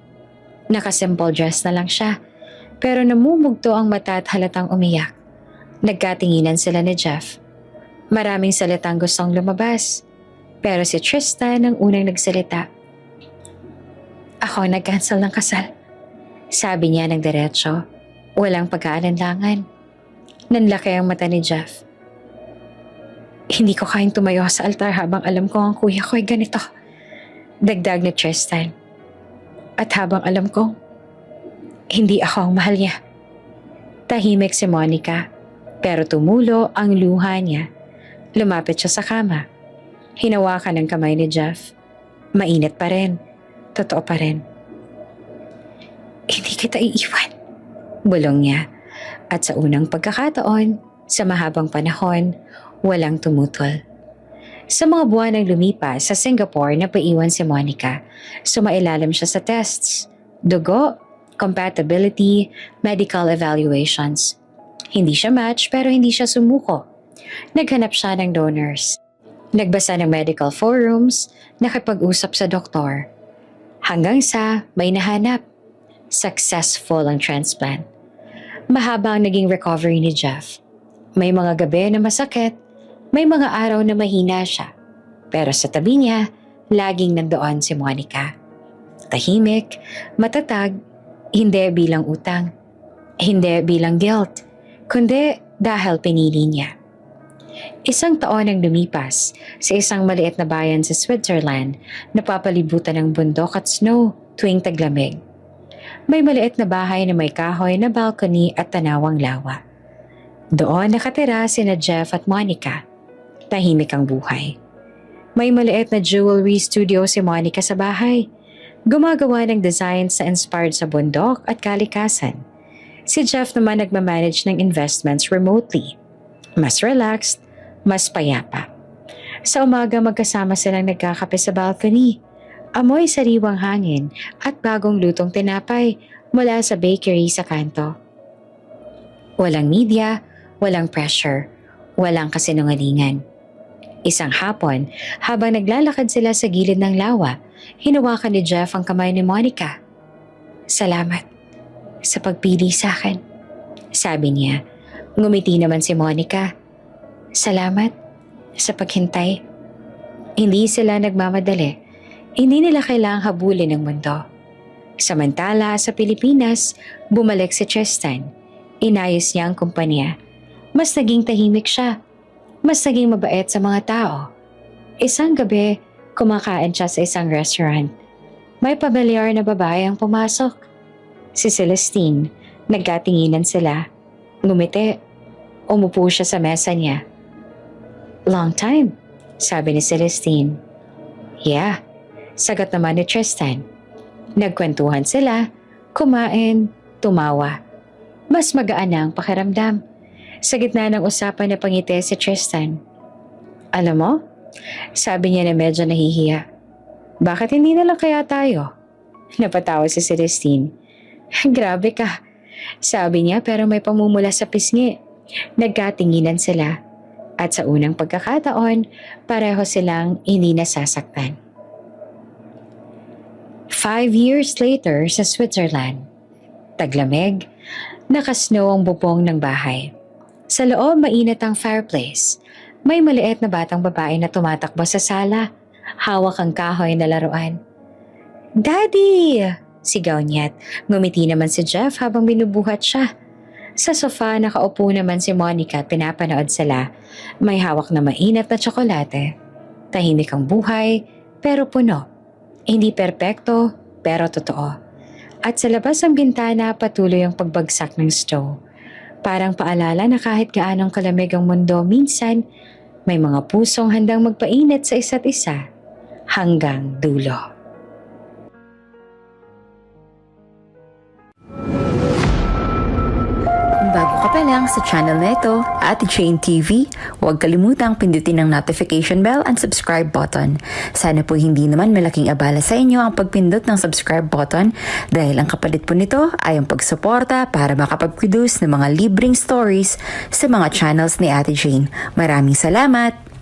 Naka-simple dress na lang siya. Pero namumugto ang mata at halatang umiyak. Nagkatinginan sila ni Jeff. Maraming salitang gustong lumabas. Pero si Tristan ang unang nagsalita. Ako nag-cancel ng kasal. Sabi niya ng diretso. Walang pag-aalanlangan. Nanlaki ang mata ni Jeff. Hindi ko kayang tumayo sa altar habang alam ko ang kuya ko ay ganito. Dagdag ni Tristan. At habang alam ko, hindi ako ang mahal niya. Tahimik si Monica, pero tumulo ang luha niya. Lumapit siya sa kama. Hinawakan ang kamay ni Jeff. Mainit pa rin. Totoo pa rin. Hindi kita iiwan. Bulong niya. At sa unang pagkakataon, sa mahabang panahon, walang tumutol. Sa mga buwan ng lumipas sa Singapore na paiwan si Monica, sumailalim siya sa tests, dugo, compatibility, medical evaluations. Hindi siya match pero hindi siya sumuko. Naghanap siya ng donors. Nagbasa ng medical forums, nakipag-usap sa doktor. Hanggang sa may nahanap. Successful ang transplant. Mahaba ang naging recovery ni Jeff. May mga gabi na masakit, may mga araw na mahina siya. Pero sa tabi niya, laging nandoon si Monica. Tahimik, matatag, hindi bilang utang, hindi bilang guilt, kundi dahil pinili niya. Isang taon ang lumipas sa isang maliit na bayan sa Switzerland na papalibutan ng bundok at snow tuwing taglamig. May maliit na bahay na may kahoy na balcony at tanawang lawa. Doon nakatira sina Jeff at Monica. Tahimik ang buhay. May maliit na jewelry studio si Monica sa bahay. Gumagawa ng designs na inspired sa bundok at kalikasan. Si Jeff naman nagmamanage ng investments remotely. Mas relaxed, mas payapa. Sa umaga magkasama silang nagkakape sa balcony. Amoy sariwang hangin at bagong lutong tinapay mula sa bakery sa kanto. Walang media, walang pressure, walang kasinungalingan. Isang hapon, habang naglalakad sila sa gilid ng lawa, hinawakan ni Jeff ang kamay ni Monica. Salamat sa pagpili sa akin, sabi niya. Ngumiti naman si Monica. Salamat sa paghintay. Hindi sila nagmamadali. Hindi nila kailangang habulin ang mundo. Samantala sa Pilipinas, bumalik si Tristan. Inayos niya ang kumpanya. Mas naging tahimik siya. Mas naging mabait sa mga tao. Isang gabi, kumakain siya sa isang restaurant. May pamilyar na babae ang pumasok. Si Celestine, Nagkatinginan sila. Ngumiti. Umupo siya sa mesa niya. Long time, sabi ni Celestine. Yeah, sagot naman ni Tristan. Nagkwentuhan sila, kumain, tumawa. Mas magaan na ang pakiramdam. Sa gitna ng usapan na pangiti si Tristan. Alam mo, sabi niya na medyo nahihiya. Bakit hindi na lang kaya tayo? Napatawa si Celestine. Grabe ka, sabi niya pero may pamumula sa pisngi. Nagkatinginan sila. At sa unang pagkakataon, pareho silang hindi nasasaktan. 5 years later sa Switzerland. Taglamig, nakasnow ang bubong ng bahay. Sa loob mainit ang fireplace. May maliit na batang babae na tumatakbo sa sala. Hawak ang kahoy na laruan. Daddy! Sigaw niya't ngumiti naman si Jeff habang binubuhat siya. Sa sofa nakaupo naman si Monica at pinapanood sila. May hawak na mainit na tsokolate. Tahimik ang buhay pero puno. Hindi perpekto pero totoo. At sa labas ng bintana patuloy ang pagbagsak ng snow. Parang paalala na kahit gaanong kalamig ang mundo minsan, may mga pusong handang magpainit sa isa't isa hanggang dulo. Bago ka pa lang sa channel na ito, Ate Jane TV, huwag kalimutang pindutin ang notification bell and subscribe button. Sana po hindi naman malaking abala sa inyo ang pagpindot ng subscribe button dahil ang kapalit po nito ay ang pagsuporta para makapag-produce ng mga libreng stories sa mga channels ni Ate Jane. Maraming salamat!